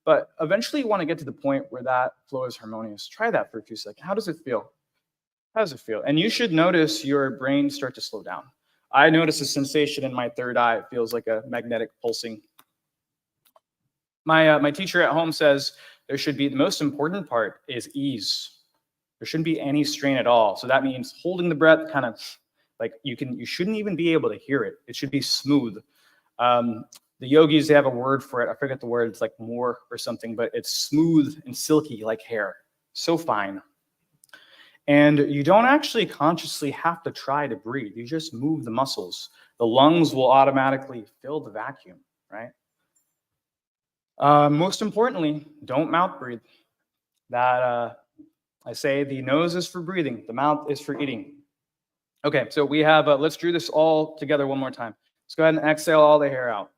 But eventually you want to get to the point where that flow is harmonious. Try that for a few seconds. How does it feel? How does it feel? And you should notice your brain start to slow down. I notice a sensation in my third eye. It feels like a magnetic pulsing. My teacher at home says there should be, the most important part is ease. There shouldn't be any strain at all. So that means holding the breath kind of like you shouldn't even be able to hear it. It should be smooth. The yogis, they have a word for it. I forget the word. It's like more or something, but it's smooth and silky like hair. So fine. And you don't actually consciously have to try to breathe. You just move the muscles. The lungs will automatically fill the vacuum, right? Most importantly, don't mouth breathe. That I say the nose is for breathing. The mouth is for eating. Okay, so we have, let's do this all together one more time. Let's go ahead and exhale all the hair out.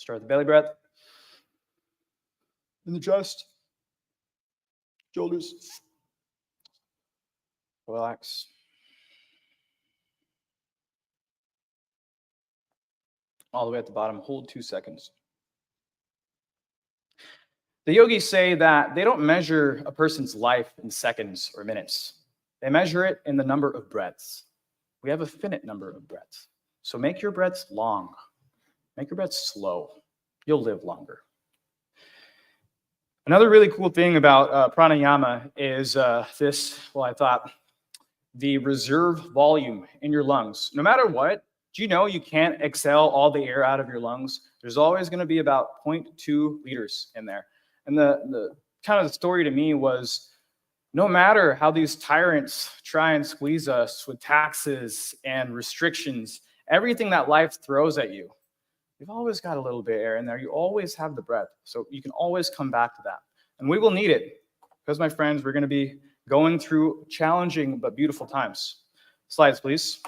Start with the belly breath. In the chest. Shoulders. Relax. All the way at the bottom. Hold 2 seconds. The yogis say that they don't measure a person's life in seconds or minutes. They measure it in the number of breaths. We have a finite number of breaths. So make your breaths long. Make your breaths slow. You'll live longer. Another really cool thing about pranayama is I thought, the reserve volume in your lungs. No matter what, do you know you can't exhale all the air out of your lungs? There's always going to be about 0.2 liters in there. And the kind of the story to me was, no matter how these tyrants try and squeeze us with taxes and restrictions, everything that life throws at you, you've always got a little bit of air in there. You always have the breath. So you can always come back to that. And we will need it because, my friends, we're going to be going through challenging but beautiful times. Slides, please.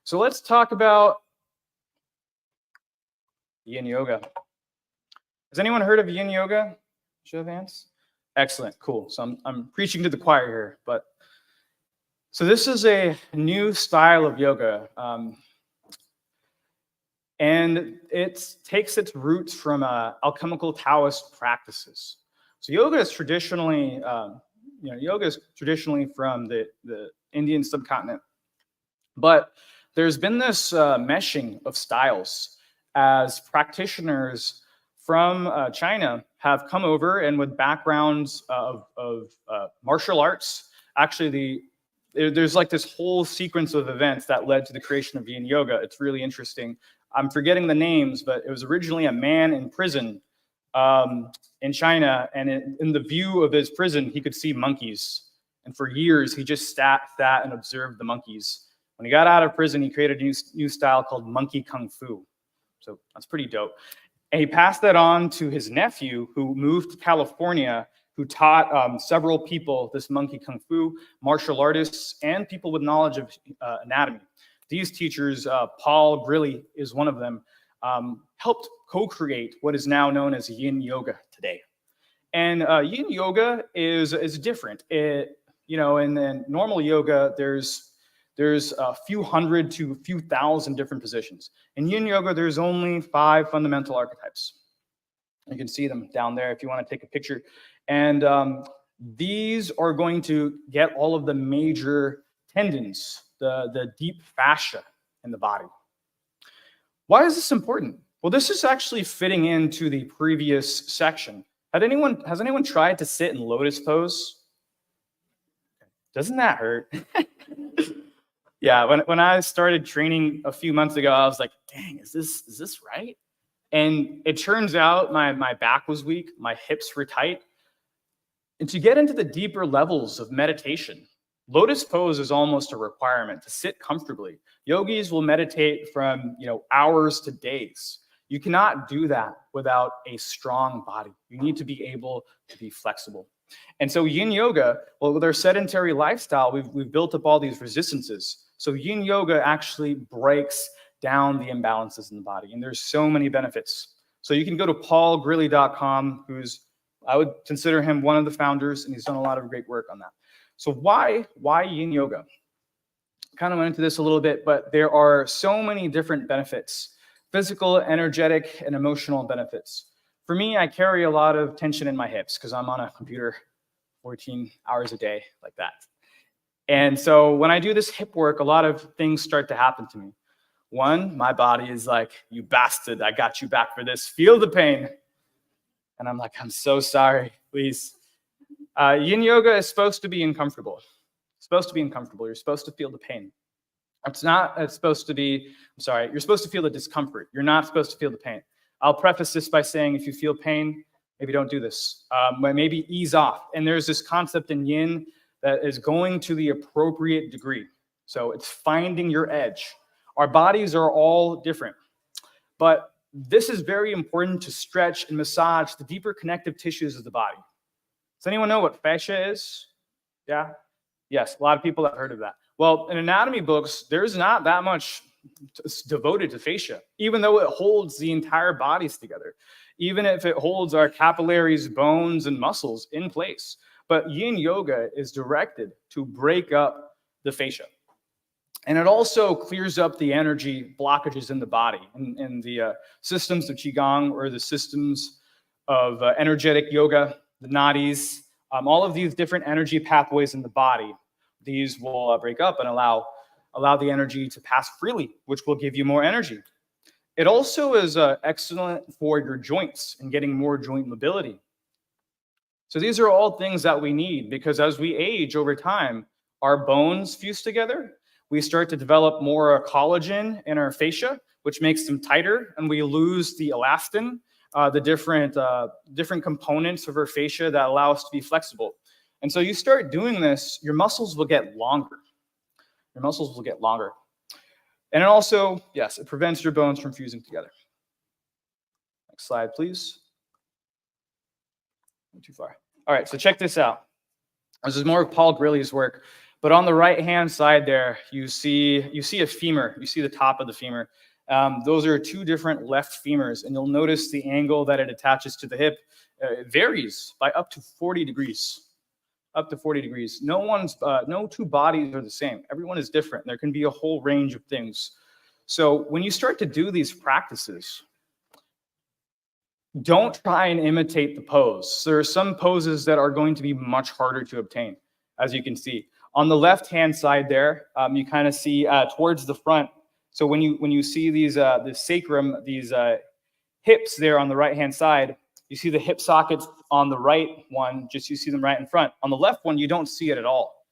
So let's talk about yin yoga. Has anyone heard of yin yoga? Show of hands. Excellent, cool. So I'm preaching to the choir here, but so this is a new style of yoga, and it takes its roots from alchemical Taoist practices. So yoga is traditionally, from the Indian subcontinent, but there's been this meshing of styles as practitioners from China have come over, and with backgrounds of martial arts. Actually, there's like this whole sequence of events that led to the creation of yin yoga. It's really interesting. I'm forgetting the names, but it was originally a man in prison in China, and in the view of his prison, he could see monkeys. And for years, he just sat and observed the monkeys. When he got out of prison, he created a new style called monkey kung fu. So that's pretty dope. And he passed that on to his nephew, who moved to California, who taught several people this monkey kung fu, martial artists, and people with knowledge of anatomy. These teachers, Paul Grilly is one of them, helped co-create what is now known as yin yoga today. And yin yoga is different. In normal yoga, there's a few hundred to a few thousand different positions. In yin yoga, there's only 5 fundamental archetypes. You can see them down there if you want to take a picture. And these are going to get all of the major tendons, the deep fascia in the body. Why is this important? Well, this is actually fitting into the previous section. Has anyone tried to sit in lotus pose? Doesn't that hurt? Yeah, when I started training a few months ago, I was like, dang, is this right? And it turns out my back was weak, my hips were tight. And to get into the deeper levels of meditation, lotus pose is almost a requirement to sit comfortably. Yogis will meditate from hours to days. You cannot do that without a strong body. You need to be able to be flexible. And so yin yoga, well, with our sedentary lifestyle, we've built up all these resistances. So yin yoga actually breaks down the imbalances in the body. And there's so many benefits. So you can go to paulgrilly.com, I would consider him one of the founders, and he's done a lot of great work on that. So why yin yoga? Kind of went into this a little bit, but there are so many different benefits: physical, energetic, and emotional benefits. For me, I carry a lot of tension in my hips because I'm on a computer 14 hours a day like that. And so when I do this hip work, a lot of things start to happen to me. One, my body is like, you bastard, I got you back for this. Feel the pain. And I'm like, I'm so sorry, please. Yin yoga is supposed to be uncomfortable. It's supposed to be uncomfortable. You're supposed to feel the pain. You're supposed to feel the discomfort. You're not supposed to feel the pain. I'll preface this by saying, if you feel pain, maybe don't do this. Maybe ease off. And there's this concept in yin that is going to the appropriate degree. So it's finding your edge. Our bodies are all different, but this is very important to stretch and massage the deeper connective tissues of the body. Does anyone know what fascia is? Yeah? Yes, a lot of people have heard of that. Well, in anatomy books, there's not that much devoted to fascia, even though it holds the entire bodies together, even if it holds our capillaries, bones, and muscles in place. But yin yoga is directed to break up the fascia. And it also clears up the energy blockages in the body. In the systems of Qigong, or the systems of energetic yoga, the nadis, all of these different energy pathways in the body, these will break up and allow the energy to pass freely, which will give you more energy. It also is excellent for your joints and getting more joint mobility. So these are all things that we need, because as we age over time, our bones fuse together. We start to develop more collagen in our fascia, which makes them tighter, and we lose the elastin, the different components of our fascia that allow us to be flexible. And so you start doing this, your muscles will get longer. Your muscles will get longer. And it also, yes, it prevents your bones from fusing together. Next slide, please. Not too far. All right, so check this out. This is more of Paul Grilli's work. But on the right-hand side there, you see a femur. You see the top of the femur. Those are two different left femurs, and you'll notice the angle that it attaches to the hip varies by up to 40 degrees. Up to 40 degrees. No two bodies are the same. Everyone is different. There can be a whole range of things. So when you start to do these practices, don't try and imitate the pose. There are some poses that are going to be much harder to obtain, as you can see. On the left-hand side there, you kind of see towards the front. So when you see these the sacrum, these hips there on the right-hand side, you see the hip sockets on the right one, just you see them right in front. On the left one, you don't see it at all.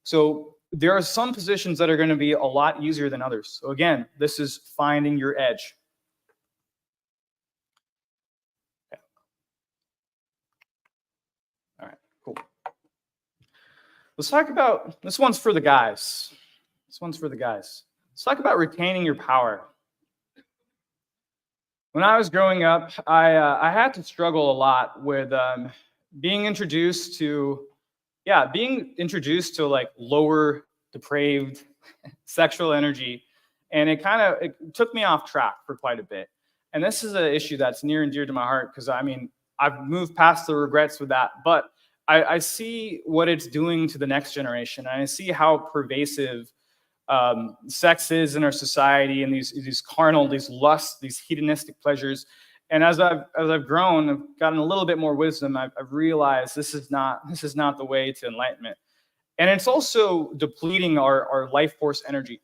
So there are some positions that are going to be a lot easier than others. So again, this is finding your edge. Okay. All right, cool. Let's talk about, this one's for the guys. This one's for the guys. Let's talk about retaining your power. When I was growing up, I had to struggle a lot with being introduced to like lower depraved sexual energy. And it took me off track for quite a bit. And this is an issue that's near and dear to my heart, because I mean, I've moved past the regrets with that, but I see what it's doing to the next generation. And I see how pervasive sex is in our society, and these carnal, these lusts, these hedonistic pleasures. And as I've grown, I've gotten a little bit more wisdom. I've realized this is not the way to enlightenment. And it's also depleting our life force energy.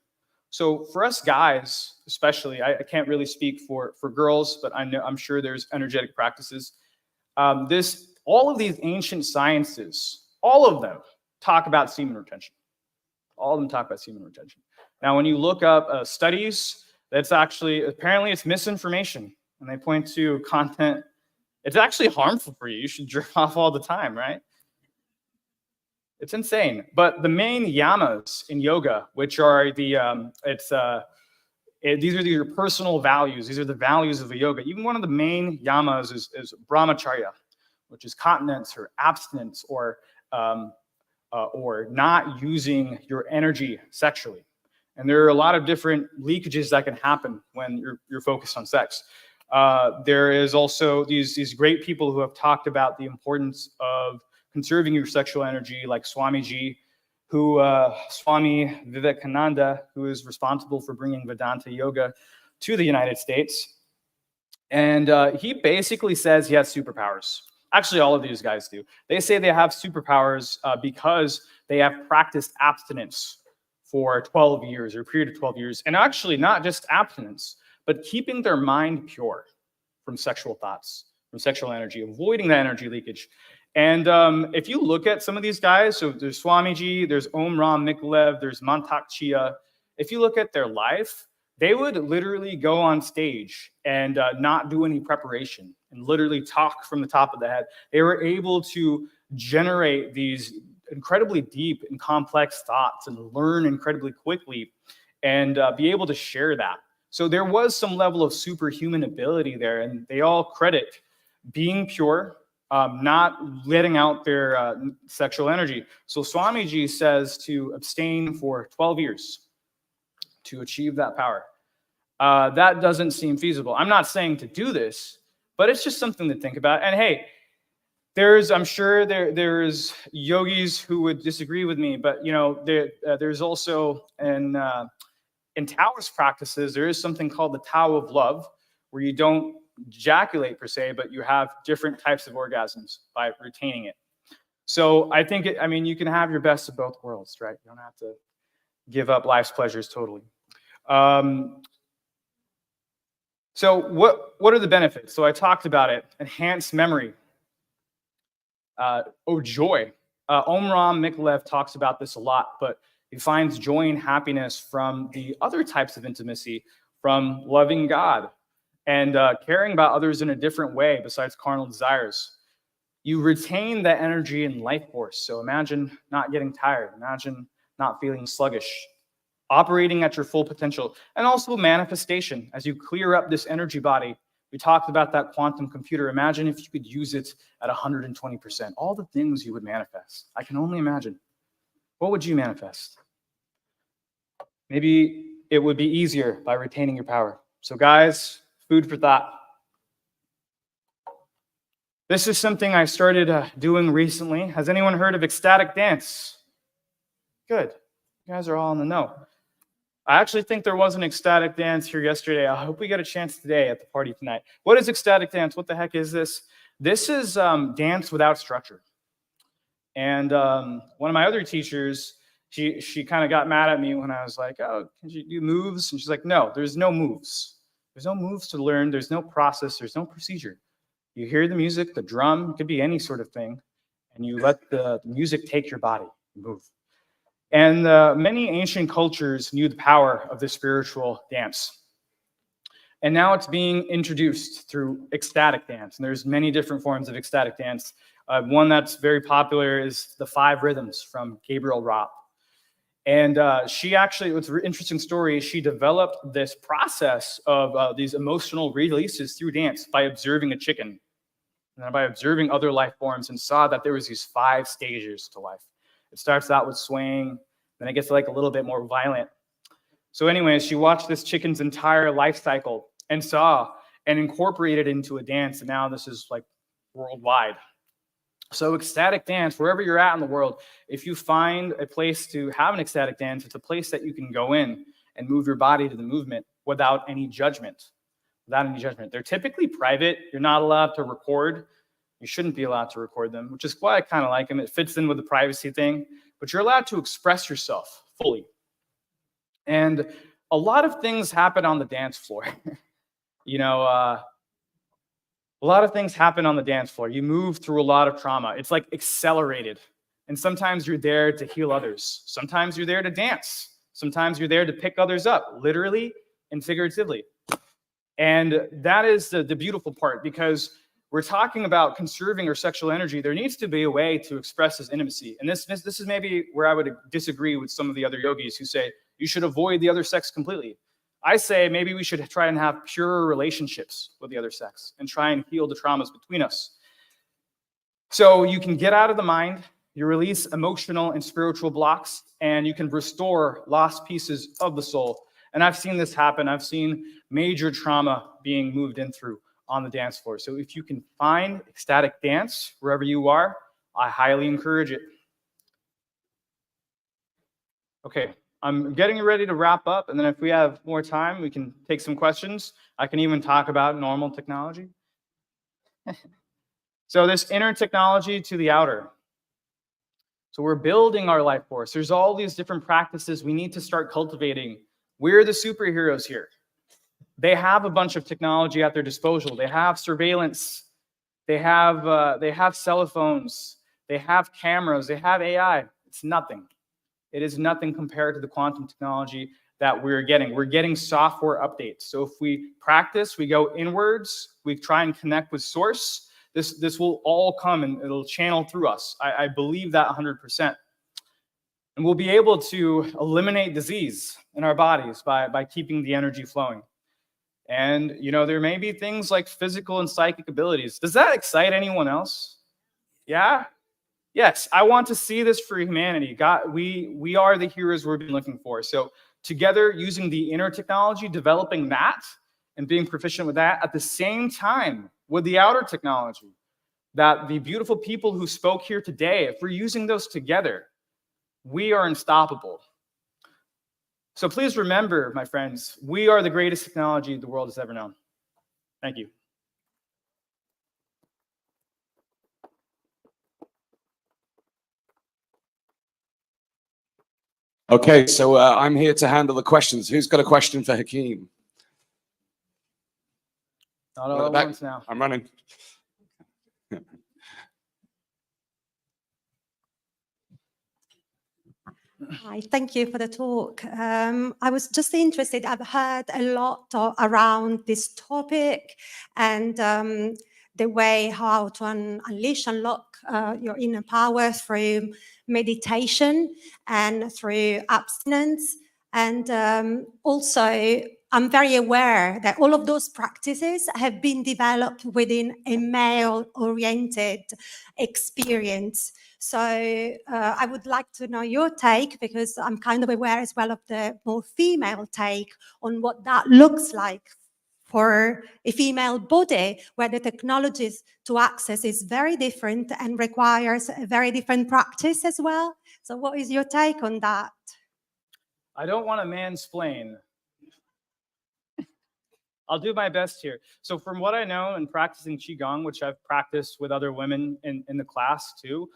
So for us guys, especially, I can't really speak for girls, but I'm sure there's energetic practices. All of these ancient sciences, all of them talk about semen retention. All of them talk about semen retention. Now, when you look up studies, that's actually, apparently it's misinformation. And they point to content. It's actually harmful for you. You should jerk off all the time, right? It's insane. But the main yamas in yoga, which are these are your personal values. These are the values of the yoga. Even one of the main yamas is brahmacharya, which is continence or abstinence, or not using your energy sexually. And there are a lot of different leakages that can happen when you're focused on sex. There is also these great people who have talked about the importance of conserving your sexual energy, like Swamiji, Swami Vivekananda, who is responsible for bringing Vedanta yoga to the United States. And he basically says he has superpowers. Actually, all of these guys do. They say they have superpowers because they have practiced abstinence for 12 years, or a period of 12 years. And actually, not just abstinence, but keeping their mind pure from sexual thoughts, from sexual energy, avoiding that energy leakage. And if you look at some of these guys, so there's Swamiji, there's Om Ram Mikolev, there's Mantak Chia. If you look at their life, they would literally go on stage and not do any preparation and literally talk from the top of the head. They were able to generate these incredibly deep and complex thoughts and learn incredibly quickly and be able to share that. So there was some level of superhuman ability there, and they all credit being pure, not letting out their sexual energy. So Swamiji says to abstain for 12 years. to achieve that power. That doesn't seem feasible. I'm not saying to do this, but it's just something to think about. And hey, I'm sure there's yogis who would disagree with me, but there's also in Taoist practices, there is something called the Tao of love, where you don't ejaculate per se, but you have different types of orgasms by retaining it. So I think, you can have your best of both worlds, right? You don't have to give up life's pleasures totally. So what are the benefits? So I talked about it. Enhanced memory. Joy. Omram Miklev talks about this a lot, but he finds joy and happiness from the other types of intimacy, from loving God and caring about others in a different way besides carnal desires. You retain that energy and life force. So imagine not getting tired. Imagine not feeling sluggish. Operating at your full potential. And also manifestation. As you clear up this energy body, we talked about that quantum computer. Imagine if you could use it at 120%. All the things you would manifest. I can only imagine. What would you manifest? Maybe it would be easier by retaining your power. So guys, food for thought. This is something I started doing recently. Has anyone heard of ecstatic dance? Good. You guys are all in the know. I actually think there was an ecstatic dance here yesterday. I hope we get a chance today at the party tonight. What is ecstatic dance? What the heck is this? This is dance without structure. And one of my other teachers, she kind of got mad at me when I was like, oh, can you do moves? And she's like, no, there's no moves. There's no moves to learn. There's no process. There's no procedure. You hear the music, the drum, it could be any sort of thing, and you let the music take your body, move. And many ancient cultures knew the power of this spiritual dance. And now it's being introduced through ecstatic dance. And there's many different forms of ecstatic dance. One that's very popular is the 5 Rhythms from Gabriel Roth. And she actually, what's an interesting story, she developed this process of these emotional releases through dance by observing a chicken and by observing other life forms, and saw that there was these 5 stages to life. It starts out with swaying, then it gets like a little bit more violent. So anyways, she watched this chicken's entire life cycle and saw and incorporated into a dance. And now this is like worldwide. So ecstatic dance, wherever you're at in the world, if you find a place to have an ecstatic dance, it's a place that you can go in and move your body to the movement without any judgment. Without any judgment. They're typically private. You're not allowed to record. You shouldn't be allowed to record them, which is why I kind of like them. It fits in with the privacy thing, but you're allowed to express yourself fully. And a lot of things happen on the dance floor. A lot of things happen on the dance floor. You move through a lot of trauma. It's like accelerated. And sometimes you're there to heal others. Sometimes you're there to dance. Sometimes you're there to pick others up, literally and figuratively. And that is the beautiful part, because we're talking about conserving our sexual energy. There needs to be a way to express this intimacy. And this is maybe where I would disagree with some of the other yogis who say you should avoid the other sex completely. I say maybe we should try and have pure relationships with the other sex and try and heal the traumas between us. So you can get out of the mind, you release emotional and spiritual blocks, and you can restore lost pieces of the soul. And I've seen this happen. I've seen major trauma being moved in through on the dance floor. So if you can find ecstatic dance wherever you are, I highly encourage it. Okay, I'm getting ready to wrap up, and then if we have more time, we can take some questions. I can even talk about normal technology. So this inner technology to the outer. So we're building our life force. There's all these different practices we need to start cultivating. We're the superheroes here. They have a bunch of technology at their disposal. They have surveillance. They have cell phones. They have cameras. They have AI. It's nothing. It is nothing compared to the quantum technology that we're getting. We're getting software updates. So if we practice, we go inwards, we try and connect with source, this will all come and it'll channel through us. I believe that 100%. And we'll be able to eliminate disease in our bodies by keeping the energy flowing. And, there may be things like physical and psychic abilities. Does that excite anyone else? Yeah? Yes, I want to see this for humanity. God, we are the heroes we've been looking for. So together, using the inner technology, developing that, and being proficient with that at the same time with the outer technology, that the beautiful people who spoke here today, if we're using those together, we are unstoppable. So please remember, my friends, we are the greatest technology the world has ever known. Thank you. Okay, so I'm here to handle the questions. Who's got a question for Hakeem? Not Right all at back. once now. I'm running. Hi, thank you for the talk. I was just interested, I've heard a lot around this topic and the way how to unlock your inner power through meditation and through abstinence. And also, I'm very aware that all of those practices have been developed within a male-oriented experience. So I would like to know your take, because I'm kind of aware as well of the more female take on what that looks like for a female body, where the technologies to access is very different and requires a very different practice as well. So what is your take on that? I don't want to mansplain. I'll do my best here. So from what I know in practicing Qigong, which I've practiced with other women in the class too,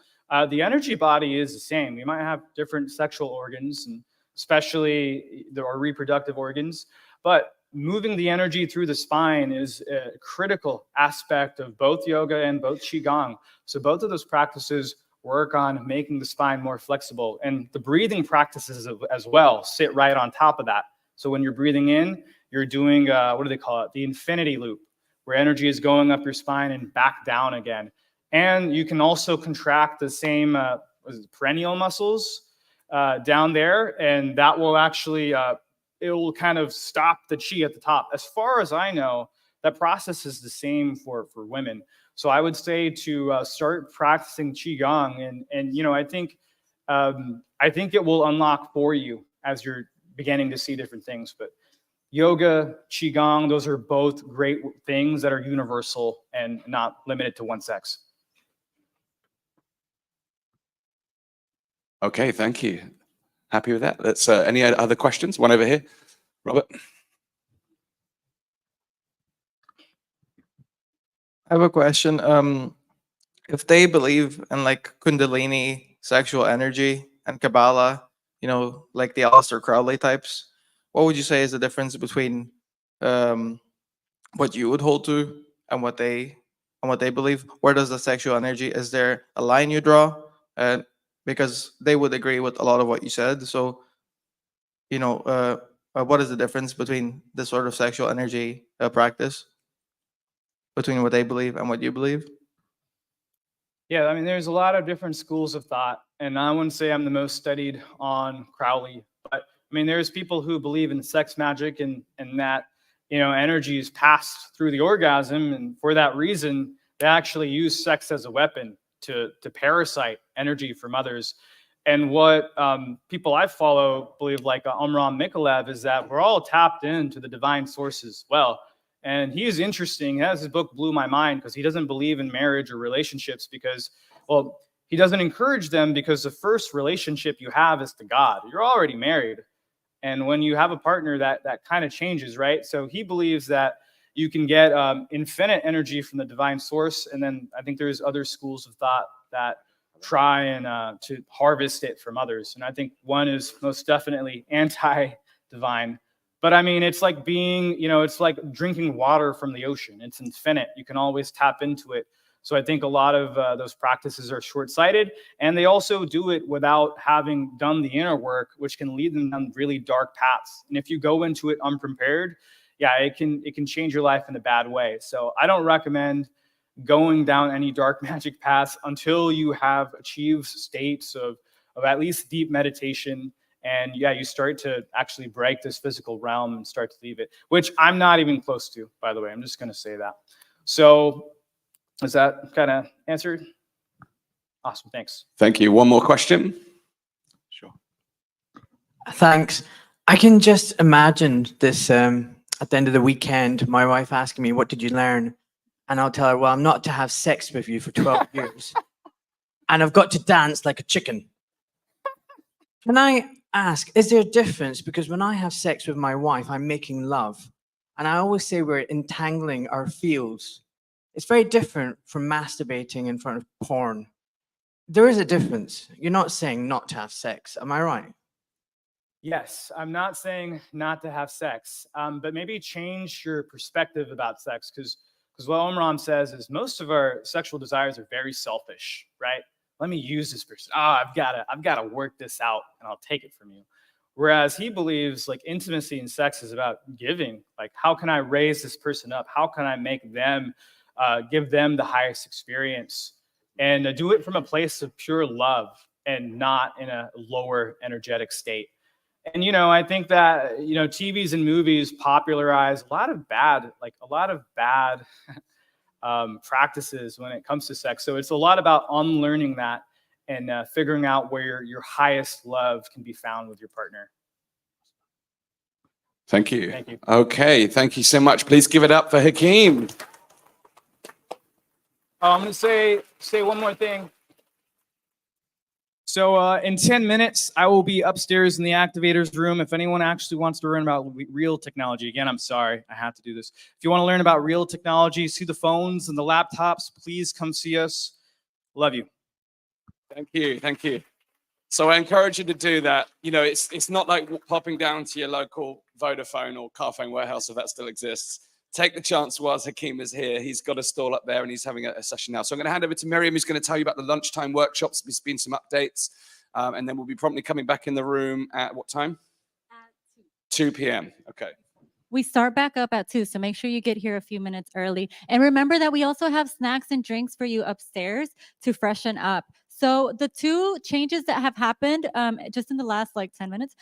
the energy body is the same. We might have different sexual organs, and especially our reproductive organs, but moving the energy through the spine is a critical aspect of both yoga and both Qigong. So both of those practices work on making the spine more flexible, and the breathing practices as well sit right on top of that. So when you're breathing in, you're doing, what do they call it? The infinity loop, where energy is going up your spine and back down again. And you can also contract the same perennial muscles down there, and that will actually, it will kind of stop the chi at the top. As far as I know, that process is the same for women. So I would say to start practicing Qigong, and you know, I think it will unlock for you as you're beginning to see different things. But yoga, Qigong, those are both great things that are universal and not limited to one sex. Okay, thank you. Happy with that. Let's any other questions? One over here, Robert. I have a question. If they believe in like Kundalini, sexual energy, and Kabbalah, you know, like the Aleister Crowley types, what would you say is the difference between what you would hold to and what they believe? Where does the sexual energy? Is there a line you draw? Because they would agree with a lot of what you said. So, you know, what is the difference between this sort of sexual energy practice between what they believe and what you believe? Yeah, I mean, there's a lot of different schools of thought, and I wouldn't say I'm the most studied on Crowley, but I mean, there's people who believe in sex magic and that, you know, energy is passed through the orgasm, and for that reason, they actually use sex as a weapon to parasite energy from others. And what people I follow believe, like Omram Mikhaev, is that we're all tapped into the divine source as well. And he's interesting. His book blew my mind, because he doesn't believe in marriage or relationships because, well, he doesn't encourage them, because the first relationship you have is to God. You're already married. And when you have a partner, that kind of changes, right? So he believes that you can get infinite energy from the divine source. And then I think there's other schools of thought that try and to harvest it from others. And I think one is most definitely anti-divine. But I mean, it's like being, you know, it's like drinking water from the ocean. It's infinite. You can always tap into it. So I think a lot of those practices are short-sighted, and they also do it without having done the inner work, which can lead them down really dark paths. And if you go into it unprepared, yeah, it can change your life in a bad way. So I don't recommend going down any dark magic paths until you have achieved states of at least deep meditation. And yeah, you start to actually break this physical realm and start to leave it, which I'm not even close to, by the way. I'm just going to say that. So is that kind of answered? Awesome. Thanks. Thank you. One more question. Sure. Thanks. I can just imagine this at the end of the weekend, my wife asking me, "What did you learn?" And I'll tell her, "Well, I'm not to have sex with you for 12 years. And I've got to dance like a chicken." Can I ask, is there a difference? Because when I have sex with my wife, I'm making love. And I always say we're entangling our fields. It's very different from masturbating in front of porn. There is a difference. You're not saying not to have sex. Am I right? Yes, I'm not saying not to have sex, but maybe change your perspective about sex, because what Omram says is most of our sexual desires are very selfish, right? Let me use this person. I've got to work this out, and I'll take it from you. Whereas he believes like intimacy in sex is about giving. Like, how can I raise this person up? How can I make them, give them the highest experience, and do it from a place of pure love and not in a lower energetic state. And, I think that, TVs and movies popularize a lot of bad practices when it comes to sex. So it's a lot about unlearning that and figuring out where your highest love can be found with your partner. Thank you. Thank you. Okay, thank you so much. Please give it up for Hakeem. I'm going to say one more thing. So in 10 minutes, I will be upstairs in the activators room. If anyone actually wants to learn about real technology, again, I'm sorry, I have to do this. If you want to learn about real technology, see the phones and the laptops, please come see us. Love you. Thank you, thank you. So I encourage you to do that. It's not like popping down to your local Vodafone or Carphone warehouse, if that still exists. Take the chance whilst Hakeem is here. He's got a stall up there and he's having a session now. So I'm going to hand over to Miriam, who's going to tell you about the lunchtime workshops. There's been some updates. And then we'll be promptly coming back in the room at what time? At 2 p.m. Okay. We start back up at 2, so make sure you get here a few minutes early. And remember that we also have snacks and drinks for you upstairs to freshen up. So the 2 changes that have happened just in the last 10 minutes,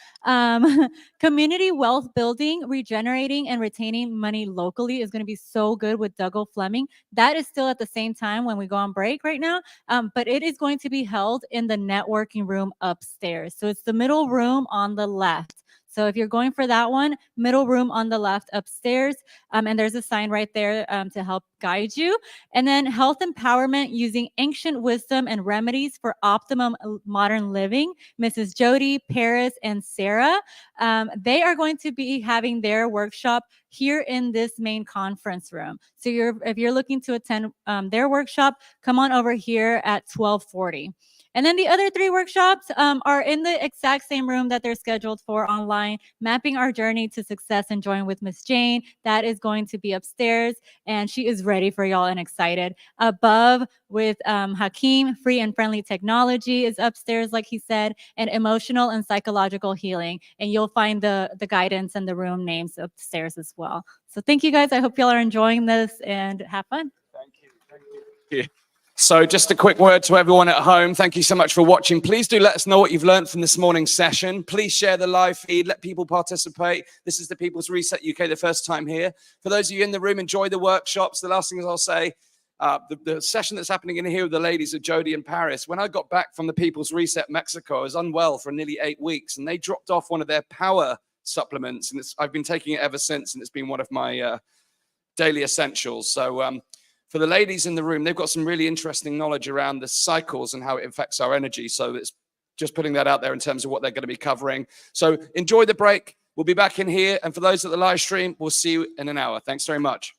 community wealth building, regenerating and retaining money locally is going to be so good with Dougal Fleming. That is still at the same time when we go on break right now, but it is going to be held in the networking room upstairs. So it's the middle room on the left. So if you're going for that one, middle room on the left upstairs, and there's a sign right there to help guide you. And then health empowerment using ancient wisdom and remedies for optimum modern living. Mrs. Jody, Paris, and Sarah, they are going to be having their workshop here in this main conference room. So if you're looking to attend their workshop, come on over here at 12:40. And then the other 3 workshops are in the exact same room that they're scheduled for online, mapping our journey to success and join with Miss Jane. That is going to be upstairs, and she is ready for y'all and excited. Above with Hakeem, free and friendly technology is upstairs, like he said, and emotional and psychological healing. And you'll find the guidance and the room names upstairs as well. So thank you guys. I hope y'all are enjoying this and have fun. Thank you. Thank you. So just a quick word to everyone at home. Thank you so much for watching. Please do let us know what you've learned from this morning's session. Please share the live feed. Let people participate. This is the People's Reset UK, the first time here. For those of you in the room, enjoy the workshops. The last thing I'll say, the session that's happening in here with the ladies of Jody and Paris, when I got back from the People's Reset Mexico, I was unwell for nearly 8 weeks, and they dropped off one of their power supplements, and I've been taking it ever since, and it's been one of my daily essentials. So for the ladies in the room, they've got some really interesting knowledge around the cycles and how it affects our energy. So it's just putting that out there in terms of what they're going to be covering. So enjoy the break. We'll be back in here. And for those at the live stream, we'll see you in an hour. Thanks very much.